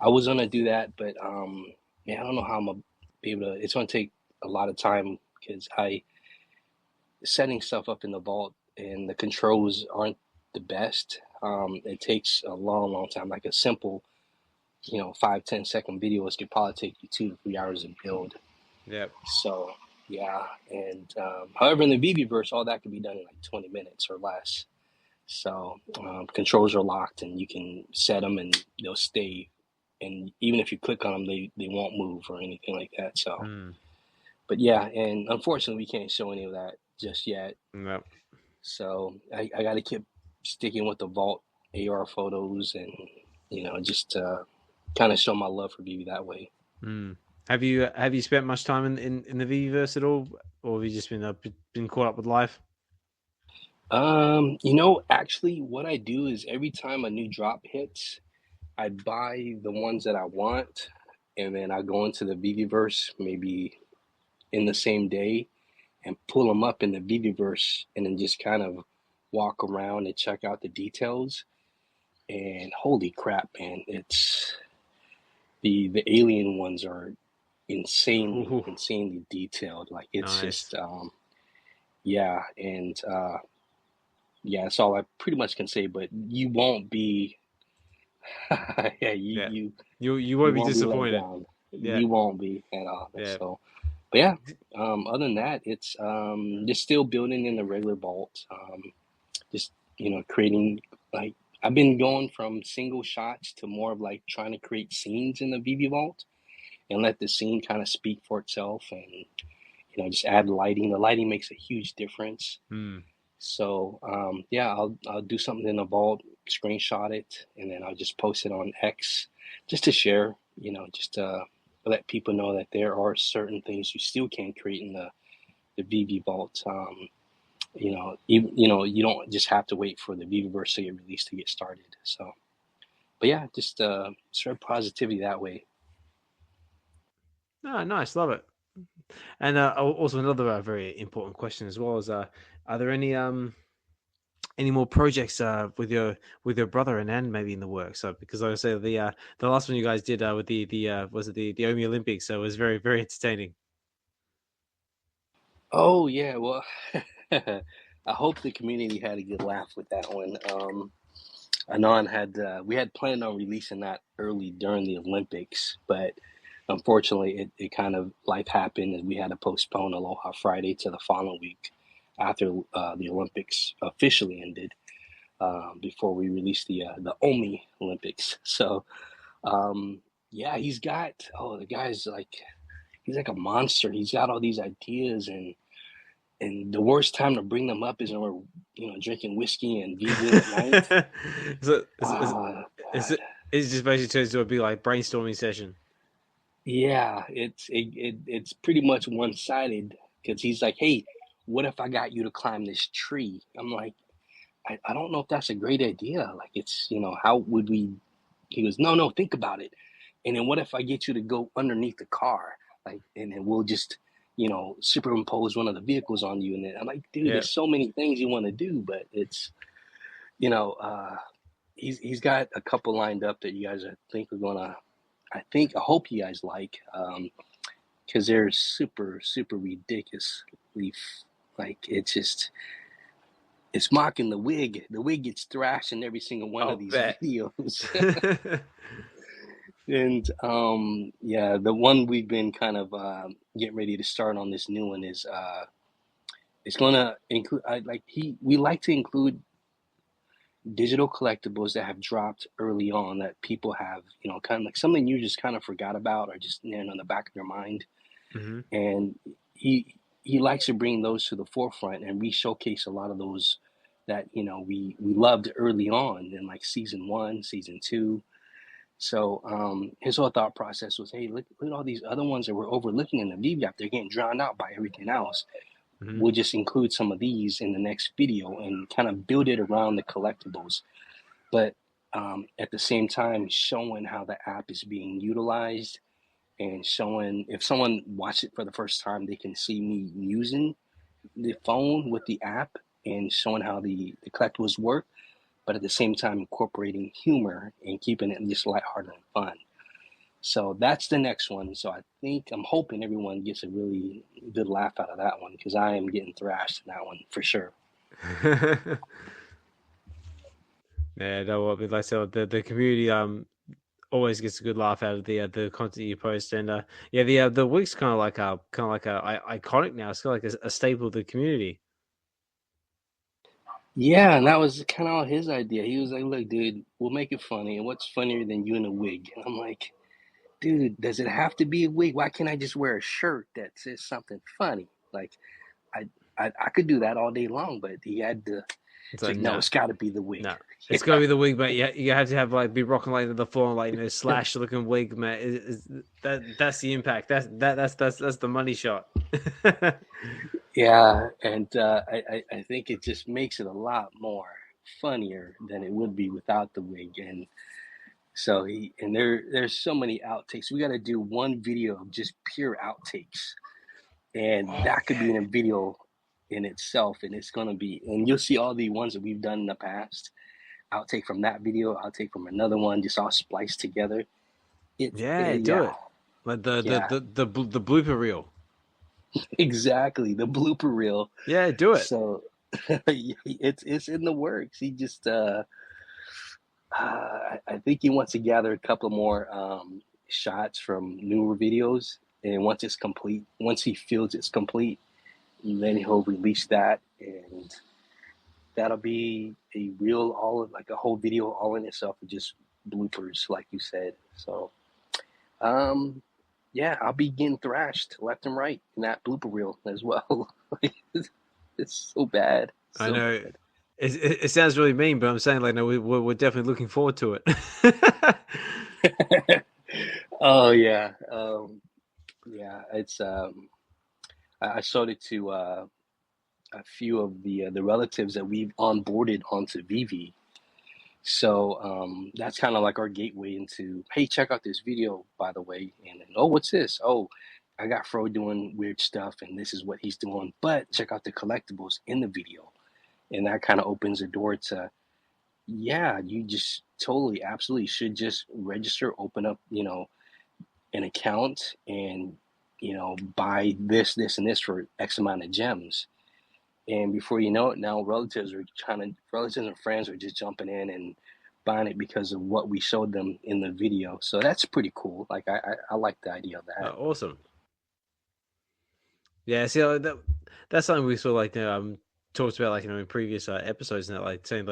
S8: I was going to do that, but I don't know how I'm gonna be able to. It's going to take a lot of time because setting stuff up in the vault and the controls aren't the best. It takes a long time. Like a simple 5-10 second videos could probably take you 2 to 3 hours to build.
S2: Yep.
S8: So yeah, and however in the VeVe-verse, all that can be done in like 20 minutes or less. So controls are locked, and you can set them, and they'll stay. And even if you click on them, they won't move or anything like that. So, but yeah, and unfortunately, we can't show any of that just yet.
S2: Yep.
S8: So I got to keep sticking with the vault AR photos, and just kind of show my love for VeVe that way.
S2: Have you spent much time in the VeVe-verse at all, or have you just been caught up with life?
S8: Actually, what I do is every time a new drop hits, I buy the ones that I want, and then I go into the VeVe-verse maybe in the same day and pull them up in the VeVe-verse, and then just kind of walk around and check out the details. And holy crap, man, it's the alien ones are insanely detailed. Like it's just yeah, and yeah, that's all I pretty much can say. But you won't be you
S2: won't be disappointed.
S8: You won't be at all.
S2: Yeah.
S8: So, but yeah, other than that, it's just still building in the regular vault. Just creating, like, I've been going from single shots to more of like trying to create scenes in the VeVe vault and let the scene kind of speak for itself, and just add lighting. The lighting makes a huge difference. So yeah, I'll do something in the vault, screenshot it, and then I'll just post it on X just to share, just let people know that there are certain things you still can create in the VeVe Vault. You don't just have to wait for the VeVeverse to get released to get started. So, but yeah, just spread positivity that way.
S2: Oh, nice, love it. And also another very important question as well is, are there any more projects with your brother and Anne maybe in the works? So because like I say the last one you guys did with the was it the Omi Olympics, so it was very, very entertaining.
S8: Oh yeah, well, I hope the community had a good laugh with that one. Anon we had planned on releasing that early during the Olympics, but unfortunately it kind of life happened and we had to postpone Aloha Friday to the following week after the Olympics officially ended, before we released the Omi Olympics. So yeah, the guy's he's like a monster. He's got all these ideas, and the worst time to bring them up is when we're drinking whiskey and VeVe at night.
S2: So it's just basically turns to a big like brainstorming session.
S8: Yeah, it's pretty much one-sided because he's like, hey, what if I got you to climb this tree? I'm like, I don't know if that's a great idea. Like, it's, how would we? He goes, no, think about it. And then what if I get you to go underneath the car? Like, and then we'll just, superimpose one of the vehicles on you. And then I'm like, dude, There's so many things you want to do, but it's, he's got a couple lined up that you guys I hope you guys like, because they're super, super ridiculously, it's mocking the wig. The wig gets thrashed in every single one of these videos. And the one we've been kind of getting ready to start on, this new one, is it's gonna include we like to include digital collectibles that have dropped early on that people have, kind of like something you just kind of forgot about or just on the back of your mind.
S2: Mm-hmm.
S8: And he likes to bring those to the forefront, and we showcase a lot of those that we loved early on in like season 1, season 2. So his whole thought process was, hey, look at all these other ones that we're overlooking in the VeVe app. They're getting drowned out by everything else. Mm-hmm. We'll just include some of these in the next video and kind of build it around the collectibles. But at the same time, showing how the app is being utilized, and showing, if someone watched it for the first time, they can see me using the phone with the app and showing how the collectibles work, but at the same time incorporating humor and keeping it just lighthearted and fun. So that's the next one. So I'm hoping everyone gets a really good laugh out of that one, because I am getting thrashed in that one for sure.
S2: Yeah, no, like I said, the community always gets a good laugh out of the content you post, and the wig's kind of like a iconic now. It's kind of like a staple of the community.
S8: Yeah, and that was kind of his idea. He was like, look, dude, we'll make it funny. And what's funnier than you in a wig? And I'm like, dude, does it have to be a wig? Why can't I just wear a shirt that says something funny? Like, I could do that all day long, but he had to. It's like, no, it's got to be the wig.
S2: No, it's got to be the wig, but you have to have be rocking the full slash looking wig, man. That's the impact. That's the money shot.
S8: Yeah, and I think it just makes it a lot more funnier than it would be without the wig. And so there's so many outtakes. We got to do one video of just pure outtakes, and that could be in a video in itself. And it's gonna be, and you'll see all the ones that we've done in the past. Outtake from that video, outtake from another one, just all spliced together.
S2: Do it like the blooper reel.
S8: Exactly, the blooper reel.
S2: Yeah, do it.
S8: So it's in the works. He just I think he wants to gather a couple more shots from newer videos, and once he feels it's complete, then he'll release that, and that'll be a reel, a whole video all in itself, with just bloopers, like you said. So yeah, I'll be getting thrashed left and right in that blooper reel as well. It's so bad.
S2: I know. Bad. It sounds really mean, but I'm saying no, we're definitely looking forward to it.
S8: Oh yeah, yeah. It's I showed it to a few of the relatives that we've onboarded onto VeVe. So that's kind of like our gateway into, hey, check out this video, by the way. And then, oh, what's this? Oh, I got Fro doing weird stuff, and this is what he's doing. But check out the collectibles in the video. And that kind of opens the door to, yeah, you just totally, absolutely should just register, open up, an account and, buy this, this, and this for X amount of gems. And before you know it, now relatives and friends are just jumping in and buying it because of what we showed them in the video. So that's pretty cool. Like I like the idea of that.
S2: Awesome. Yeah, see, that's something we sort of talked about in previous episodes, and that saying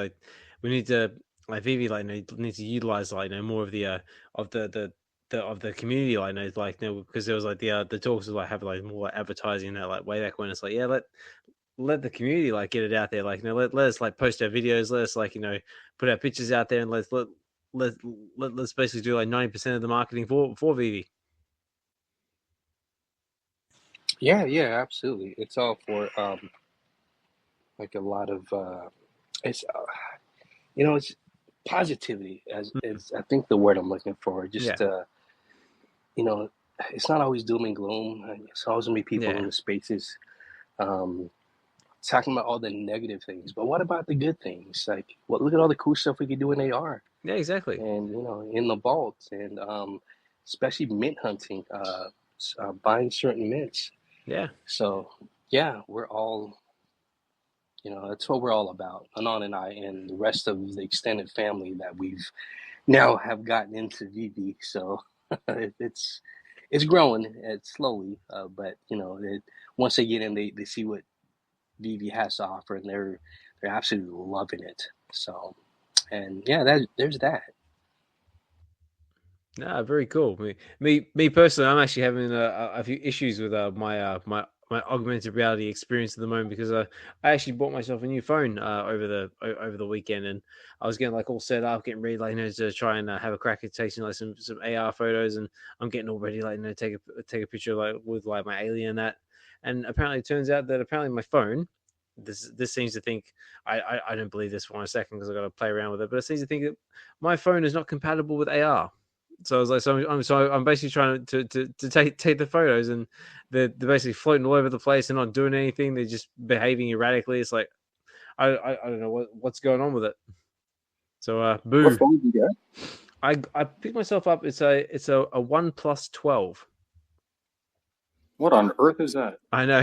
S2: we need to VeVe need to utilize more of the of the community because there was the talks of having more advertising that way back when. It's let the community get it out there, let us post our videos, let us put our pictures out there, and let's basically do 90% of the marketing for VeVe.
S8: Yeah, absolutely. It's all for a lot of it's it's positivity as I think the word I'm looking for. Just it's not always doom and gloom. It's always gonna be people in the spaces talking about all the negative things, but what about the good things? Look at all the cool stuff we could do in AR.
S2: Yeah, exactly.
S8: And in the vault, and especially mint hunting, buying certain mints.
S2: Yeah.
S8: So yeah, we're all, that's what we're all about. Anon and I, and the rest of the extended family that we've now have gotten into VeVe. So it's growing slowly, but once they get in, they see what VeVe has to offer, and they're absolutely loving it. So, and yeah, there's that.
S2: Nah, very cool. Me personally, I'm actually having a few issues with my augmented reality experience at the moment, because I actually bought myself a new phone over the weekend, and I was getting all set up, getting ready to try and have a crack at taking some AR photos, and I'm getting all ready take a picture with my alien and apparently it turns out that my phone, this seems to think, I don't believe this for 1 second because I've got to play around with it, but it seems to think that my phone is not compatible with AR. So I was I'm basically trying to take the photos, and they're basically floating all over the place and not doing anything. They're just behaving erratically. It's I don't know what's going on with it. So boo.
S3: What phone did you get?
S2: I picked myself up. It's a OnePlus 12.
S3: What on earth is that?
S2: I know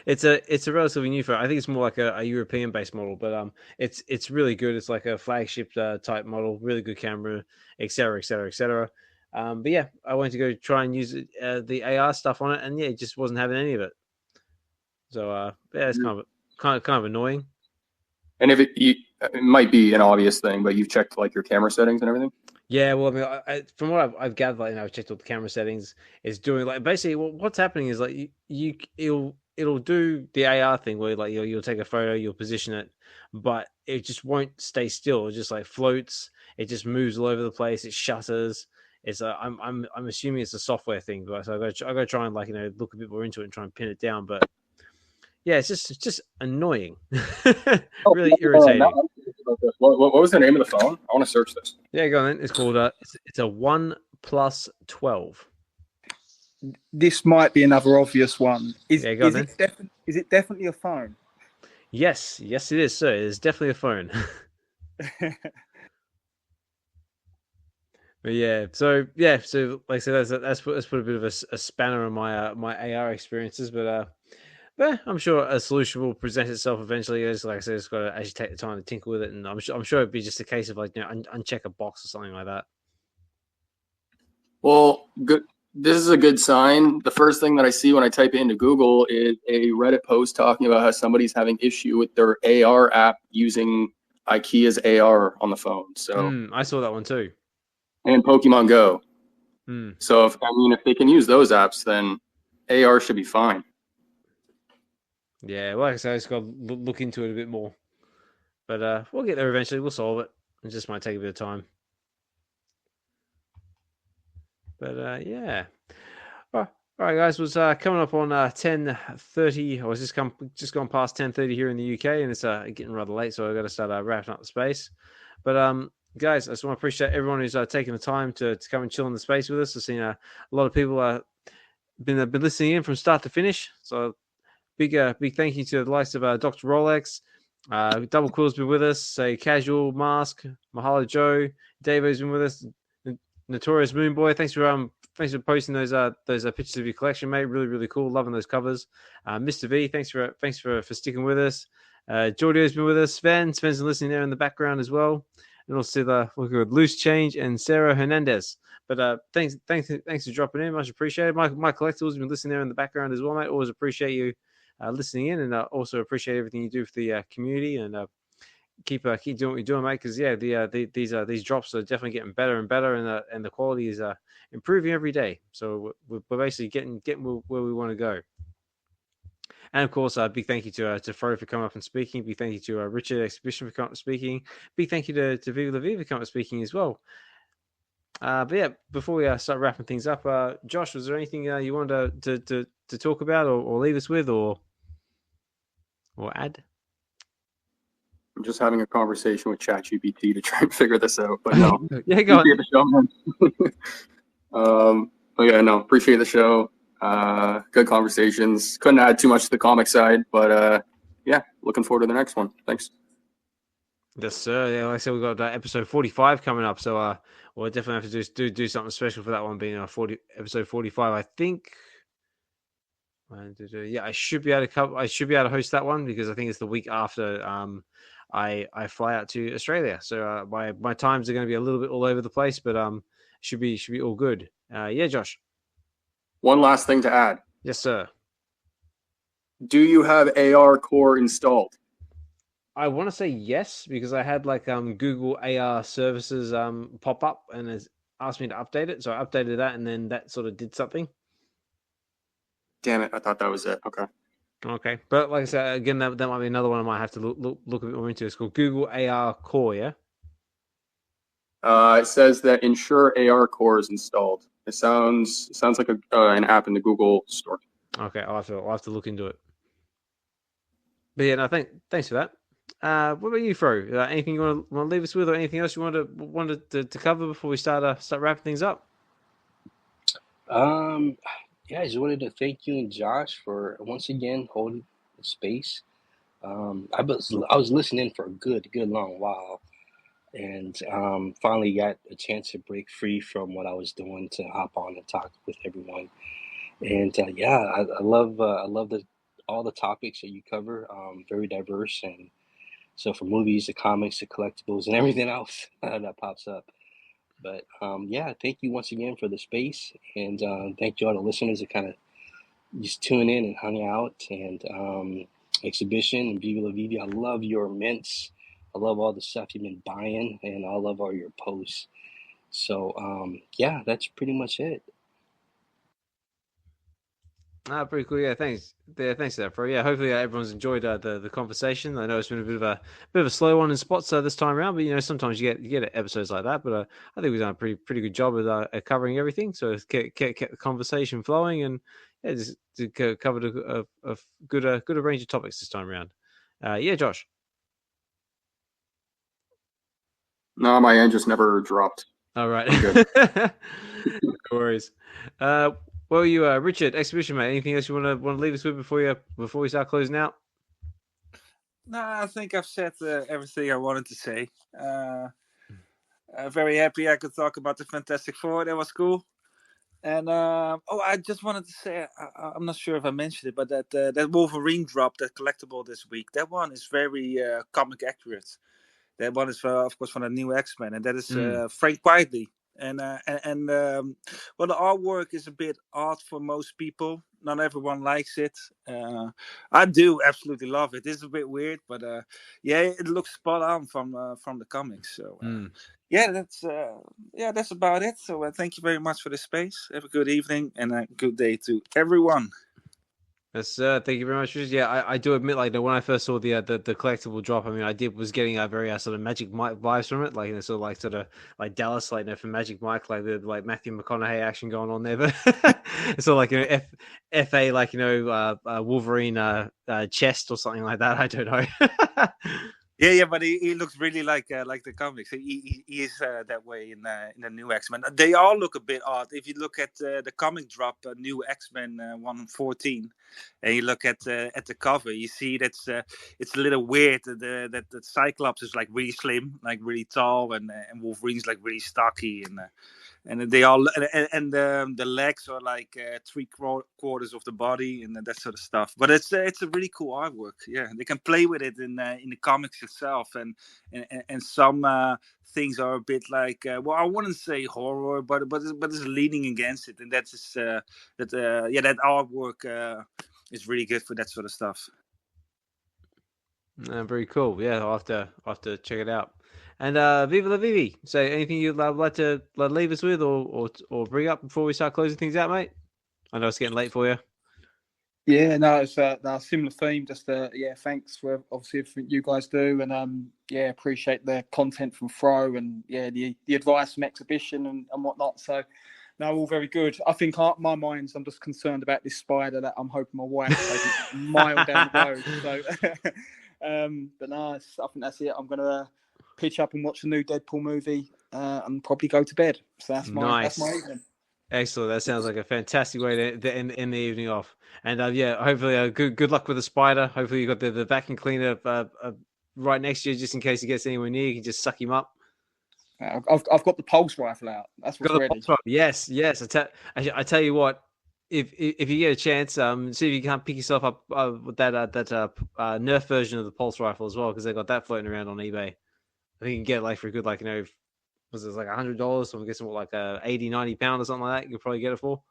S2: it's a relatively new phone. I think it's more like a European based model, but it's really good. It's like a flagship type model, really good camera, etc. But yeah, I wanted to go try and use the AR stuff on it, and yeah, it just wasn't having any of it. So yeah, it's kind of annoying.
S3: And if it might be an obvious thing, but you've checked your camera settings and everything.
S2: Yeah, well, I mean, from what I've gathered, I've checked all the camera settings. It's doing basically what's happening is it'll do the AR thing where you'll take a photo, you'll position it, but it just won't stay still. It just floats. It just moves all over the place. It shutters. It's I'm assuming it's a software thing, but so I go try and look a bit more into it and try and pin it down, but yeah, it's just annoying. Really irritating.
S3: What was the name of the phone? I want to search this.
S2: Yeah, go on then. It's called it's a OnePlus 12.
S7: This might be another obvious one. Is it definitely a phone?
S2: Yes, it is, sir. It is definitely a phone. But yeah, so like I said, that's put a bit of a spanner on my AR experiences, but I'm sure a solution will present itself eventually. Like I said, it's got to actually take the time to tinker with it, and I'm sure it'd be just a case of uncheck a box or something like that.
S3: Well, good. This is a good sign. The first thing that I see when I type it into Google is a Reddit post talking about how somebody's having issue with their AR app using IKEA's AR on the phone. So
S2: I saw that one too.
S3: And Pokemon Go. So if they can use those apps, then AR should be fine.
S2: Yeah, like I said, I just got to look into it a bit more. But we'll get there eventually. We'll solve it. It just might take a bit of time. But yeah. All right, guys. Was coming up on 10:30. I was just gone past 10:30 here in the UK, and it's getting rather late, so I've got to start wrapping up the space. But guys, I just want to appreciate everyone who's taking the time to come and chill in the space with us. I've seen a lot of people been listening in from start to finish. So big thank you to the likes of Dr. Rolex, Double Quill's been with us. Say Casual Mask, Mahalo Joe, Davo's been with us. Notorious Moon Boy, thanks for posting those pictures of your collection, mate. Really, really cool. Loving those covers. Mr. V, thanks for sticking with us. Geordio's been with us. Sven's been listening there in the background as well. And also look at Loose Change and Sarah Hernandez. But thanks for dropping in. Much appreciated. My collectibles have been listening there in the background as well, mate. Always appreciate you listening in, and also appreciate everything you do for the community, and keep doing what you're doing, mate. Because these drops are definitely getting better and better, and the quality is improving every day. So we're basically getting where we want to go. And of course, big thank you to Fro for coming up and speaking. Big thank you to Richard Xhibition for coming up and speaking. Big thank you to Viva for coming up and speaking as well. But yeah, before we start wrapping things up, Josh, was there anything you wanted to talk about or leave us with or add?
S3: I'm just having a conversation with ChatGPT to try and figure this out, but no.
S2: Yeah, go on.
S3: But yeah, no, appreciate the show. Good conversations. Couldn't add too much to the comic side, but yeah, looking forward to the next one. Thanks.
S2: Yes, sir. Yeah, like I said, we've got episode 45 coming up, so we'll definitely have to do something special for that one, being episode 45. I think. Yeah, I should be able to host that one because I think it's the week after I fly out to Australia. So my times are going to be a little bit all over the place, but should be all good. Yeah, Josh.
S3: One last thing to add.
S2: Yes, sir.
S3: Do you have AR Core installed?
S2: I want to say yes because I had Google AR services pop up and has asked me to update it, so I updated that, and then that sort of did something.
S3: Damn it! I thought that was it.
S2: Okay, but like I said, again, that might be another one I might have to look a bit more into. It's called Google AR Core, yeah.
S3: It says that Ensure AR Core is installed. It sounds like an app in the Google store.
S2: Okay, I'll have to look into it. But yeah, no, thanks for that. What about you, Fro? Anything you want to leave us with, or anything else you wanted to cover before we start wrapping things up?
S8: Yeah, I just wanted to thank you and Josh for once again holding the space. I was listening for a good long while, and finally got a chance to break free from what I was doing to hop on and talk with everyone. And yeah, I love all the topics that you cover. Very diverse, and so from movies to comics to collectibles and everything else that pops up. But yeah, thank you once again for the space, and thank you all the listeners that kind of just tune in and hung out. And Xhibition and Viva VeVe, I love your mints. I love all the stuff you've been buying, and I love all your posts. So yeah, that's pretty much it.
S2: Pretty cool. Yeah, thanks. Yeah, thanks for that, Fro. Yeah, hopefully everyone's enjoyed the conversation. I know it's been a bit of a slow one in spots this time around, but sometimes you get episodes like that. But I think we've done a pretty good job at covering everything. So it's kept the conversation flowing, and yeah, just covered a good range of topics this time around. Yeah, Josh.
S3: No, my end just never dropped.
S2: All right. No worries. Well, you, Richard, Xhibition, mate. Anything else you want to leave us with before we start closing out?
S5: No, I think I've said everything I wanted to say. Very happy I could talk about the Fantastic Four. That was cool. And I just wanted to say, I'm not sure if I mentioned it, but that Wolverine drop, that collectible this week, that one is very comic accurate. That one is, of course, from the new X-Men, and that is Frank Whiteley. And the artwork is a bit odd for most people. Not everyone likes it. I do absolutely love it. It's a bit weird, but yeah, it looks spot on from the comics. So yeah, that's about it. So thank you very much for the space. Have a good evening and a good day to everyone.
S2: Yes, sir. Thank you very much. Yeah, I do admit, like, when I first saw the collectible drop, I mean, was getting a very sort of Magic Mike vibes from it, like, sort of like Dallas, like, from Magic Mike, like the Matthew McConaughey action going on there, but it's sort of like F.A. like Wolverine chest or something like that. I don't know.
S5: Yeah, but he looks really like the comics. He is that way in the new X-Men. They all look a bit odd. If you look at the comic drop, new X-Men 114, and you look at the cover, you see it's a little weird that the Cyclops is like really slim, like really tall, and Wolverine's like really stocky, and they all and the legs are like 3/4 of the body and that sort of stuff. But it's a really cool artwork. Yeah, they can play with it in the comics itself, and some things are a bit like well, I wouldn't say horror, but it's leaning against it, and that artwork is really good for that sort of stuff.
S2: Very cool. Yeah, I'll have to check it out. And Viva la VeVe. So, anything you'd like to leave us with, or bring up before we start closing things out, mate? I know it's getting late for you.
S7: Yeah, no, it's a similar theme. Just thanks for obviously everything you guys do, and appreciate the content from Fro, and the advice from Xhibition and whatnot. So, no, all very good. I think my mind's, I'm just concerned about this spider that I'm hoping my wife takes a mile down the road. So, but no, I think that's it. I'm gonna pitch up and watch the new Deadpool movie and probably go to bed. So that's my evening.
S2: Excellent. That sounds like a fantastic way to end the evening off. And hopefully good luck with the spider. Hopefully you got the vacuum cleaner right next to you, just in case he gets anywhere near. You can just suck him up.
S7: I've got the pulse rifle out. That's what's ready.
S2: Yes. I tell you what. If you get a chance, see if you can't pick yourself up with that Nerf version of the pulse rifle as well, because they got that floating around on eBay. I think you can get it like for a good, like, was it like $100? So I'm guessing like £80-90 or something like that. You'll probably get it for.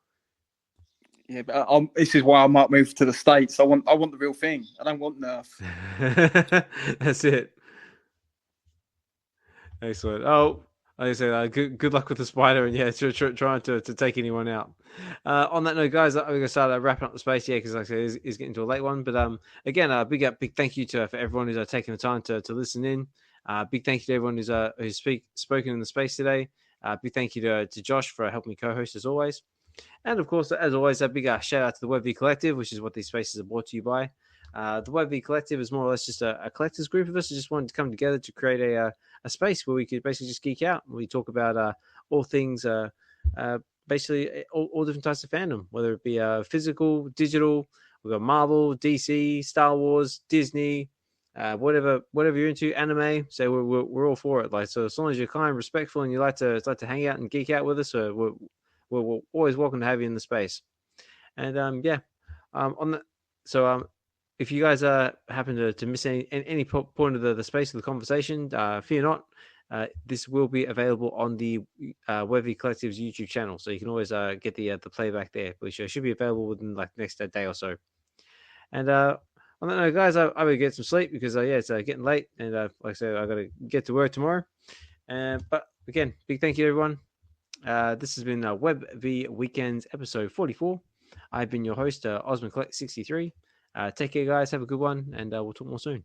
S7: Yeah, but this is why I might move to the States. I want the real thing. I don't want Nerf.
S2: That's it. Excellent. Oh, like I said, good luck with the spider, and trying to take anyone out. On that note, guys, I'm gonna start wrapping up the space, because like I said, it's getting to a late one. But again, big thank you for everyone who's taking the time to listen in. Big thank you to everyone who's spoken in the space today. Big thank you to Josh for helping me co-host as always. And of course, as always, a big shout out to the Web V Collective, which is what these spaces are brought to you by. The Web V Collective is more or less just a collectors group of us who just wanted to come together to create a space where we could basically just geek out. We talk about all things, basically all different types of fandom, whether it be physical, digital. We've got Marvel, DC, Star Wars, Disney, whatever you're into, anime. So we're all for it. Like, so as long as you're kind, respectful, and you like to hang out and geek out with us, we're always welcome to have you in the space. And on that, so if you guys happen to miss any point of the space of the conversation, fear not. This will be available on the Web V Collective's YouTube channel, so you can always get the playback there, which should be available within like the next day or so. And on that note, guys, I will get some sleep because it's getting late, and like I said, I got to get to work tomorrow. But again, big thank you to everyone. This has been Web V Weekends episode 44. I've been your host, Osman Collect 63. Take care, guys. Have a good one, and we'll talk more soon.